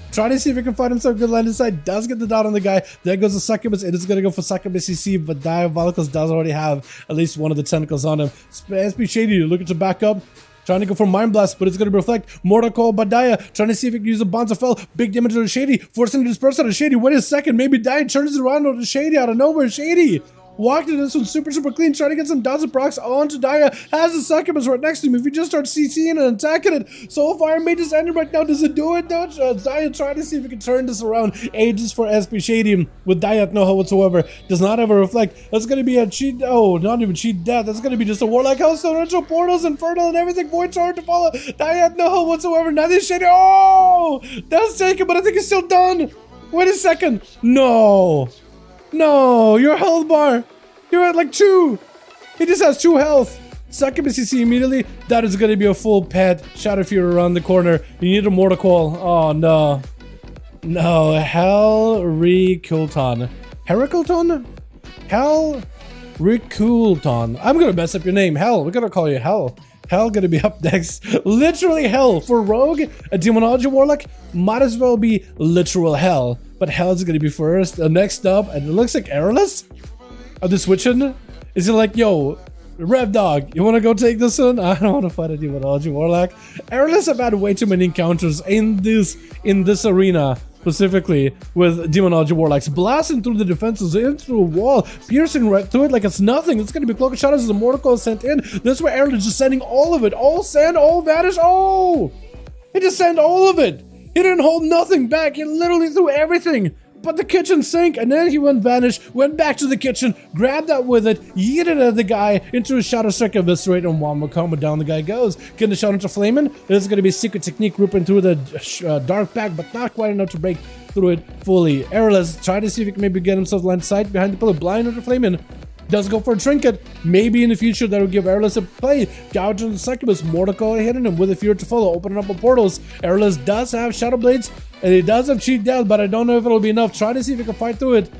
Try to see if he can find himself a good line inside. Does get the dot on the guy. There goes the Succubus. It is going to go for Succubus CC, but Diabolicals does already have at least one of the tentacles on him. SP Shady looking to back up. Trying to go for Mind Blast, but it's going to reflect. Mortal Coil by Dia. Trying to see if he can use a Bonds of Fel. Big damage to the Shady. Forcing to disperse out of Shady. Wait a second. Maybe Dia turns it around on the Shady out of nowhere. Shady walked into this one super clean, trying to get some dots of procs onto Dia. Has the Succubus right next to him. If you just start CCing and attacking it, Soulfire Mage is ending right now. Does it do it? No, Dia trying to see if he can turn this around. Ages for SP Shady with Dia at no help whatsoever. Does not have a reflect. That's going to be a cheat. Oh, not even cheat death. That's going to be just a Warlock House, Torrential Portals, Infernal, and everything. Void Torrent to follow. Dia at no help whatsoever. Now this Shady. Oh, that's taken, but I think it's still done. Wait a second. No. No, your health bar. You're at like 2. He just has 2 health. Succubus CC immediately. That is going to be a full pet. Shadow Fear around the corner. You need a Mortal Coil. Oh, no. No, Helrikulton. Herikulton? Helrikulton. I'm gonna mess up your name. Hell, we're gonna call you Hell. Hell gonna be up next. Literally hell. For Rogue, a Demonology Warlock, might as well be literal hell. But Hell's gonna be first. Next up, and it looks like Airless? Are they switching? Is it like, yo, Rev Dog, you wanna go take this one? I don't wanna fight a Demonology Warlock. Airless have had way too many encounters in this arena. Specifically with Demonology Warlocks, blasting through the defenses, in through a wall, piercing right through it like it's nothing. It's going to be Cloak of Shadows as the Mortal Coil sent in. This way Aaron is just sending all of it. All send, all vanish. Oh! He just sent all of it. He didn't hold nothing back. He literally threw everything but the kitchen sink, and then he went vanish, went back to the kitchen, grabbed that with it, yeeted at the guy into his Shadow Strike Eviscerate, and one more combo down the guy goes. Getting the shot into Flamin'. This is going to be Secret Technique ripping through the dark pack, but not quite enough to break through it fully. Airless trying to see if he can maybe get himself line sight behind the pillar, blind under Flamin'. Does go for a trinket. Maybe in the future that will give Airless a play. Gouge on the Succubus, Mortal Coil hitting him with a Fear to follow, opening up the portals. Airless does have Shadow Blades, and he does have Cheat Death, but I don't know if it'll be enough. Try to see if he can fight through it.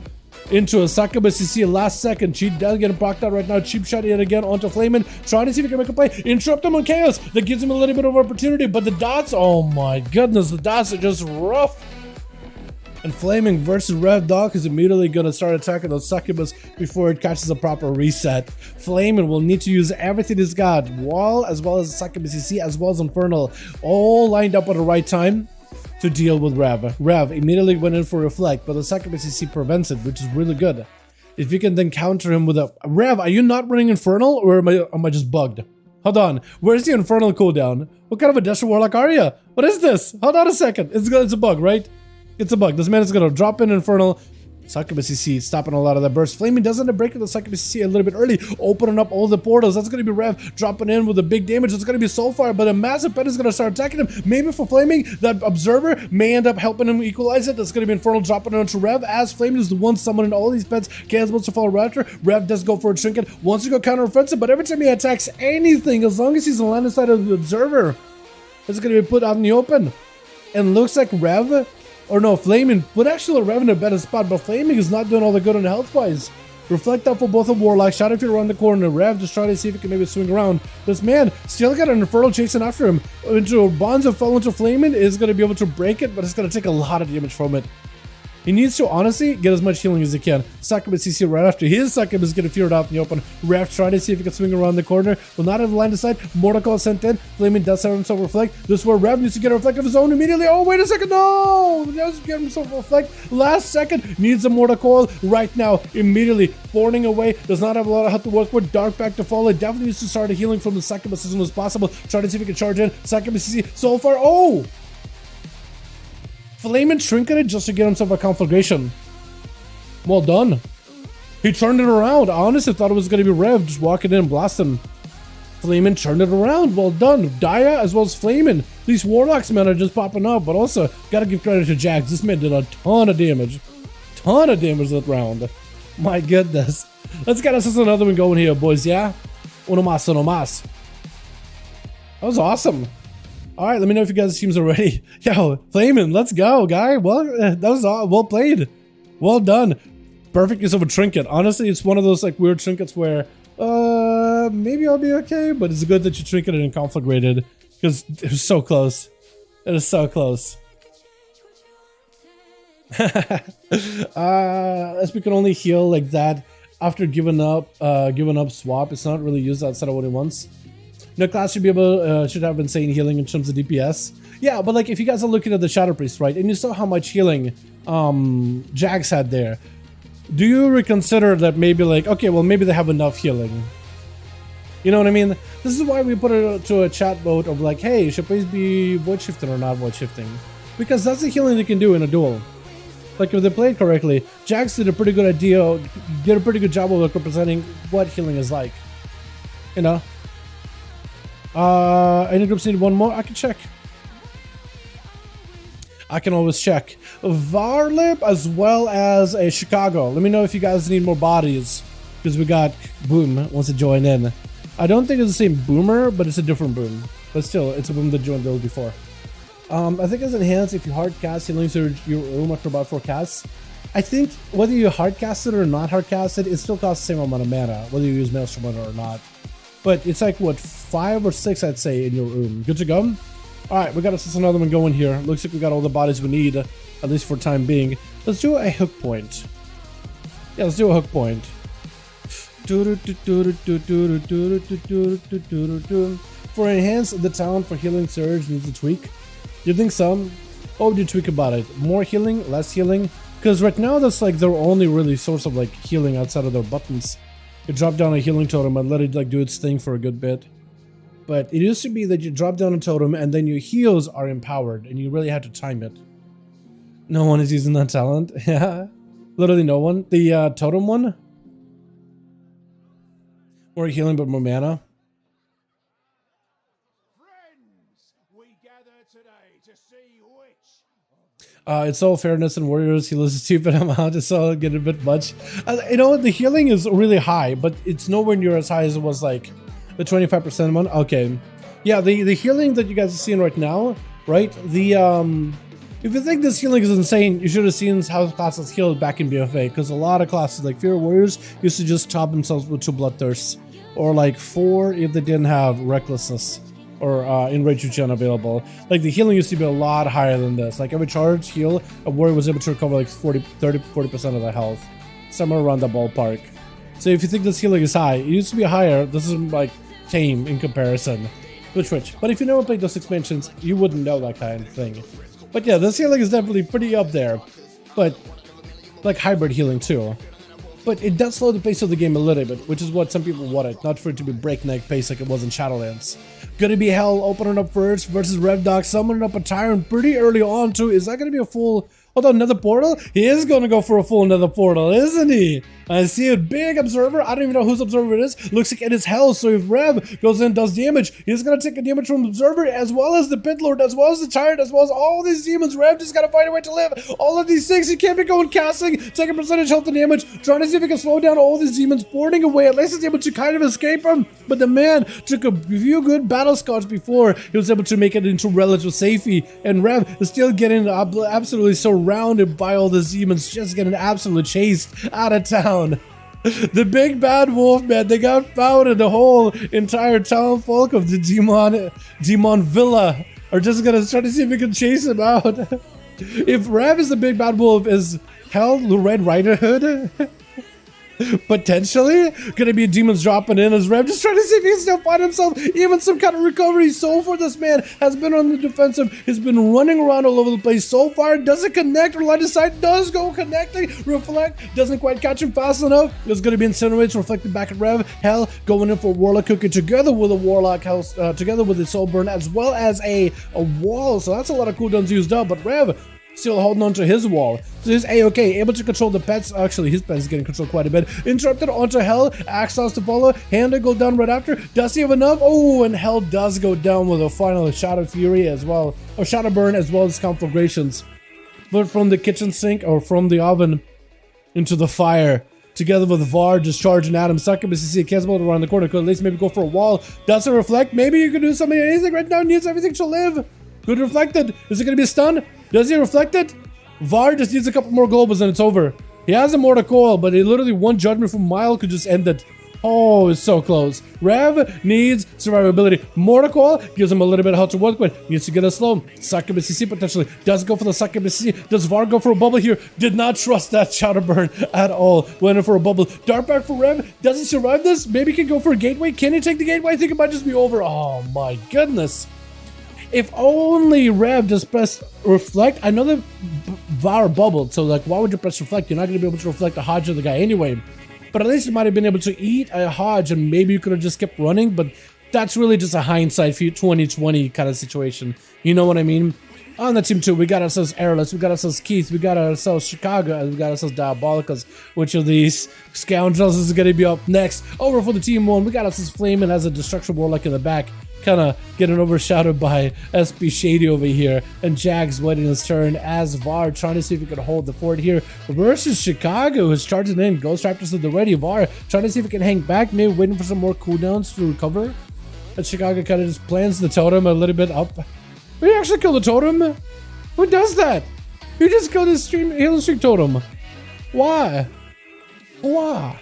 Into a Succubus, you see last second. Cheat Death getting blocked out right now. Cheap shot yet again onto Flamin'. Trying to see if he can make a play. Interrupt him on Chaos. That gives him a little bit of opportunity, but the dots, oh my goodness, the dots are just rough. And Flaming versus Rev Dog is immediately going to start attacking those Succubus before it catches a proper reset. Flaming will need to use everything he's got. Wall as well as Succubus CC as well as Infernal. All lined up at the right time to deal with Rev. Rev immediately went in for Reflect, but the Succubus CC prevents it, which is really good. If you can then counter him with a... Rev, are you not running Infernal or am I just bugged? Hold on. Where's the Infernal cooldown? What kind of a Desert Warlock are you? What is this? Hold on a second. It's a bug, right? It's a bug. This man is going to drop in Infernal. Succubus CC stopping a lot of that burst. Flaming does end up breaking the Succubus CC a little bit early, opening up all the portals. That's going to be Rev dropping in with a big damage. It's going to be Soulfire, but a massive pet is going to start attacking him. Maybe for Flaming, that Observer may end up helping him equalize it. That's going to be Infernal dropping it onto Rev, as Flaming is the one summoning all these pets. Chaos Bolts to follow right after. Rev does go for a Trinket, wants to go counter-offensive, but every time he attacks anything, as long as he's on the line side of the Observer, it's going to be put out in the open. And looks like Rev... Or no, Flaming would actually Rev in a better spot, but Flaming is not doing all the good on the health-wise. Reflect out for both of Warlock. Shadow Fear around the corner. Rev just trying to see if he can maybe swing around. This man still got an Infernal chasing after him. Into Bonds of Fall into Flaming is going to be able to break it, but it's going to take a lot of damage from it. He needs to honestly get as much healing as he can. Succubus CC right after his Succubus getting feared out in the open. Rev trying to see if he can swing around the corner. Will not have the line of sight. Mortal Coil sent in. Flaming does have himself Reflect. This is where Rev needs to get a Reflect of his own immediately. Oh, wait a second. No! He doesn't get himself Reflect. Last second. Needs a Mortal Coil right now. Immediately. Thorning away. Does not have a lot of health to work with. Dark back to fall. It definitely needs to start healing from the Succubus as soon as possible. Trying to see if he can charge in. Succubus CC. Soulfire. Oh! Flaming trinketed just to get himself a conflagration. Well done. He turned it around. I honestly thought it was going to be Rev just walking in and blasting. Flamin' turned it around. Well done. Dia as well as Flamin'. These Warlocks, man, are just popping up. But also, gotta give credit to Jax. This man did a ton of damage. Ton of damage that round. My goodness. Let's get us another one going here, boys, yeah? Uno más, uno más. That was awesome. Alright, let me know if you guys' teams are ready. Yo, Flamin', let's go, guy. Well, that was all well played. Well done. Perfect use of a trinket. Honestly, it's one of those like weird trinkets where maybe I'll be okay, but it's good that you trinketed and conflagrated because it was so close. It is so close. As we can only heal like that after giving up swap, it's not really used outside of what it wants. No class should be able should have insane healing in terms of DPS. Yeah, but like if you guys are looking at the Shadow Priest, right, and you saw how much healing Jax had there, do you reconsider that maybe like, okay, well maybe they have enough healing? You know what I mean? This is why we put it to a chat vote of like, hey, should please be void shifting or not void shifting? Because that's the healing they can do in a duel. Like if they played correctly, Jax did a pretty good job of representing what healing is like. You know? Any groups need one more? I can check. I can always check. Varlip as well as a Chicago. Let me know if you guys need more bodies. Because we got Boom wants to join in. I don't think it's the same Boomer, but it's a different Boom. But still, it's a Boom that joined those before. I think it's enhanced if you hard cast Healing Surge your room after about 4 casts. I think whether you hard cast it or not hard cast it, it still costs the same amount of mana, whether you use Maelstrom or not. But it's like, what, 5 or 6, I'd say, in your room. Good to go? Alright, we got another one going here. Looks like we got all the bodies we need, at least for time being. Let's do a hook point. Yeah, let's do a hook point. For enhance the talent for Healing Surge needs a tweak. You think so? What would you tweak about it? More healing? Less healing? Because right now that's like their only really source of like healing outside of their buttons. You drop down a healing totem and let it like do its thing for a good bit. But it used to be that you drop down a totem and then your heals are empowered and you really had to time it. No one is using that talent. Yeah. Literally no one. The totem one? More healing but more mana. It's all fairness and warriors. Heal is a stupid amount. It's all getting a bit much. You know what? The healing is really high, but it's nowhere near as high as it was like the 25% one. Okay. Yeah, the healing that you guys are seeing right now, right? The if you think this healing is insane, you should have seen how classes healed back in BFA, because a lot of classes like Fear Warriors used to just top themselves with 2 Bloodthirsts, or like 4 if they didn't have Recklessness. Or Enrage Regen available. Like the healing used to be a lot higher than this. Like every charge heal, a warrior was able to recover like 40% of the health. Somewhere around the ballpark. So if you think this healing is high, it used to be higher. This is like tame in comparison. Which. But if you never played those expansions, you wouldn't know that kind of thing. But yeah, this healing is definitely pretty up there. But like hybrid healing too. But it does slow the pace of the game a little bit, which is what some people wanted, not for it to be breakneck pace like it was in Shadowlands. Gonna be Hell opening up first versus Revdoc, summoning up a Tyrant pretty early on too. Is that gonna be a full... Hold on, Nether Portal? He is gonna go for a full Nether Portal, isn't he? I see a big Observer. I don't even know whose Observer it is. Looks like it is Hell, so if Rev goes in and does damage, he's gonna take a damage from Observer, as well as the Pit Lord, as well as the Tyrant, as well as all these demons. Rev just gotta find a way to live. All of these things, he can't be going casting, taking percentage health and damage, trying to see if he can slow down all these demons, boarding away. At least he's able to kind of escape them. But the man took a few good battle scars before he was able to make it into relative safety. And Rev is still getting absolutely surrounded by all these demons, just getting absolutely chased out of town. The big bad wolf, man, they got found, and the whole entire town folk of the Demon Villa are just gonna try to see if we can chase him out. If Rev is the big bad wolf, is Hell the Red Rider Hood? Potentially gonna be demons dropping in as Rev just trying to see if he can still find himself even some kind of recovery. So far this man has been on the defensive, has been running around all over the place. So far doesn't connect, or line of sight does go connecting. Reflect doesn't quite catch him fast enough. It's gonna be incinerated, reflected back at Rev. Hell going in for Warlock cooking together with a Warlock house, together with the Soul Burn, as well as a wall. So that's a lot of cooldowns used up, but Rev still holding on to his wall. So he's A-okay, able to control the pets. Actually, his pets is getting controlled quite a bit. Interrupted onto Hell, Axos to follow, Hand to go down right after. Does he have enough? Oh, and Hell does go down with a final Shadow Fury as well, or Shadow Burn, as well as Conflagrations. But from the kitchen sink, or from the oven into the fire, together with Var just charging at him. Succubus, you see Kesbel around the corner, could at least maybe go for a wall. Does it reflect? Maybe you can do something, anything right now, needs everything to live. Good reflected. Is it going to be a stun? Does he reflect it? Var just needs a couple more globals and it's over. He has a Mortal Coil, but literally one judgment from Mile could just end it. Oh, it's so close. Rev needs survivability. Mortal Coil gives him a little bit of health to work with. Needs to get a slow. Succubus CC potentially. Does go for the Succubus CC. Does Var go for a bubble here? Did not trust that Shadow Burn at all. Went in for a bubble. Darkback for Rev. Does he survive this? Maybe he can go for a Gateway. Can he take the Gateway? I think it might just be over. Oh my goodness. If only Rev just pressed Reflect. I know that Var bubbled, so like, why would you press Reflect? You're not going to be able to reflect a Hodge of the guy anyway. But at least you might have been able to eat a Hodge, and maybe you could have just kept running, but that's really just a hindsight for 2020 kind of situation. You know what I mean? On the team 2, we got ourselves Airless, we got ourselves Keith, we got ourselves Chicago, and we got ourselves Diabolicas. Which of these scoundrels is going to be up next? Over for the team 1, we got ourselves Flamin' as a Destruction Warlock in the back. Kind of getting overshadowed by SP Shady over here, and Jags waiting his turn as Var trying to see if he can hold the fort here versus Chicago, who's charging in. Ghost Raptors at the ready. Var trying to see if he can hang back, maybe waiting for some more cooldowns to recover. But Chicago kind of just plans the totem a little bit up We actually killed a totem? Who does that? Who just killed his healing streak totem? Why? Why?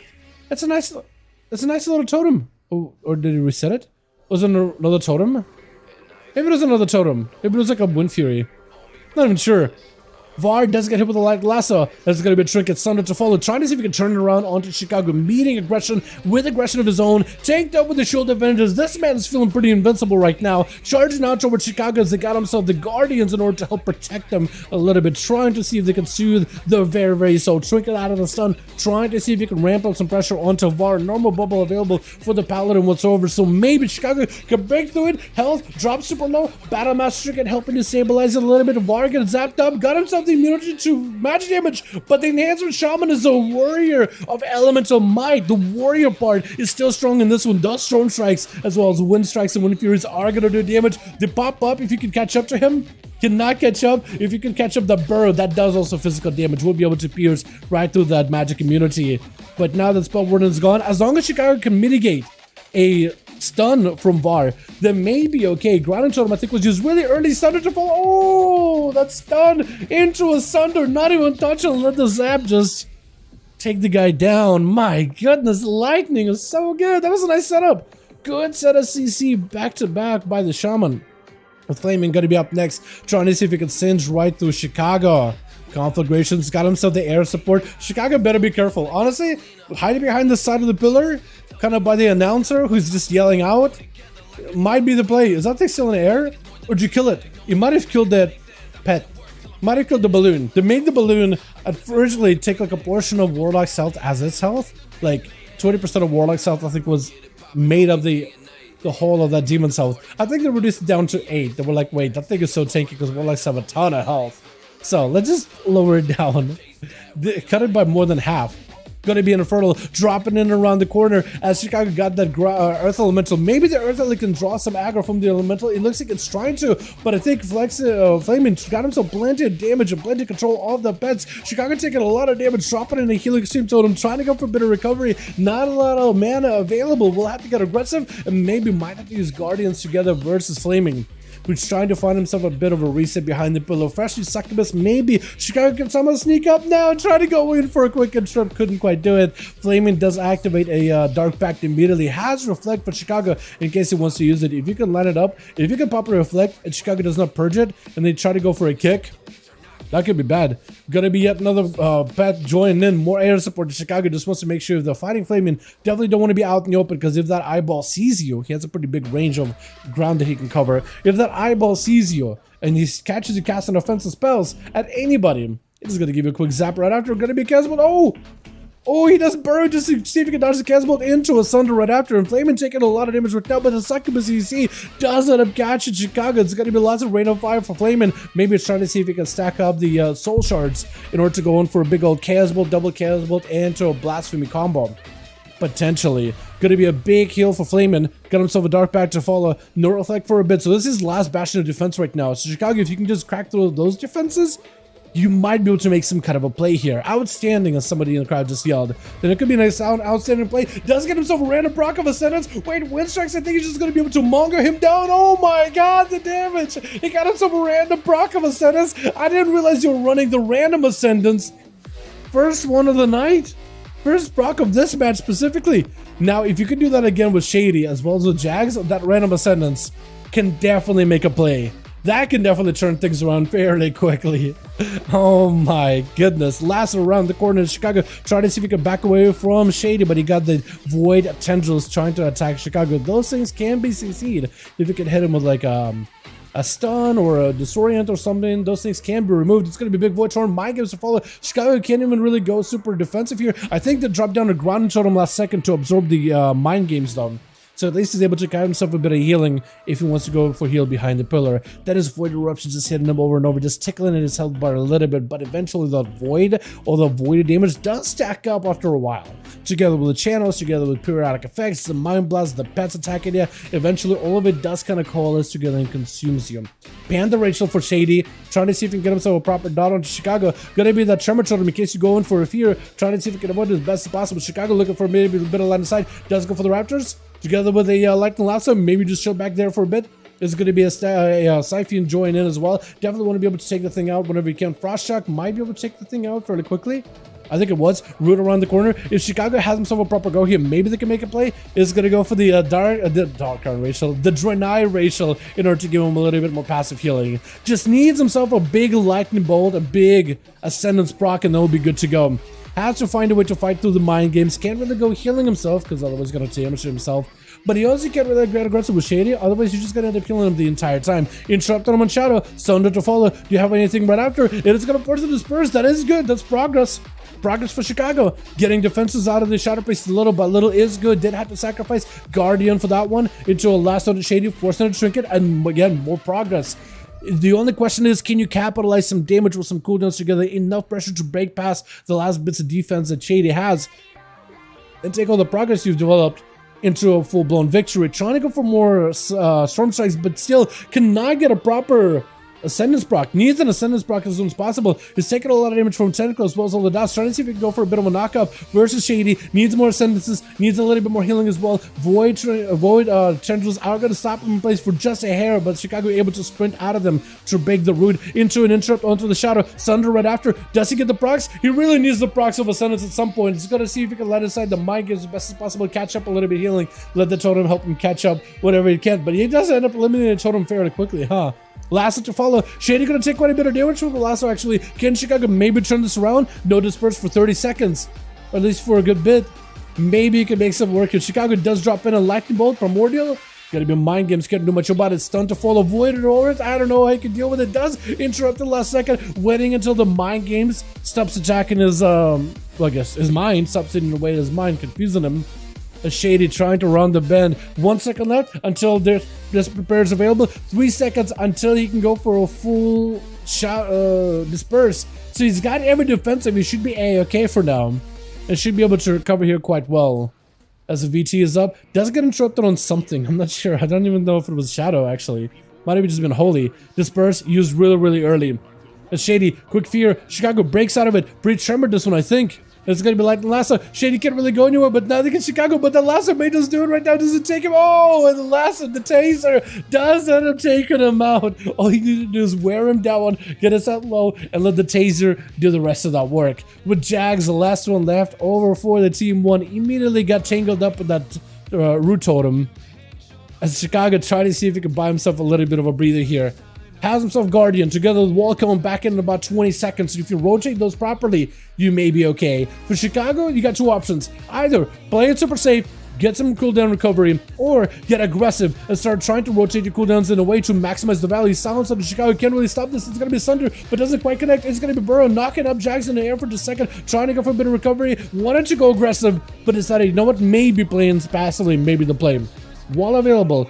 That's a nice little totem. Oh, or did he reset it? Was it another totem? Maybe it was another totem. Maybe it was like a Wind Fury. Not even sure. Var does get hit with a light lasso. There's going to be a trinket Sunder to follow, trying to see if he can turn it around onto Chicago, meeting aggression with aggression of his own, tanked up with the shield advantages. This man is feeling pretty invincible right now, charging out toward Chicago as they got himself the Guardians in order to help protect them a little bit, trying to see if they can soothe the very soul. Trinket out of the stun, trying to see if he can ramp up some pressure onto Var. Normal bubble available for the Paladin whatsoever, so maybe Chicago can break through it. Health drops super low, Battle Master Trinket helping to stabilize it a little bit. Var gets zapped up, got himself the immunity to magic damage, but the enhancement Shaman is a warrior of elemental might. The warrior part is still strong in this one. Does storm strikes as well as wind strikes and wind furies are gonna do damage. They pop up if you can catch up to him. Cannot catch up. If you can catch up the burrow, that does also physical damage. We'll be able to pierce right through that magic immunity. But now that Spell Warden is gone, as long as Chicago can mitigate a stun from Var, then maybe okay. Grounding Totem I think was used really early. Sunder to fall. Oh, that stun into a Sunder, not even touch and let the zap just take the guy down. My goodness, lightning is so good. That was a nice setup. Good set of CC back to back by the Shaman. With Flaming gonna be up next, trying to see if he can singe right through Chicago. Conflagrations got himself the air support. Chicago better be careful. Honestly, hiding behind the side of the pillar, kind of by the announcer who's just yelling out, might be the play. Is that thing still in the air? Or did you kill it? You might have killed that pet. Might have killed the balloon. They made the balloon originally take like a portion of Warlock's health as its health. Like 20% of Warlock's health I think was made of the whole of that demon's health. I think they reduced it down to 8. They were like, wait, that thing is so tanky because Warlocks have a ton of health. So let's just lower it down. Cut it by more than half. Gonna be an Infernal dropping in around the corner as Chicago got that Earth Elemental. Maybe the Earth Elemental can draw some aggro from the Elemental. It looks like it's trying to, but I think Flaming got himself plenty of damage and plenty of control of the pets. Chicago taking a lot of damage, dropping in a healing extreme totem, trying to go for a bit of recovery. Not a lot of mana available. We'll have to get aggressive and maybe might have to use Guardians together versus Flaming, who's trying to find himself a bit of a reset behind the pillow. Freshly Succubus, maybe Chicago can somehow sneak up now and try to go in for a quick interrupt. Couldn't quite do it. Flaming does activate a Dark Pact immediately. Has Reflect for Chicago in case he wants to use it. If you can line it up, if you can pop a Reflect and Chicago does not purge it and they try to go for a kick, that could be bad. Gonna be yet another pet joining in. More air support to Chicago. Just wants to make sure if they're fighting Flaming, definitely don't want to be out in the open, because if that eyeball sees you, he has a pretty big range of ground that he can cover. If that eyeball sees you and he catches you casting offensive spells at anybody, it's gonna give you a quick zap right after. Gonna be a cast bolt. Oh, he does burrow just to see if he can dodge the cast bolt into a Sunder right after. And Flaming taking a lot of damage right now, but the Succubus you see does end up catching Chicago. It's gonna be lots of rain of fire for Flaming. Maybe it's trying to see if he can stack up the soul shards in order to go in for a big old chaos bolt, double chaos bolt, and to a blasphemy combo. Potentially gonna be a big heal for Flaming. Got himself a Dark Pact to follow. No Reflect for a bit, so this is his last bastion of defense right now. So Chicago, if you can just crack through those defenses, you might be able to make some kind of a play here. Outstanding, as somebody in the crowd just yelled. Then it could be a nice outstanding play. Does get himself a random proc of Ascendance. Wait, Wind Strikes, I think he's just going to be able to monger him down. Oh my god, the damage. He got himself a random proc of Ascendance. I didn't realize you were running the random Ascendance. First one of the night. First proc of this match specifically. Now, if you could do that again with Shady as well as with Jags, that random Ascendance can definitely make a play. That can definitely turn things around fairly quickly. Oh my goodness. Last around the corner in Chicago, trying to see if he can back away from Shady, but he got the Void Tendrils trying to attack Chicago. Those things can be CC'd. If you can hit him with like a stun or a disorient or something, those things can be removed. It's going to be big Void Torn. Mind games to follow. Chicago can't even really go super defensive here. I think they dropped down a ground totem last second to absorb the mind games though. So at least he's able to get himself a bit of healing if he wants to go for heal behind the pillar. That is Void Eruption just hitting him over and over, just tickling at his health bar a little bit, but eventually the Void or the Void damage does stack up after a while. Together with the channels, together with periodic effects, the Mind Blast, the pets attacking you, eventually all of it does kind of coalesce together and consumes you. Panda Rachel for Shady, trying to see if he can get himself a proper dot onto Chicago. Gonna be that Tremor Totem in case you go in for a fear, trying to see if he can avoid it as best as possible. Chicago looking for maybe a bit of line of sight, does go for the Raptors. Together with a lightning lasso, maybe just chill back there for a bit. Is going to be a Siphon join in as well. Definitely want to be able to take the thing out whenever you can. Frost Shock might be able to take the thing out fairly quickly. I think it was. Root around the corner. If Chicago has himself a proper go here, maybe they can make a play. Is going to go for the Dalaran racial, the Draenei racial, in order to give him a little bit more passive healing. Just needs himself a big lightning bolt, a big ascendance proc, and then we'll be good to go. Has to find a way to fight through the mind games. Can't really go healing himself, because otherwise he's going to damage himself. But he also can't really get aggressive with Shady, otherwise you're just going to end up killing him the entire time. Interrupt him on Shadow, Sunder to follow. Do you have anything right after? It is going to force him to disperse. That is good. That's progress. Progress for Chicago. Getting defenses out of the Shadow Priest little by little is good. Did have to sacrifice Guardian for that one into a last on Shady, forcing him to Trinket, and again, more progress. The only question is, can you capitalize some damage with some cooldowns together, enough pressure to break past the last bits of defense that Shady has, and take all the progress you've developed into a full-blown victory? Trying to go for more Storm Strikes, but still cannot get a proper Ascendance proc. Needs an Ascendance proc as soon as possible. He's taking a lot of damage from Tentacle as well as all the dots. Trying to see if he can go for a bit of a knockup versus Shady. Needs more Ascendances. Needs a little bit more healing as well. Void Tendrils are going to stop him in place for just a hair, but Chicago able to sprint out of them to break the root into an interrupt onto the Shadow. Sunder right after. Does he get the procs? He really needs the procs of Ascendance at some point. He's going to see if he can let inside the mind games as best as possible. Catch up a little bit healing. Let the totem help him catch up whatever he can. But he does end up eliminating the totem fairly quickly, huh? Lasso to follow. Shady gonna take quite a bit of damage from the Lasso actually. Can Chicago maybe turn this around? No disperse for 30 seconds. Or at least for a good bit. Maybe you can make some work. If Chicago does drop in a lightning bolt, Primordial. Gotta be mind games, can't do much about it. Stun to follow, void it over it. I don't know how he can deal with it. Does interrupt the last second, waiting until the mind games stops attacking his well, I guess his mind, stops hitting away his mind, confusing him. A Shady trying to run the bend. 1 second left until this prepares available. 3 seconds until he can go for a full shot disperse. So he's got every defensive. He should be A-okay for now. And should be able to recover here quite well. As the VT is up. Does get interrupted on something. I'm not sure. I don't even know if it was Shadow actually. Might have just been Holy. Disperse used really early. A Shady, quick fear. Chicago breaks out of it. Breach Tremor this one, I think. It's going to be like the Lasso. Shady can't really go anywhere, but nothing in Chicago. But the Lasso may just do it right now. Does it take him? Oh, and the Lasso, the Taser, does end up taking him out. All you need to do is wear him down, get us out low, and let the Taser do the rest of that work. With Jags, the last one left over for the Team 1, immediately got tangled up with that root totem. As Chicago tried to see if he could buy himself a little bit of a breather here. Has himself Guardian together with Wall coming back in about 20 seconds. So if you rotate those properly, you may be okay. For Chicago, you got two options. Either play it super safe, get some cooldown recovery, or get aggressive and start trying to rotate your cooldowns in a way to maximize the value. Silence up to Chicago can't really stop this. It's going to be Sunder, but doesn't quite connect. It's going to be Burrow knocking up Jags in the air for just a second, trying to go for a bit of recovery. Wanted to go aggressive, but decided, you know what, maybe playing passively, maybe the play. Wall available.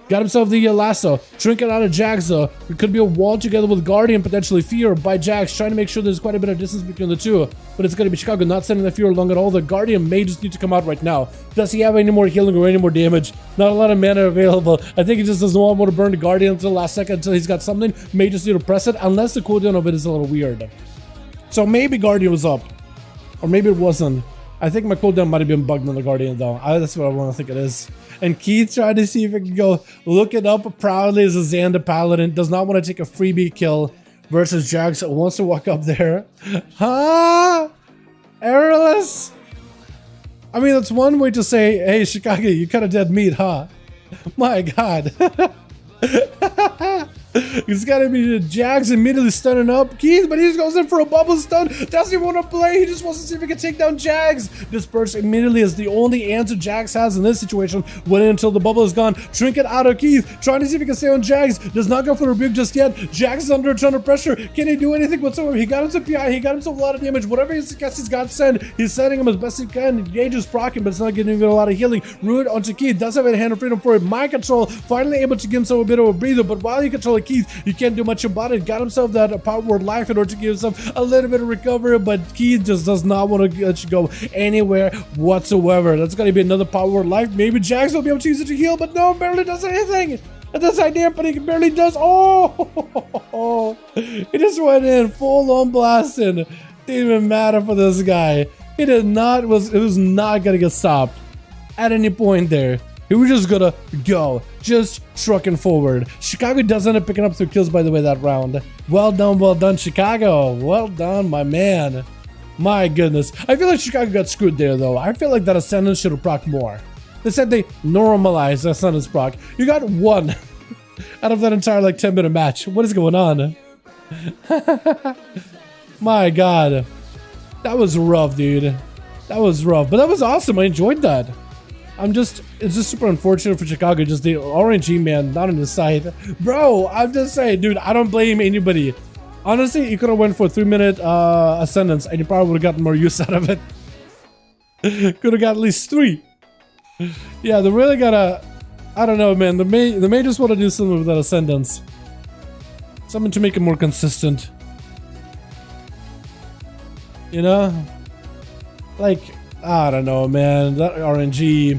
Got himself the Lasso. Trinket out of Jags though. It could be a wall together with Guardian, potentially Fear by Jags, trying to make sure there's quite a bit of distance between the two. But it's going to be Chicago not sending the Fear along at all. The Guardian may just need to come out right now. Does he have any more healing or any more damage? Not a lot of mana available. I think he just doesn't want to burn the Guardian until the last second until he's got something. May just need to press it unless the cooldown of it is a little weird. So maybe Guardian was up. Or maybe it wasn't. I think my cooldown might have been bugged on the Guardian though. That's what I want to think it is. And Keith tried to see if he can go look it up proudly as a Xander Paladin. Does not want to take a freebie kill versus Jags. Wants to walk up there. Huh? Errorless? I mean, that's one way to say, hey, Chicago, you kind of dead meat, huh? My God. It's gotta be the Jags immediately stunning up Keith, but he just goes in for a bubble stun. Doesn't even want to play. He just wants to see if he can take down Jags. Disperse immediately is the only answer Jags has in this situation. Wait until the bubble is gone. Trinket out of Keith, trying to see if he can stay on Jags. Does not go for the rebuke just yet. Jags is under a ton of pressure. Can he do anything whatsoever? He got himself PI. He got himself a lot of damage. Whatever he gets, he's got send. He's sending him as best he can. Gage is proccing, but it's not getting even a lot of healing. Root onto Keith. Does have a hand of freedom for it. Mind control. Finally able to give himself a bit of a breather, but while you control Keith, you can't do much about it. Got himself that power word life in order to give himself a little bit of recovery, but Keith just does not want to let you go anywhere whatsoever. That's going to be another power word life. Maybe Jags will be able to use it to heal, but no, barely does anything. That's the idea, but he barely does. Oh, he just went in full on blasting. Didn't even matter for this guy. It was not going to get stopped at any point there. He was just gonna go, just trucking forward. Chicago does end up picking up 3 kills, by the way, that round. Well done, Chicago. Well done, my man. My goodness. I feel like Chicago got screwed there, though. I feel like that Ascendance should have procced more. They said they normalized Ascendance proc. You got 1 out of that entire, like, 10-minute match. What is going on? My God. That was rough, dude. That was rough. But that was awesome. I enjoyed that. It's just super unfortunate for Chicago. Just the RNG, man, not on his side. Bro, I'm just saying, dude, I don't blame anybody. Honestly, you could have went for a 3-minute Ascendance and you probably would have gotten more use out of it. Could have got at least 3. Yeah, they really gotta, I don't know, man. The Mage just want to do something with that Ascendance. Something to make it more consistent. You know? Like, I don't know, man. That RNG.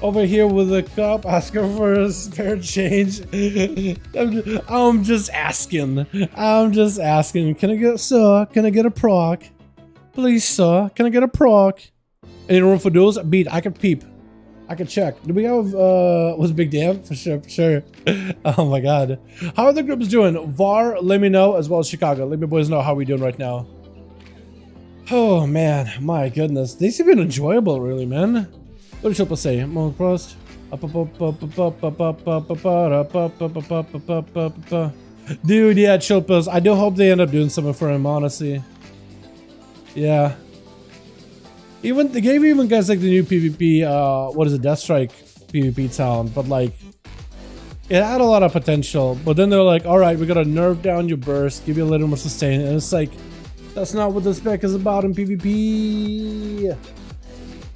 Over here with the cup, asking for a spare change. I'm just asking. I'm just asking. Can I get a proc? Please, sir. Can I get a proc? Any room for duels? Beat. I can peep. I can check. Do we have, was Big Damn? For sure. Oh my God. How are the groups doing? VAR, let me know, as well as Chicago. Let me boys know how we doing right now. Oh man, my goodness. These have been enjoyable, really, man. What did Chilpa say? Most dude, yeah, Chilpas. I do hope they end up doing something for him, honestly. Yeah. They gave even guys like the new PvP, what is it, Death Strike PvP talent, but like, it had a lot of potential. But then they're like, all right, we gotta nerf down your burst, give you a little more sustain, and it's like, that's not what the spec is about in PvP.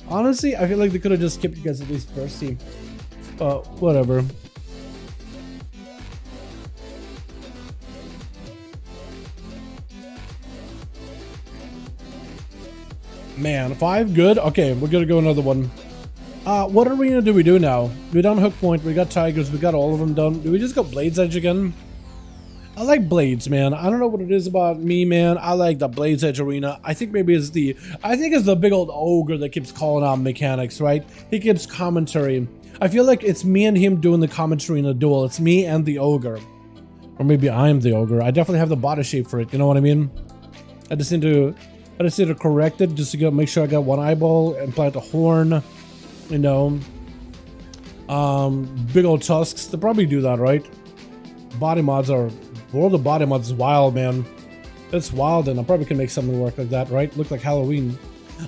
Honestly, I feel like they could have just kept you guys at least first team. Whatever. Man, 5 good. Okay, we're gonna go another one. What arena do we do now? We done Hook Point. We got Tigers. We got all of them done. Do we just go Blades Edge again? I like Blades, man. I don't know what it is about me, man. I like the Blades Edge arena. I think maybe it's the big old ogre that keeps calling out mechanics, right? He keeps commentary. I feel like it's me and him doing the commentary in a duel. It's me and the ogre. Or maybe I'm the ogre. I definitely have the body shape for it, you know what I mean? I just need to correct it just to make sure I got 1 eyeball and plant a horn, you know. Big old tusks. They probably do that, right? Body mods are... World of Body mods is wild, man. It's wild, and I probably can make something work like that, right? Look like Halloween.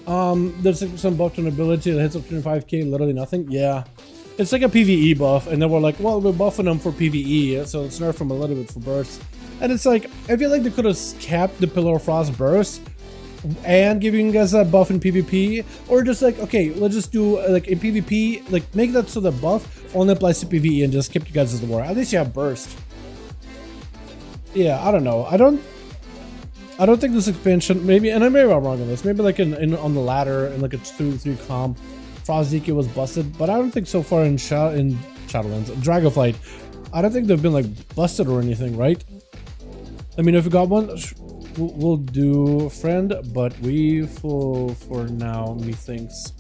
There's some buff to an ability that hits up 25k, literally nothing. Yeah. It's like a PvE buff, and then we're like, well, we're buffing them for PvE, so let's nerf them a little bit for burst. And it's like, I feel like they could have capped the Pillar of Frost burst and giving you guys that buff in PvP, or just like, okay, let's just do like in PvP, like make that so the buff only applies to PvE and just keep you guys as the war. At least you have burst. Yeah, I don't know. I don't think this expansion, maybe, and maybe I'm wrong on this, maybe like on the ladder and like a 2-3 comp, Frost DK was busted, but I don't think so far in Shadowlands, Dragonflight, I don't think they've been like busted or anything, right? Let me know if you got one. We'll do friend, but we for now, methinks.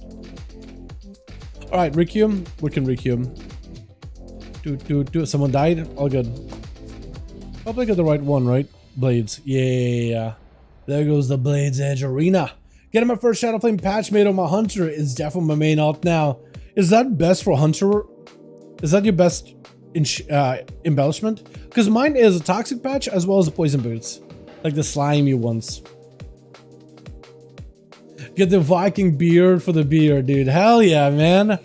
All right, Requiem, we can Requiem. Do. Someone died. All good. Hopefully I got the right one, right? Blades. Yeah. There goes the Blades Edge arena. Getting my first Shadow Flame patch made on my Hunter is definitely my main alt now. Is that best for Hunter? Is that your best embellishment? Because mine is a Toxic patch as well as the Poison Boots. Like the slimy ones. Get the Viking beard for the beard, dude. Hell yeah, man.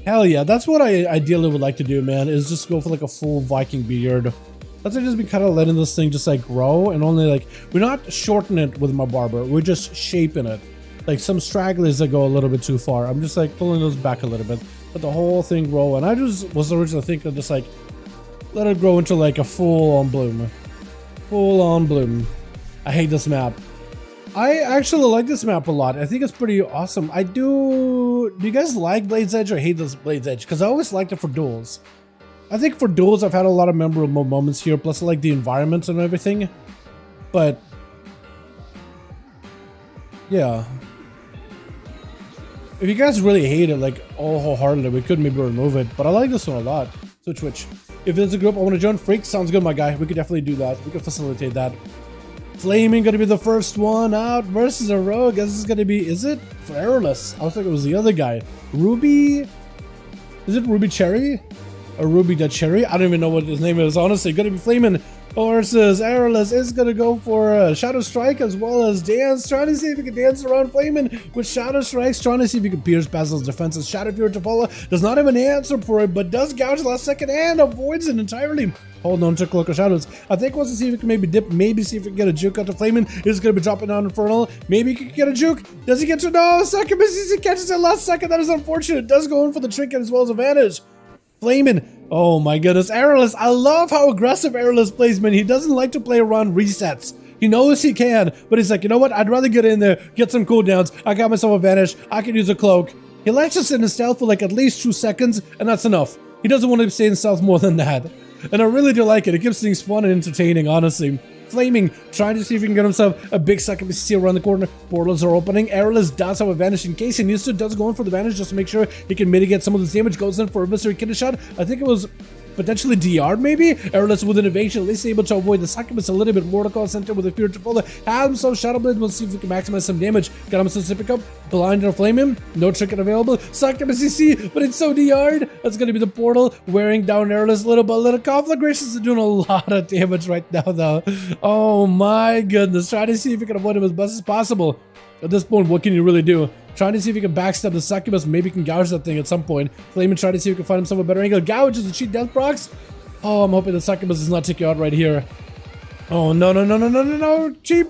Hell yeah. That's what I ideally would like to do, man. Is just go for like a full Viking beard. That's like just be kind of letting this thing just like grow and only like, we're not shortening it with my barber. We're just shaping it. Like some stragglers that go a little bit too far. I'm just like pulling those back a little bit. Let the whole thing grow. And I just was originally thinking just like, let it grow into like a full-on bloom. Full-on bloom. I hate this map. I actually like this map a lot. I think it's pretty awesome. Do you guys like Blades Edge or hate this Blades Edge? Because I always liked it for duels. I think for duels, I've had a lot of memorable moments here. Plus, I like the environment and everything. But yeah. If you guys really hate it, like, oh, wholeheartedly, we could maybe remove it. But I like this one a lot. Switch, switch. If there's a group I want to join, Freak, sounds good, my guy. We could definitely do that. We could facilitate that. Flaming gonna be the first one out versus a rogue. This is gonna be, is it? For Airless. I was thinking it was the other guy. Ruby? Is it Ruby Cherry? Or Ruby the Cherry? I don't even know what his name is. Honestly, gonna be Flaming versus Airless is gonna go for Shadow Strike as well as dance. Trying to see if he can dance around Flaming with Shadow Strikes. Trying to see if he can pierce Basil's defenses. Shadow Fury to follow. Does not have an answer for it, but does gouge last second and avoids it entirely. Hold on to Cloak of Shadows. I think wants to see if he can maybe dip, maybe see if he can get a juke out to Flamin. He's going to be dropping down Infernal. Maybe he can get a juke. Does he get to? No, Succubus, he catches it last second. That is unfortunate. Does go in for the trinket as well as advantage. Flamin. Oh my goodness. Airless. I love how aggressive Airless plays, man. He doesn't like to play around resets. He knows he can, but he's like, you know what? I'd rather get in there, get some cooldowns. I got myself advantage. I can use a cloak. He likes to sit in stealth for like at least 2 seconds, and that's enough. He doesn't want to stay in stealth more than that. And I really do like it. It keeps things fun and entertaining, honestly. Flaming, trying to see if he can get himself a big second see around the corner. Portals are opening. Airless does have advantage in case he needs to. Does go in for the advantage just to make sure he can mitigate some of this damage. Goes in for a mystery kidney shot. I think it was potentially DR maybe? Airless with an evasion, at least able to avoid the Succubus a little bit. Mortal Center with a Fear to follow. Has himself Shadow Blade. We'll see if we can maximize some damage. Got himself to pick up. Blind or Flame him. No trinket available. Succubus CC, but it's so DR'd. That's going to be the portal. Wearing down Airless. Little conflagrations are doing a lot of damage right now though. Oh my goodness. Trying to see if we can avoid him as best as possible. At this point, what can you really do? Trying to see if he can backstab the Succubus. Maybe he can gouge that thing at some point. Flame and try to see if he can find himself a better angle. Gouge is a cheat death procs. Oh, I'm hoping the Succubus does not take you out right here. Oh, no. Cheap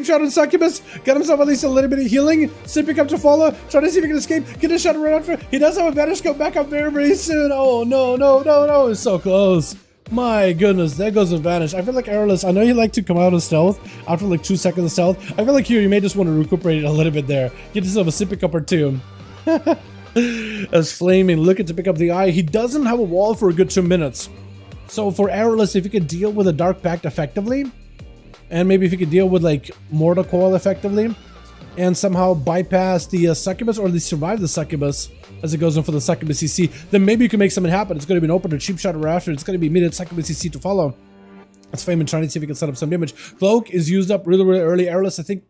shot on Succubus. Got himself at least a little bit of healing. Sipping up to follow. Trying to see if he can escape. Get a shot right after. He does have a advantage. Go back up very soon. Oh, no. It's so close. My goodness, there goes advantage. I feel like Airless, I know you like to come out of stealth after like 2 seconds of stealth. I feel like here you may just want to recuperate a little bit there. Get yourself a sippy cup or two. As Flaming looking to pick up the eye. He doesn't have a wall for a good 2 minutes. So for Airless, if you could deal with a Dark Pact effectively, and maybe if you could deal with like Mortal Coil effectively, and somehow bypass the Succubus or at least survive the Succubus as it goes in for the Succubus CC, then maybe you can make something happen. It's going to be an opener, cheap shot right after. It's going to be immediate Succubus CC to follow. That's Fame and trying to see if he can set up some damage. Cloak is used up really early. Airless, I think,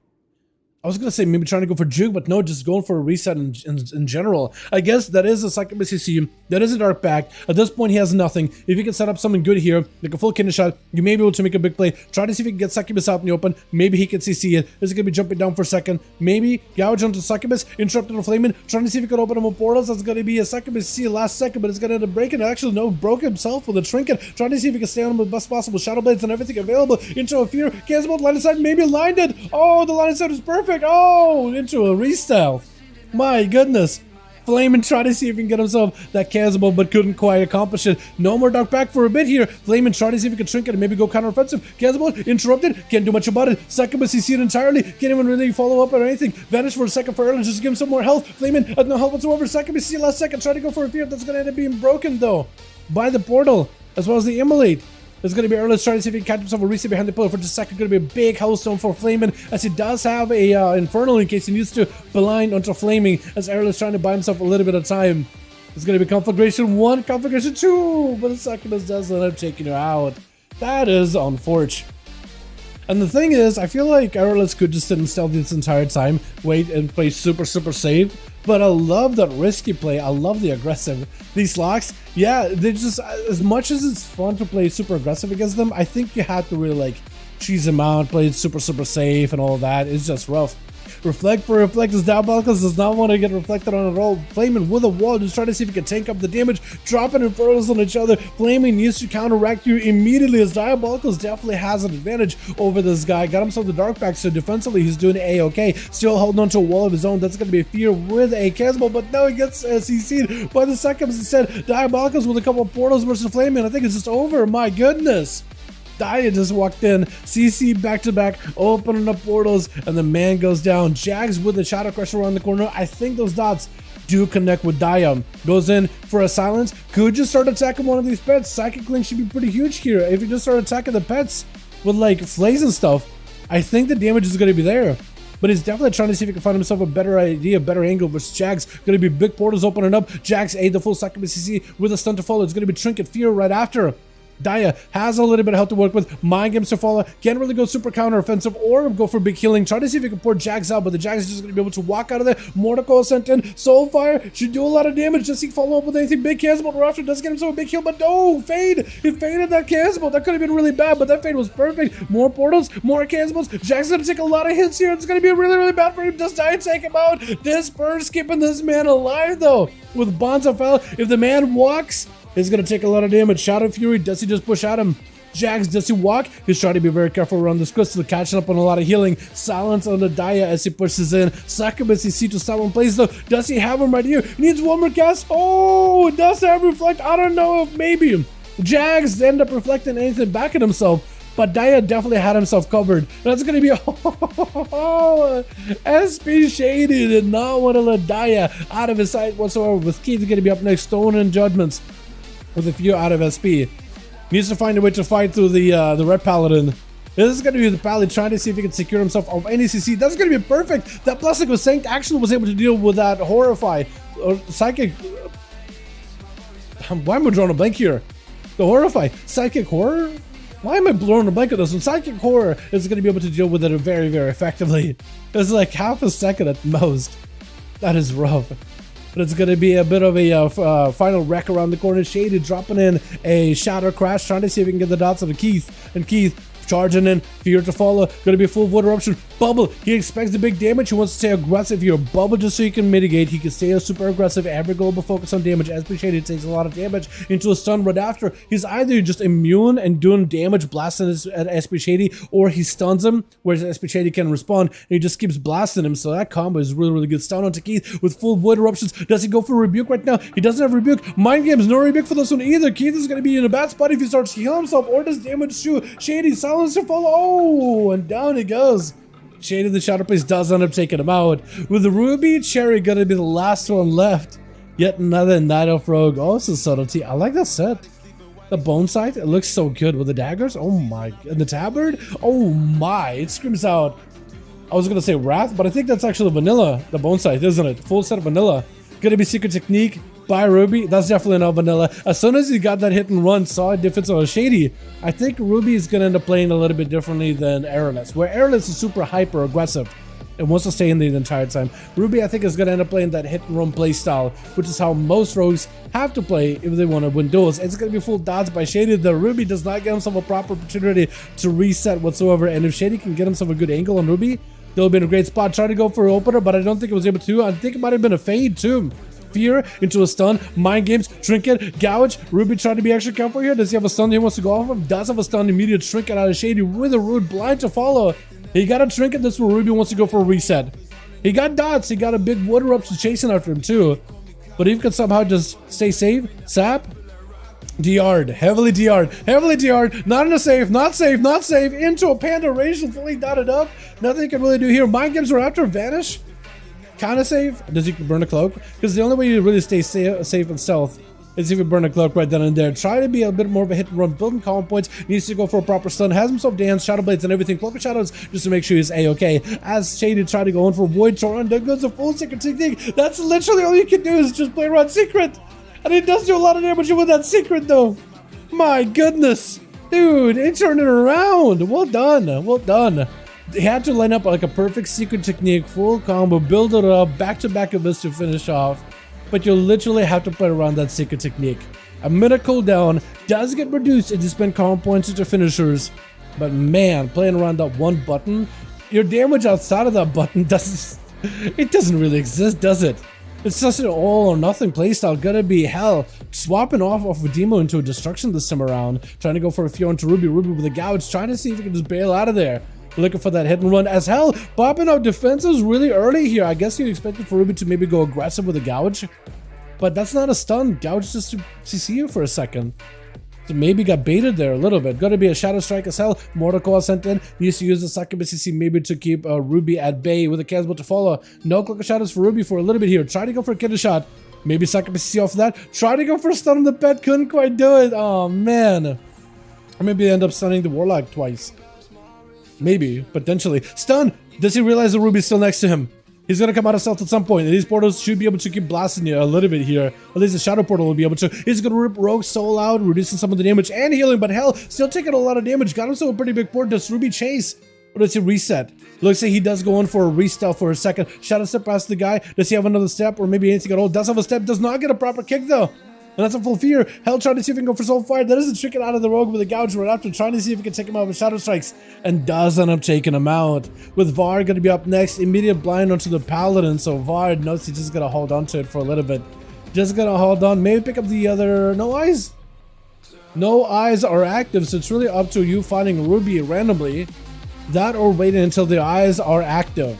I was going to say maybe trying to go for juke, but no, just going for a reset in general. I guess that is a Succubus CC. That is a Dark Pact. At this point, he has nothing. If you can set up something good here, like a full kidney shot, you may be able to make a big play. Try to see if you can get Succubus out in the open. Maybe he can CC it. This is going to be jumping down for a second. Maybe gouge onto Succubus, interrupted the Flaming. Trying to see if he can open him with portals. That's going to be a Succubus CC last second, but it's going to end up breaking. Actually, no, broke himself with a trinket. Trying to see if he can stay on him with best possible Shadow Blades and everything available. Into a Fear. Cancel both line of sight. Maybe lined it. Oh, the line of sight is perfect. Oh, into a restyle. My goodness. Flame and try to see if he can get himself that Casable, but couldn't quite accomplish it. No more Dark Pact for a bit here. Flame and try to see if he can shrink it and maybe go counter-offensive. Casable interrupted. Can't do much about it. Succubus, he see it entirely. Can't even really follow up on anything. Vanish for a second for Erlen just to give him some more health. Flame and had no health whatsoever. Succubus, see last second. Try to go for a fear. That's going to end up being broken though by the portal as well as the Immolate. There's going to be Erlen trying to see if he can catch himself a reset behind the pillar for just a second. Going to be a big Hellstone for Flaming as he does have a Infernal in case he needs to blind onto Flaming as Erlen's trying to buy himself a little bit of time. There's going to be Conflagration 1, Conflagration 2, but the Succubus does end up taking her out. That is unfortunate. And the thing is, I feel like Airless could just sit in stealth this entire time, wait and play super safe. But I love that risky play. I love the aggressive. These locks, yeah, they're just, as much as it's fun to play super aggressive against them, I think you have to really like cheese them out, play it super safe and all that. It's just rough. Reflect for Reflect as Diabolicus does not want to get reflected on at all. Flaming with a wall, just trying to see if he can tank up the damage, dropping Infernals on each other. Flaming needs to counteract you immediately as Diabolicus definitely has an advantage over this guy. Got himself the Dark Pact, so defensively he's doing A-okay. Still holding on to a wall of his own. That's going to be a fear with a Casable, but no, he gets CC'd by the Succubus instead. Diabolicus with a couple of portals versus Flaming. I think it's just over. My goodness. Dia just walked in, CC back to back, opening up portals, and the man goes down. Jags with the Shadow Crusher around the corner. I think those dots do connect with Dia. Goes in for a silence. Could just start attacking one of these pets. Psychic Link should be pretty huge here. If you just start attacking the pets with like flays and stuff, I think the damage is going to be there. but he's definitely trying to see if he can find himself a better idea, a better angle versus Jags. Gonna be big portals opening up. Jags aid the full succubus CC with a stun to follow. It's gonna be Trinket Fear right after. Daya has a little bit of health to work with. Mind Games to follow. Can't really go super counter offensive or go for big healing. Try to see if he can pour Jags out, but the Jags is just going to be able to walk out of there. Mortal sent in. Soulfire should do a lot of damage. Does he follow up with anything big? Cancel, but Raptor does get himself a big heal, but no! Fade! He faded that cancel. That could have been really bad, but that fade was perfect. More portals, more cancels. Jags is going to take a lot of hits here. It's going to be really, really bad for him. Does Daya take him out? Disperse, keeping this man alive, though. With Bonds of Hell, if the man walks, he's going to take a lot of damage. Shadow Fury, does he just push at him? Jags, does he walk? He's trying to be very careful around this crystal, catching up on a lot of healing. Silence on the Daya as he pushes in. Succubus, he sees to someone plays though. Does he have him right here? Needs one more cast. Oh, does have reflect? I don't know if maybe. Jags end up reflecting anything back at himself. But Daya definitely had himself covered. That's going to be SP Shady did not want to let Daya out of his sight whatsoever. With Keith going to be up next, Stone and Judgments with a few out of SP. Needs to find a way to fight through the Red Paladin. This is going to be the Paladin trying to see if he can secure himself of any CC. That's going to be perfect. That Plastic was Saint actually was able to deal with that Horrify. Psychic. Why am I drawing a blank here? The Horrify. Psychic Horror? Why am I blowing a blank on this one? Psychic Horror is going to be able to deal with it very, very effectively. It's like half a second at most. That is rough. But it's going to be a bit of a final wreck around the corner. Shady dropping in a Shadow Crash, trying to see if he can get the dots on Keith. And Keith charging in, Fear to follow. Going to be full Void Eruption. Bubble, he expects the big damage. He wants to stay aggressive here. Bubble just so he can mitigate. He can stay super aggressive. Every global focus on damage. SP Shady takes a lot of damage into a stun right after. He's either just immune and doing damage, blasting at SP Shady, or he stuns him, whereas SP Shady can respond, and he just keeps blasting him. So that combo is really, really good. Stun onto Keith with full Void Eruptions. Does he go for Rebuke right now? He doesn't have Rebuke. Mind Games, no Rebuke for this one either. Keith is going to be in a bad spot if he starts to heal himself or does damage to Shady. Silence to follow. Oh, and down he goes. Shady the Shadow Priest does end up taking him out. With the Ruby Cherry gonna be the last one left. Yet another Night Elf Rogue. Oh, it's a subtlety. I like that set. The Bone Sight, it looks so good with the daggers. Oh my. And the tabard? Oh my. It screams out. I was gonna say Wrath, but I think that's actually vanilla. The Bone Sight, isn't it? Full set of vanilla. Gonna be Secret Technique by Ruby. That's definitely not vanilla. As soon as he got that hit and run, saw a difference on Shady, I think Ruby is gonna end up playing a little bit differently than Aeroless, where Aeroless is super hyper aggressive and wants to stay in the entire time. Ruby, I think, is gonna end up playing that hit and run play style, which is how most rogues have to play if they want to win duels. It's gonna be full dodge by Shady. The Ruby does not get himself a proper opportunity to reset whatsoever, and if Shady can get himself a good angle on Ruby, they'll be in a great spot. Try to go for an opener, but I don't think it was able to. I think it might have been a fade too. Fear into a stun. Mind Games, Trinket, Gouge. Ruby trying to be extra careful here. Does he have a stun he wants to go off of? Does have a stun. Immediate Trinket out of Shady with a Rude Blind to follow. He got a Trinket. That's where Ruby wants to go for a reset. He got dots. He got a big Wood Eruption chasing after him too. But if he could somehow just stay safe, Sap. DR'd. Heavily DR'd. Heavily DR'd. Not in a safe. Not safe. Not safe. Into a Panda Ration fully dotted up. Nothing he can really do here. Mind Games are after Vanish. Kind of safe. Does he burn a cloak? Because the only way you really stay safe and stealth is if you burn a cloak right then and there. Try to be a bit more of a hit and run. Building column points. Needs to go for a proper stun. Has himself dance, Shadow Blades and everything. Cloak of Shadows just to make sure he's A-okay. As Shady tried to go in for Void Torrent. There goes a full Secret Technique. That's literally all you can do is just play around Secret. And it does do a lot of damage with that Secret though. My goodness. Dude, it turned it around. Well done. Well done. They had to line up like a perfect Secret Technique, full combo, build it up, back-to-back of this to finish off. But you'll literally have to play around that Secret Technique. A minute cooldown does get reduced if you spend combo points into finishers. But man, playing around that one button, your damage outside of that button doesn't really exist, does it? It's just an all or nothing playstyle. Gonna be hell. Swapping off a Demo into a Destruction this time around. Trying to go for a Fear into Ruby. Ruby with a Gouge. Trying to see if he can just bail out of there. Looking for that hit and run as hell. Popping out defenses really early here. I guess you expected for Ruby to maybe go aggressive with a Gouge. But that's not a stun. Gouge just to CC you for a second. So maybe got baited there a little bit. Gotta be a Shadow Strike as hell. Mortal Coil sent in. Needs to use the Succubus CC maybe to keep Ruby at bay with a Casble to follow. No Cloak of Shadows for Ruby for a little bit here. Try to go for a Kidder Shot. Maybe Succubus CC off that. Try to go for a stun on the pet. Couldn't quite do it. Oh man. Or maybe end up stunning the Warlock twice. Maybe, potentially. Stun! Does he realize the Ruby's still next to him? He's gonna come out of stealth at some point, and these portals should be able to keep blasting you a little bit here. At least the Shadow Portal will be able to. He's gonna rip Rogue Soul out, reducing some of the damage and healing, but hell, still taking a lot of damage. Got himself a pretty big port. Does Ruby chase? Or does he reset? Looks like he does go in for a re-stealth for a second. Shadow Step past the guy. Does he have another step? Or maybe anything at all? Does have a step. Does not get a proper kick though. And that's a full fear. Hell trying to see if he can go for Soul Fire. That doesn't trick it out of the Rogue with a gouge right after. Trying to see if he can take him out with Shadow Strikes. And does end up taking him out. With Var going to be up next. Immediate blind onto the Paladin. So Var knows he's just going to hold on to it for a little bit. Just going to hold on. Maybe pick up the other... No eyes? No eyes are active. So it's really up to you finding Ruby randomly. That or waiting until the eyes are active.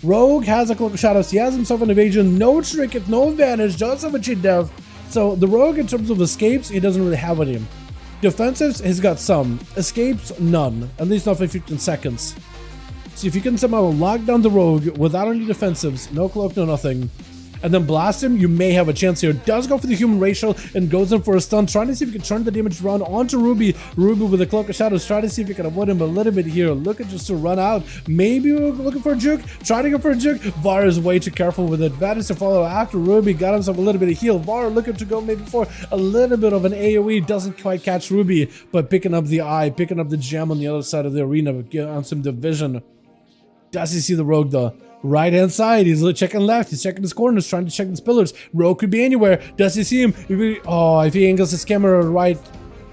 Rogue has a Cloak of Shadows. He has himself an evasion. No trick, no advantage. Does have a cheat dev. So the Rogue, in terms of escapes, he doesn't really have any. Defensives, he's got some. Escapes, none. At least not for 15 seconds. So if you can somehow lock down the Rogue without any defensives, no cloak, no nothing, and then blast him, you may have a chance here. Does go for the human racial and goes in for a stun, trying to see if he can turn the damage around onto Ruby. Ruby with a Cloak of Shadows, trying to see if he can avoid him a little bit here. Looking just to run out. Maybe we're looking for a juke. Trying to go for a juke. Var is way too careful with advantage to follow after Ruby. Got himself a little bit of heal. Var looking to go maybe for a little bit of an AoE. Doesn't quite catch Ruby, but picking up the eye, picking up the gem on the other side of the arena, on some division. Does he see the Rogue though? Right hand side, he's checking left, he's checking his corners, trying to check his pillars. Rogue could be anywhere. Does he see him? If he angles his camera at the right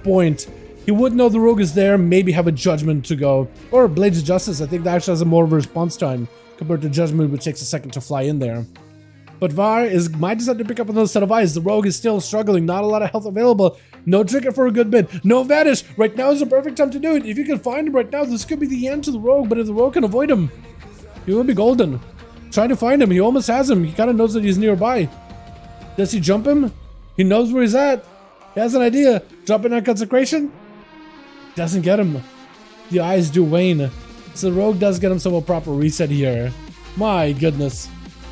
point, he would know the Rogue is there, maybe have a judgment to go. Or Blades of Justice, I think that actually has a more of a response time compared to Judgment, which takes a second to fly in there. But Var might decide to pick up another set of eyes. The Rogue is still struggling, not a lot of health available. No trigger for a good bit. No vanish. Right now is the perfect time to do it. If you can find him right now, this could be the end to the Rogue, but if the Rogue can avoid him, he will be golden. Trying to find him. He almost has him. He kind of knows that he's nearby. Does he jump him? He knows where he's at. He has an idea. Dropping on Consecration? Doesn't get him. The eyes do wane. So the Rogue does get himself a proper reset here. My goodness.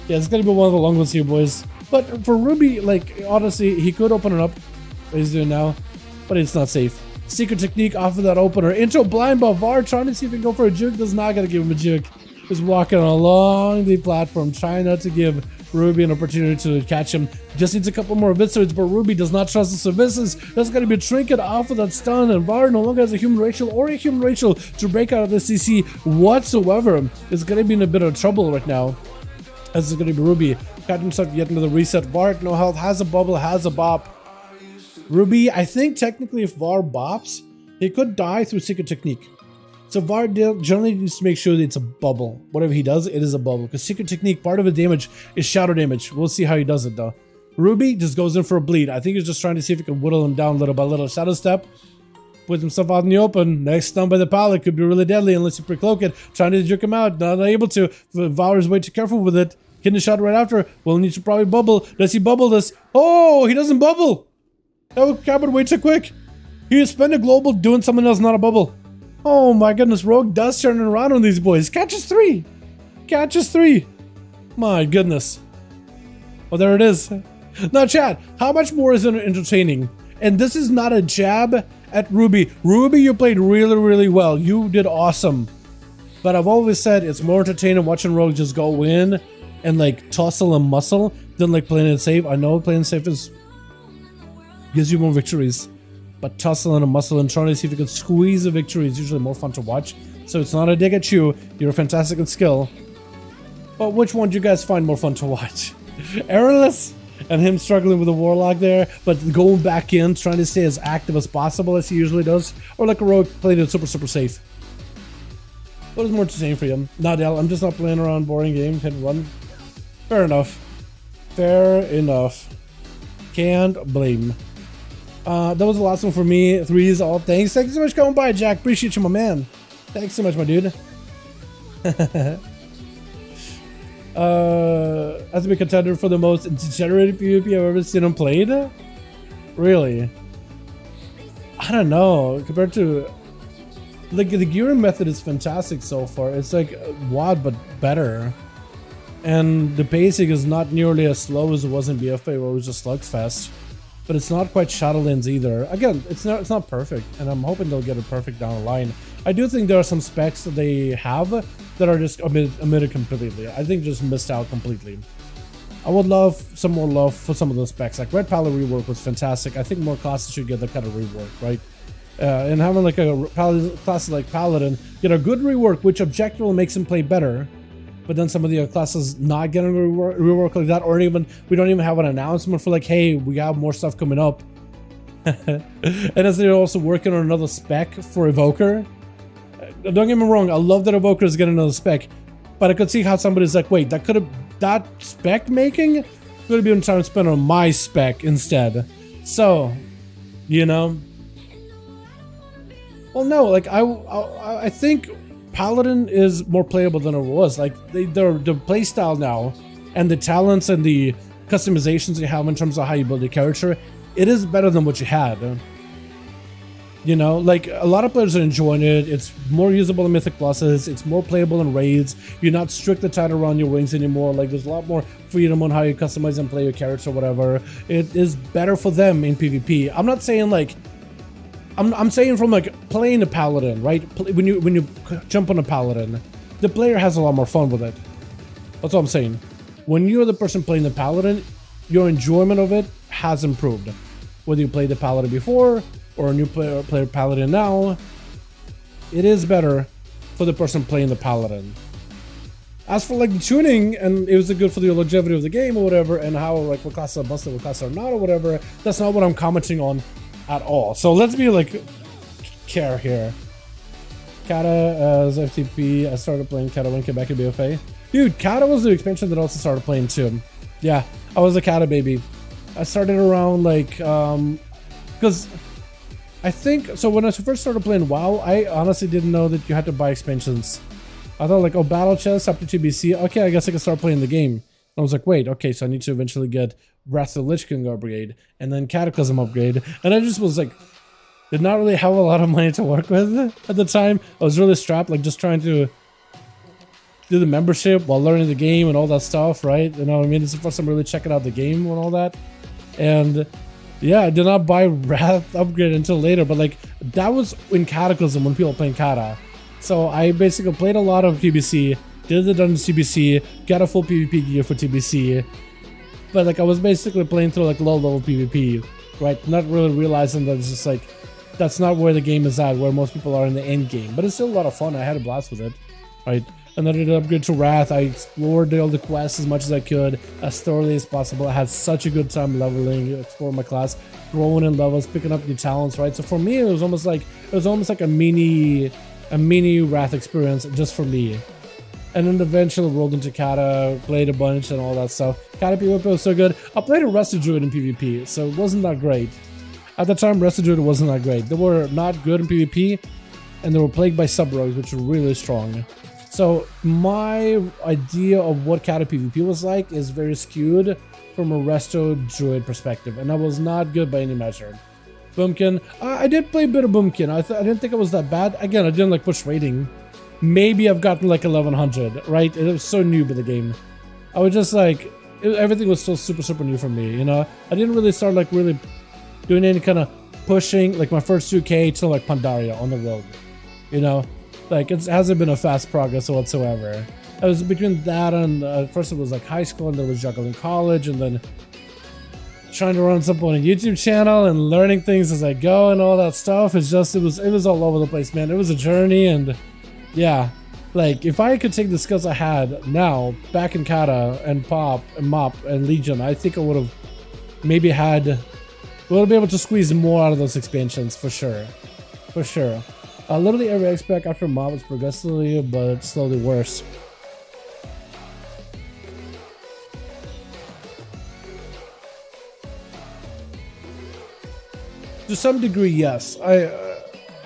Yeah, it's going to be one of the long ones here, boys. But for Ruby, like, honestly, he could open it up. What he's doing now. But it's not safe. Secret technique off of that opener. Intro blind by Var. Trying to see if he can go for a juke. Does not going to give him a juke. Is walking along the platform, trying not to give Ruby an opportunity to catch him. Just needs a couple more visitors, but Ruby does not trust the services. That's going to be a trinket off of that stun, and Var no longer has a human racial or a human racial to break out of the CC whatsoever. Is going to be in a bit of trouble right now. As it's going to be Ruby. Got himself yet another reset. Var, no health, has a bubble, has a bop. Ruby, I think technically if Var bops, he could die through secret technique. So Var generally needs to make sure that it's a bubble. Whatever he does, it is a bubble. Because secret technique, part of the damage is shadow damage. We'll see how he does it though. Ruby just goes in for a bleed. I think he's just trying to see if he can whittle him down little by little. Shadow step. Put himself out in the open. Next stun by the pallet could be really deadly unless you pre-cloak it. Trying to juke him out. Not able to. Var is way too careful with it. Getting the shot right after. Will need to probably bubble. Does he bubble this? Oh, he doesn't bubble. That happened way too quick. He spent a global doing something else, not a bubble. Oh my goodness, Rogue does turn it around on these boys. Catches 3. Catches 3. My goodness. Well, there it is. Now, chat, how much more is it entertaining? And this is not a jab at Ruby. Ruby, you played really, really well. You did awesome. But I've always said it's more entertaining watching Rogue just go in and like tussle and muscle than like playing it safe. I know playing safe gives you more victories. But tussling and muscling, trying to see if you can squeeze a victory is usually more fun to watch. So it's not a dig at you. You're fantastic at skill. But which one do you guys find more fun to watch? Errorless and him struggling with a Warlock there, but going back in, trying to stay as active as possible as he usually does? Or like a Rogue playing it super, super safe? What is more entertaining for you? Nah, Del, I'm just not playing around boring game. Hit and run. Fair enough. Fair enough. Can't blame. That was the last one for me. 3s all. Thanks. Thank you so much for coming by, Jack. Appreciate you, my man. Thanks so much, my dude. Has to be a contender for the most degenerate PvP I've ever seen him played? Really? I don't know. Compared to... like, the gearing method is fantastic so far. It's like WoD, but better. And the pacing is not nearly as slow as it was in BFA, where it was just slugfest. But it's not quite Shadowlands either. Again, it's not perfect, and I'm hoping they'll get it perfect down the line. I do think there are some specs that they have that are just omitted completely. I think just missed out completely. I would love some more love for some of those specs. Like Red Palace rework was fantastic. I think more classes should get that kind of rework, right? And having like a class like Paladin get a good rework, which objectively makes him play better. But then some of the other classes not getting a rework like that, or even we don't even have an announcement for like, hey, we have more stuff coming up. And as they're also working on another spec for Evoker. Don't get me wrong, I love that Evoker is getting another spec, but I could see how somebody's like, wait, that spec making could have been time spent on my spec instead. So, you know. Well, no, like I think Paladin is more playable than it was. Like the playstyle now, and the talents and the customizations you have in terms of how you build your character, it is better than what you had. You know, like a lot of players are enjoying it. It's more usable in Mythic Pluses. It's more playable in raids. You're not strictly tied around your wings anymore. Like there's a lot more freedom on how you customize and play your character or whatever. It is better for them in PvP. I'm not saying like, I'm saying from like playing a Paladin, right? When you jump on a Paladin, the player has a lot more fun with it. That's what I'm saying. When you're the person playing the Paladin, your enjoyment of it has improved. Whether you played the Paladin before or a new player Paladin now, it is better for the person playing the Paladin. As for like the tuning, and it was good for the longevity of the game or whatever, and how like what classes are busted, what classes are not or whatever, that's not what I'm commenting on at all. So let's be like care here. Kata as FTP, I started playing Kata when I came back in BFA. Dude, Kata was the expansion that I also started playing too. Yeah, I was a Kata baby. I started around like, because I think, so when I first started playing WoW, I honestly didn't know that you had to buy expansions. I thought like, oh, battle chest up to TBC, okay, I guess I can start playing the game. And I was like, wait, okay, so I need to eventually get Wrath of the Lich King upgrade, and then Cataclysm upgrade, and I just was like, did not really have a lot of money to work with at the time. I was really strapped, like just trying to do the membership while learning the game and all that stuff, right? You know what I mean? It's the first time really checking out the game and all that. And yeah, I did not buy Wrath upgrade until later, but like that was in Cataclysm when people were playing Kata. So I basically played a lot of TBC, did the Dungeons TBC, got a full PvP gear for TBC, but like I was basically playing through like low level PvP, right? Not really realizing that it's just like, that's not where the game is at, where most people are in the end game, but it's still a lot of fun. I had a blast with it, right? And then I did upgrade to Wrath. I explored all the quests as much as I could, as thoroughly as possible. I had such a good time leveling, exploring my class, growing in levels, picking up new talents, right? So for me, it was almost like a mini Wrath experience just for me. And then eventually rolled into Kata, played a bunch and all that stuff. Kata PvP was so good. I played a Rested Druid in PvP, so it wasn't that great. At the time, Rested Druid wasn't that great. They were not good in PvP, and they were plagued by sub-rogues, which were really strong. So my idea of what Kata PvP was like is very skewed from a Resto Druid perspective, and that was not good by any measure. Boomkin, I did play a bit of Boomkin. I didn't think it was that bad. Again, I didn't like push rating. Maybe I've gotten like 1100, right? It was so new to the game. I was just like, everything was still super new for me, you know? I didn't really start like really doing any kind of pushing, like my first 2K to like Pandaria on the road, you know? Like, it hasn't been a fast progress whatsoever. It was between that and, first it was like high school, and then it was juggling college, and then trying to run something on a YouTube channel and learning things as I go and all that stuff. It's just, it was all over the place, man. It was a journey, and yeah, like, if I could take the skills I had now, back in Kata and Pop and Mop and Legion, I think I would have maybe we'll be able to squeeze more out of those expansions, for sure. For sure. Literally every expect after Mob is progressively but slowly worse. To some degree, yes. I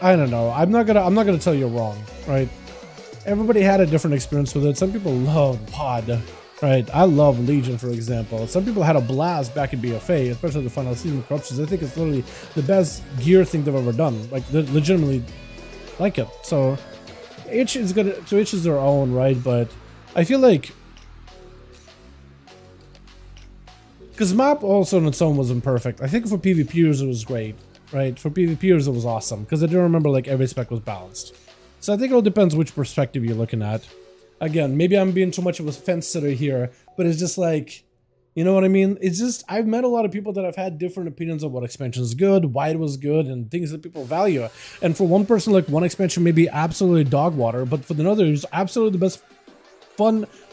don't know. I'm not gonna tell you wrong, right? Everybody had a different experience with it. Some people love Pod, right? I love Legion, for example. Some people had a blast back in BFA, especially the final season corruptions. I think it's literally the best gear thing they've ever done. Like, legitimately like it. So each is good, to each is their own, right? But I feel like, because map also on its own wasn't perfect. I think for PvPers it was great, right? For PvPers it was awesome, because I do remember like every spec was balanced. So I think it all depends which perspective you're looking at. Again, maybe I'm being too much of a fence sitter here, but it's just like, you know what I mean? It's just, I've met a lot of people that have had different opinions of what expansion is good, why it was good, and things that people value. And for one person, like one expansion may be absolutely dog water, but for another, it's absolutely the best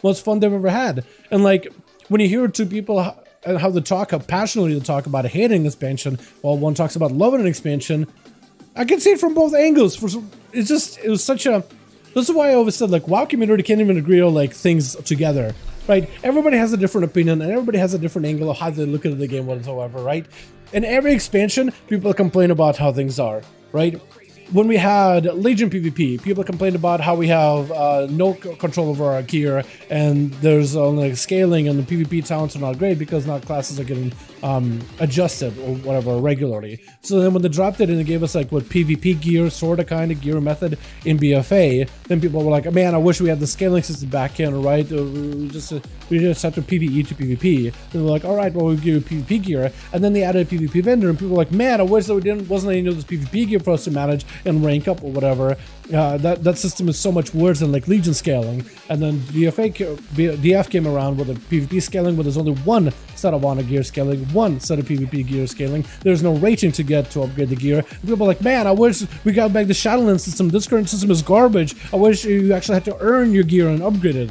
most fun they've ever had. And like, when you hear two people how they talk, how passionately they talk about hating expansion, while one talks about loving an expansion, I can see it from both angles. It was such a, this is why I always said, like, WoW community can't even agree on like things together, right? Everybody has a different opinion and everybody has a different angle of how they look at the game whatsoever, right? In every expansion, people complain about how things are, right? When we had Legion PvP, people complained about how we have no control over our gear, and there's only scaling, and the PvP talents are not great because not classes are getting adjusted or whatever regularly. So then when they dropped it and they gave us like what PvP gear, sort of kind of gear method in BFA, then people were like, man, I wish we had the scaling system back in, right? We just had to PvE to PvP. And they're like, all right, well, we'll give you PvP gear, and then they added a PvP vendor, and people were like, man, I wish there wasn't any of this PvP gear for us to manage and rank up or whatever. That system is so much worse than like Legion scaling. And then DF came around with a PvP scaling where there's only one set of honor gear scaling, one set of PvP gear scaling. There's no rating to get to upgrade the gear. And people are like, man, I wish we got back the Shadowland system. This current system is garbage. I wish you actually had to earn your gear and upgrade it.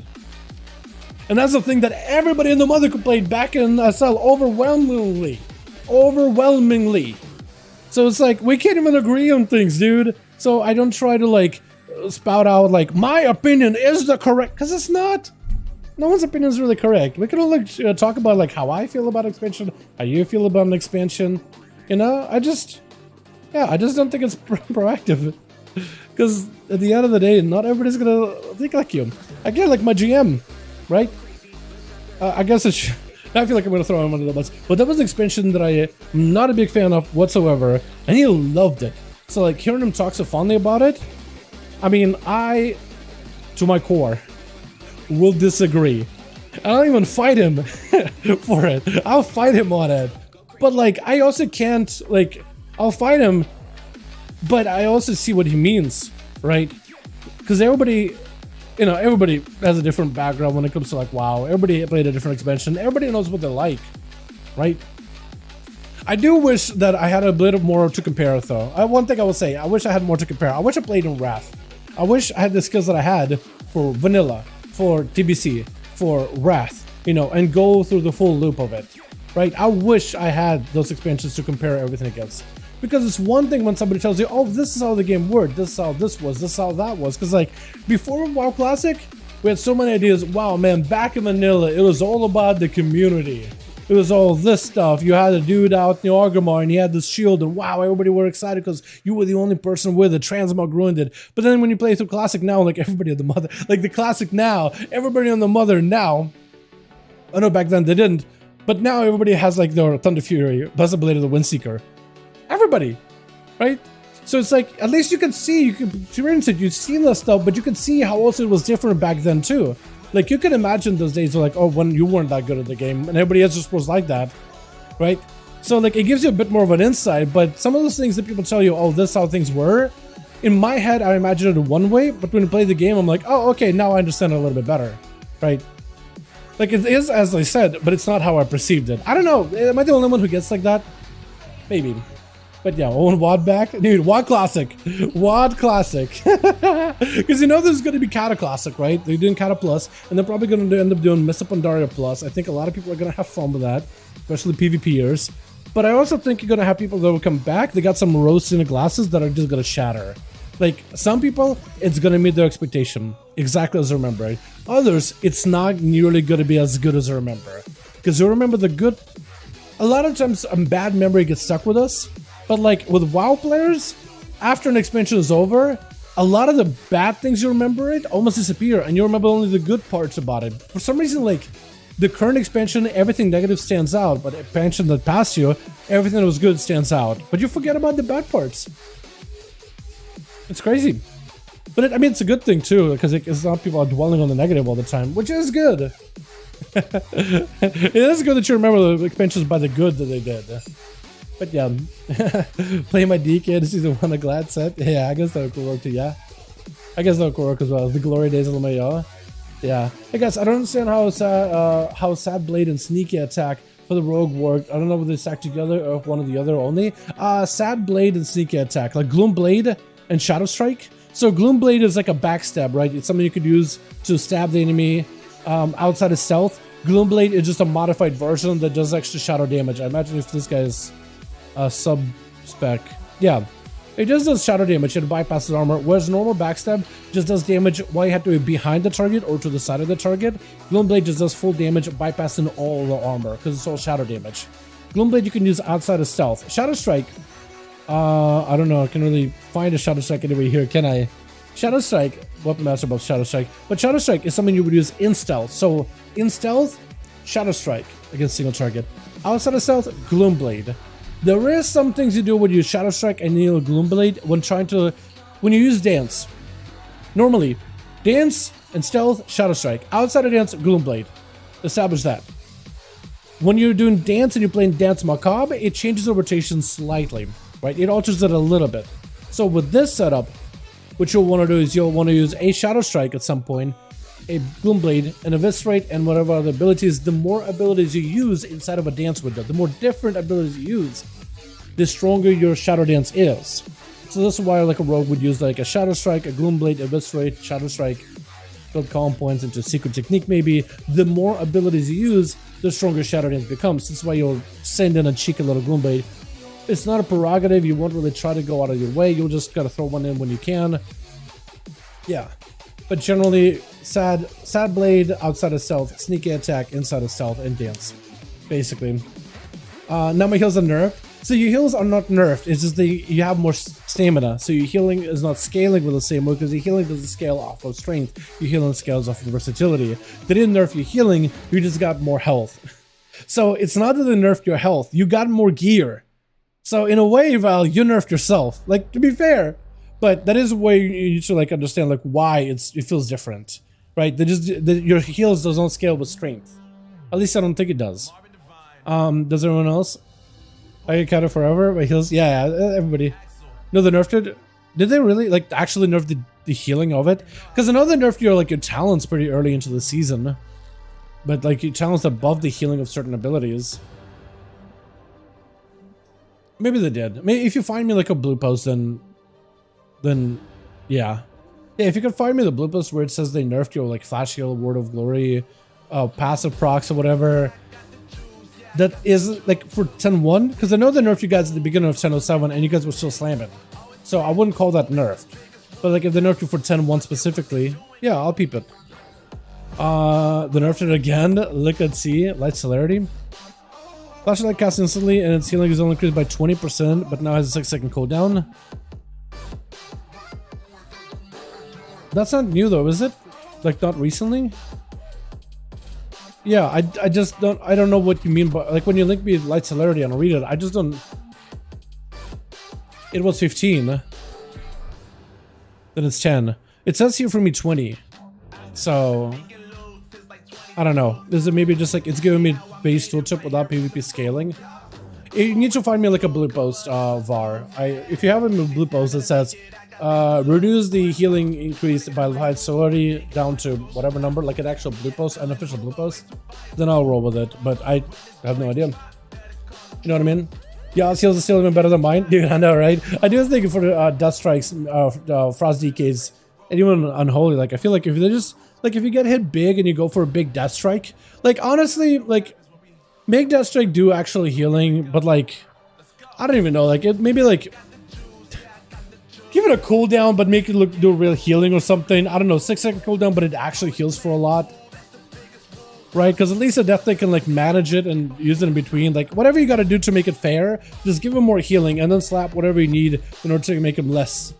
And that's the thing that everybody in the mother complained back in SL overwhelmingly. So it's like, we can't even agree on things, dude. So I don't try to like spout out like, my opinion is the correct, because it's not. No one's opinion is really correct. We can all like, talk about like how I feel about expansion, how you feel about an expansion. You know, I just don't think it's proactive. Because at the end of the day, not everybody's gonna think like you. Again, like my GM, right? I guess it's... I feel like I'm going to throw him under the bus. But that was an expansion that I'm not a big fan of whatsoever. And he loved it. So like hearing him talk so fondly about it, I mean, to my core, will disagree. I don't even fight him for it. I'll fight him on it. But like, I also can't, like, I'll fight him, but I also see what he means, right? Because everybody... You know, everybody has a different background when it comes to like WoW. Everybody played a different expansion. Everybody knows what they like, right? I do wish that I had a bit more to compare though. One thing I will say, I wish I had more to compare. I wish I played in Wrath. I wish I had the skills that I had for Vanilla, for TBC, for Wrath, you know, and go through the full loop of it, right? I wish I had those expansions to compare everything against. Because it's one thing when somebody tells you, oh, this is how the game worked, this is how this was, this is how that was. Because like, before WoW Classic, we had so many ideas. Wow, man, back in vanilla, it was all about the community. It was all this stuff. You had a dude out in Orgrimmar and he had this shield, and wow, everybody were excited because you were the only person with it. Transmog ruined it. But then when you play through Classic now, like everybody on the Mother, like the Classic now, everybody on the Mother now, I know back then they didn't, but now everybody has like their Thunder Fury, Buzzard Blade of the Windseeker. Everybody, right? So it's like, at least you can see, you can experience it, you've seen that stuff, but you can see how also it was different back then too. Like, you can imagine those days were like, oh, when you weren't that good at the game, and everybody else just was like that, right? So like, it gives you a bit more of an insight, but some of those things that people tell you, oh, this is how things were, in my head, I imagine it one way, but when I play the game, I'm like, oh, okay, now I understand it a little bit better, right? Like, it is, as I said, but it's not how I perceived it. I don't know, am I the only one who gets like that? Maybe. But yeah, Owen WoD back. Dude, WoD Classic. WoD Classic. Because you know there's going to be Kata Classic, right? They're doing Kata Plus, and they're probably going to end up doing Mesa Pandaria Plus. I think a lot of people are going to have fun with that, especially PvPers. But I also think you're going to have people that will come back. They got some rose in the glasses that are just going to shatter. Like, some people, it's going to meet their expectation, exactly as I remember it. Others, it's not nearly going to be as good as I remember. Because you remember the good... A lot of times, a bad memory gets stuck with us. But like with WoW players, after an expansion is over, a lot of the bad things you remember it almost disappear, and you remember only the good parts about it. For some reason, like the current expansion, everything negative stands out, but expansion that passed you, everything that was good stands out. But you forget about the bad parts. It's crazy. But I mean, it's a good thing too, because it's not people are dwelling on the negative all the time, which is good. It is good that you remember the expansions by the good that they did. But yeah, play my DK to season 1 of Glad set. Yeah, I guess that would work too, yeah. I guess that'll work as well. The glory days of LMAO. Yeah. Hey guys, I don't understand how Sad Blade and Sneaky Attack for the rogue work. I don't know whether they stack together or one or the other only. Sad Blade and Sneaky Attack, like Gloom Blade and Shadow Strike. So Gloom Blade is like a backstab, right? It's something you could use to stab the enemy outside of stealth. Gloom Blade is just a modified version that does extra shadow damage. I imagine if this guy is sub-spec. Yeah. It just does shadow damage, it bypasses armor, whereas normal backstab just does damage while you have to be behind the target or to the side of the target. Gloomblade just does full damage, bypassing all the armor, because it's all shadow damage. Gloomblade you can use outside of stealth. Shadow Strike, I don't know, I can really find a Shadow Strike anywhere here, can I? Shadow Strike, Weapon Master above Shadow Strike, but Shadow Strike is something you would use in stealth. So, in stealth, Shadow Strike against single target. Outside of stealth, Gloomblade. There is some things you do when you Shadow Strike and you Gloomblade when you use Dance. Normally, Dance and Stealth, Shadow Strike. Outside of Dance, Gloomblade. Establish that. When you're doing Dance and you're playing Dance Macabre, it changes the rotation slightly, right? It alters it a little bit. So with this setup, what you'll want to do is you'll want to use a Shadow Strike at some point, a Gloomblade, an Eviscerate, and whatever other abilities. The more abilities you use inside of a dance window, the more different abilities you use, the stronger your Shadow Dance is. So this is why like a rogue would use like a Shadow Strike, a Gloomblade, Eviscerate, Shadow Strike, build calm points into Secret Technique maybe. The more abilities you use, the stronger Shadow Dance becomes. That's why you'll send in a cheeky little Gloomblade. It's not a prerogative, you won't really try to go out of your way, you'll just gotta throw one in when you can. Yeah. But generally, Sad Blade outside of stealth, Sneaky Attack inside of stealth, and Dance. Basically. Now my heals are nerfed. So your heals are not nerfed, it's just that you have more stamina. So your healing is not scaling with the same way because your healing doesn't scale off of strength. Your healing scales off of versatility. They didn't nerf your healing, you just got more health. So it's not that they nerfed your health, you got more gear. So in a way, Val, you nerfed yourself. Like, to be fair. But that is a way you should like understand like why it feels different, right? Your heals doesn't scale with strength. At least I don't think it does. Does everyone else? I get counted forever. My heals, yeah, everybody. No, they nerfed it. Did they really like actually nerf the healing of it? Because I know they nerfed your like your talents pretty early into the season, but like your talents above the healing of certain abilities. Maybe they did. Maybe if you find me like a blue post, then yeah, if you can find me the blue post where it says they nerfed your like flash heal, word of glory, passive procs or whatever, that is like for 10.1, because I know they nerfed you guys at the beginning of 10.07 and you guys were still slamming, so I wouldn't call that nerfed. But like if they nerfed you for 10.1 specifically, yeah, I'll peep it. They nerfed it again. Look at see light celerity. Flashlight cast instantly and its healing is only increased by 20%, but now has a 6-second cooldown. That's not new though, is it? Like not recently? Yeah, I just don't, I don't know what you mean by, like when you link me light celerity and I'll read it, I just don't. It was 15. Then it's 10. It says here for me 20. So, I don't know. Is it maybe just like, it's giving me base tooltip without PvP scaling? You need to find me like a blue post, VAR. If you have a blue post that says, reduce the healing increase by light celerity down to whatever number, like an actual blue post, an official blue post, then I'll roll with it. But I have no idea. You know what I mean? Yeah, heals are still even better than mine. Dude, I know, right? I do think for Death Strikes, Frost DKs, and even Unholy, like I feel like if they just, like if you get hit big and you go for a big Death Strike, like honestly, like make Death Strike do actually healing, but like, I don't even know, like it maybe like, give it a cooldown, but make it do real healing or something. I don't know, 6-second cooldown, but it actually heals for a lot. Right? Because at least a Death Knight can like manage it and use it in between. Like whatever you gotta do to make it fair, just give him more healing and then slap whatever you need in order to make him less.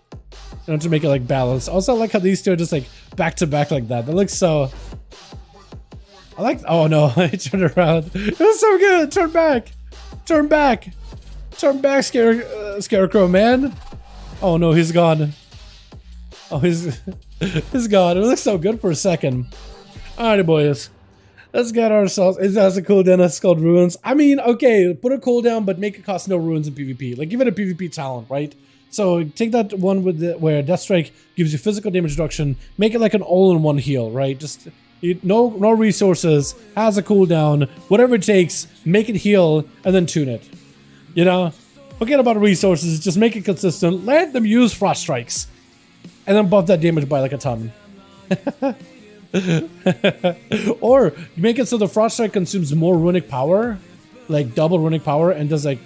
In order to make it like balanced. Also, I like how these two are just like back to back like that. That looks so... I like... Oh no, I turned around. It was so good! Turn back! Turn back! Turn back, Scarecrow, man! Oh no, he's gone. Oh, he's gone. It looks so good for a second. Alrighty, boys. Let's get ourselves... It has a cooldown that's called Ruins. I mean, okay, put a cooldown, but make it cost no ruins in PvP. Like, give it a PvP talent, right? So take that one with where Death Strike gives you physical damage reduction, make it like an all-in-one heal, right? Just no resources, has a cooldown, whatever it takes, make it heal, and then tune it. You know? Forget about resources, just make it consistent, let them use Frost Strikes, and then buff that damage by like a ton. Or make it so the Frost Strike consumes more runic power, like double runic power, and does like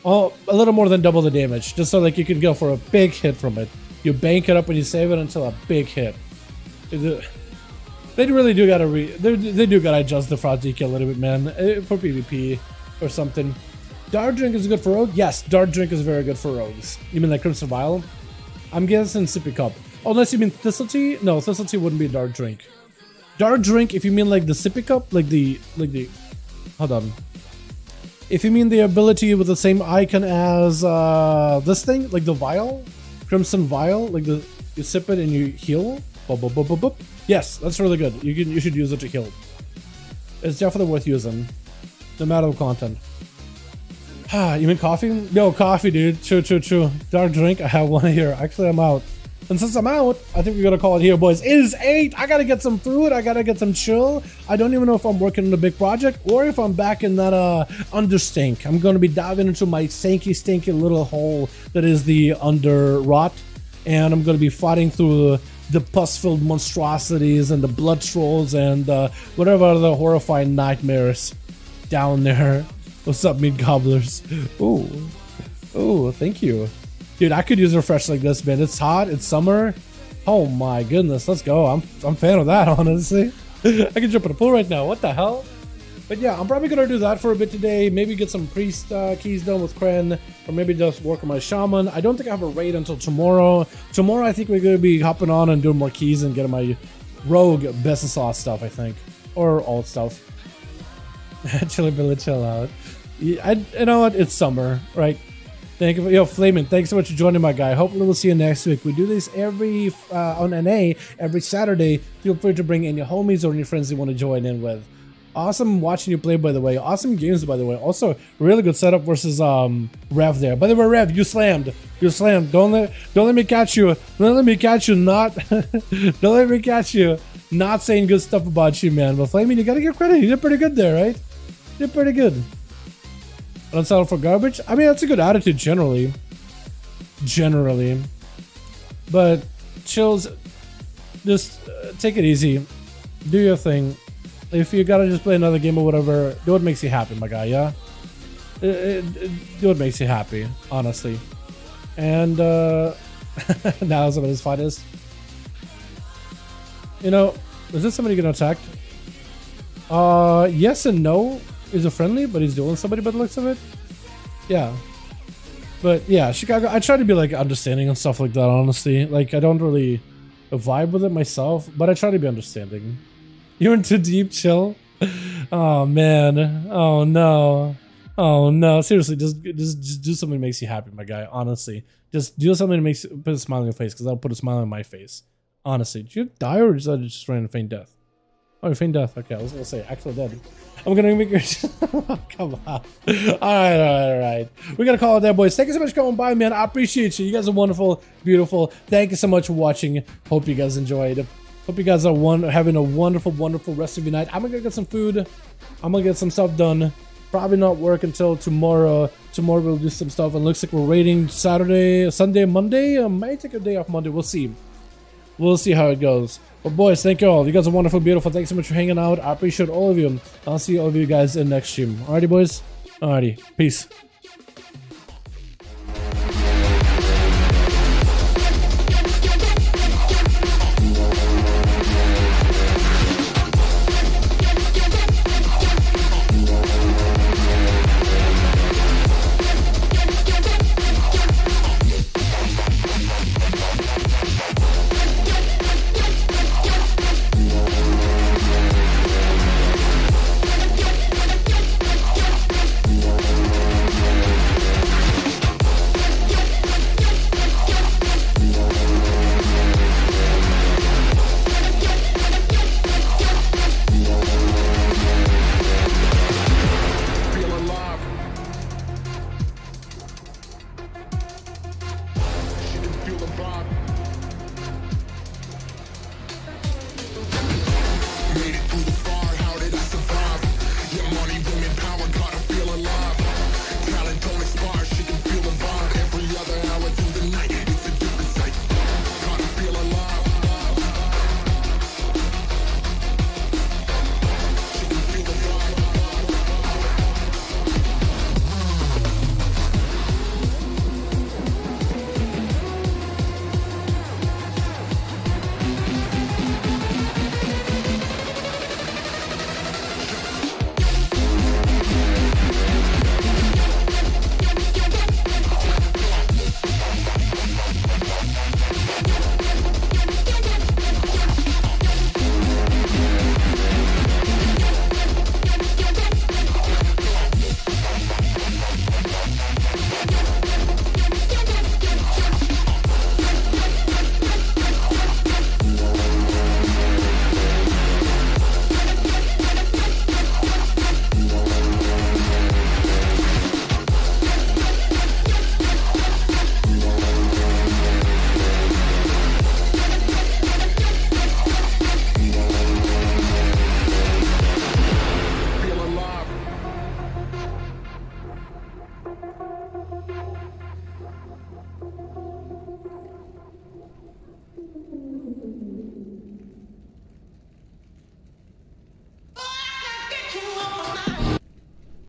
a little more than double the damage, just so like you can go for a big hit from it. You bank it up and you save it until a big hit. They really do gotta they do gotta adjust the Frost DK a little bit, man, for PvP or something. Dark Drink is good for rogue? Yes, Dark Drink is very good for rogues. You mean like Crimson Vial? I'm guessing Sippy Cup. Oh, unless you mean Thistle Tea? No, Thistle Tea wouldn't be Dark Drink. Dark Drink, if you mean like the Sippy Cup, like the hold on. If you mean the ability with the same icon as this thing, like the vial, Crimson Vial, like you sip it and you heal. Boop, boop, boop, boop, boop. Yes, that's really good. You should use it to heal. It's definitely worth using, no matter the content. You mean coffee? No, coffee, dude. True. Dark Drink, I have one here. Actually, I'm out. And since I'm out, I think we're gonna call it here, boys. It is 8. I gotta get some food. I gotta get some chill. I don't even know if I'm working on a big project or if I'm back in that understink. I'm gonna be diving into my stinky little hole that is the under rot, and I'm gonna be fighting through the pus-filled monstrosities and the blood trolls and whatever other horrifying nightmares down there. What's up, meat gobblers? Ooh, thank you. Dude, I could use a refresh like this, man. It's hot, it's summer. Oh my goodness, let's go. I'm a fan of that, honestly. I can jump in the pool right now, what the hell? But yeah, I'm probably gonna do that for a bit today. Maybe get some priest keys done with Kren, or maybe just work on my shaman. I don't think I have a raid until tomorrow. Tomorrow I think we're gonna be hopping on and doing more keys and getting my rogue best of sauce stuff, I think. Or alt stuff. Chilly Billy, chill out. You know what? It's summer, right? Thank you, yo, Flamin'. Thanks so much for joining, my guy. Hopefully, we'll see you next week. We do this every on NA every Saturday. Feel free to bring in your homies or your friends you want to join in with. Awesome watching you play, by the way. Awesome games, by the way. Also, really good setup versus Rev there. By the way, Rev, you slammed. You slammed. Don't let me catch you. Don't let me catch you. Not. Don't let me catch you. Not saying good stuff about you, man. But Flamin', you gotta give credit. You did pretty good there, right? You did pretty good. Unsettled for garbage? I mean, that's a good attitude generally. But chills, just take it easy. Do your thing. If you gotta just play another game or whatever, do what makes you happy, my guy, yeah? Do what makes you happy, honestly. And now somebody's finest. You know, is this somebody getting attacked? Yes and no. Is a friendly, but he's dueling somebody by the looks of it. Yeah. But yeah, Chicago, I try to be like understanding and stuff like that, honestly. Like, I don't really vibe with it myself, but I try to be understanding. You're in too deep, chill. Oh man. Oh no. Oh no. Seriously, just do something that makes you happy, my guy. Honestly. Just do something that makes put a smile on your face, because I'll put a smile on my face. Honestly. Did you die or did you just run a faint death? Oh, you faint death. Okay, I was gonna say actual dead. I'm gonna make your come on. Alright. We're gonna call it there, boys. Thank you so much for coming by, man. I appreciate you. You guys are wonderful, beautiful. Thank you so much for watching. Hope you guys enjoyed. Hope you guys are having a wonderful rest of your night. I'm gonna get some food. I'm gonna get some stuff done. Probably not work until tomorrow. Tomorrow we'll do some stuff. And looks like we're raiding Saturday, Sunday, Monday. I might take a day off Monday. We'll see. We'll see how it goes. But boys, thank you all. You guys are wonderful, beautiful. Thanks so much for hanging out. I appreciate all of you. I'll see all of you guys in next stream. Alrighty, boys. Alrighty. Peace.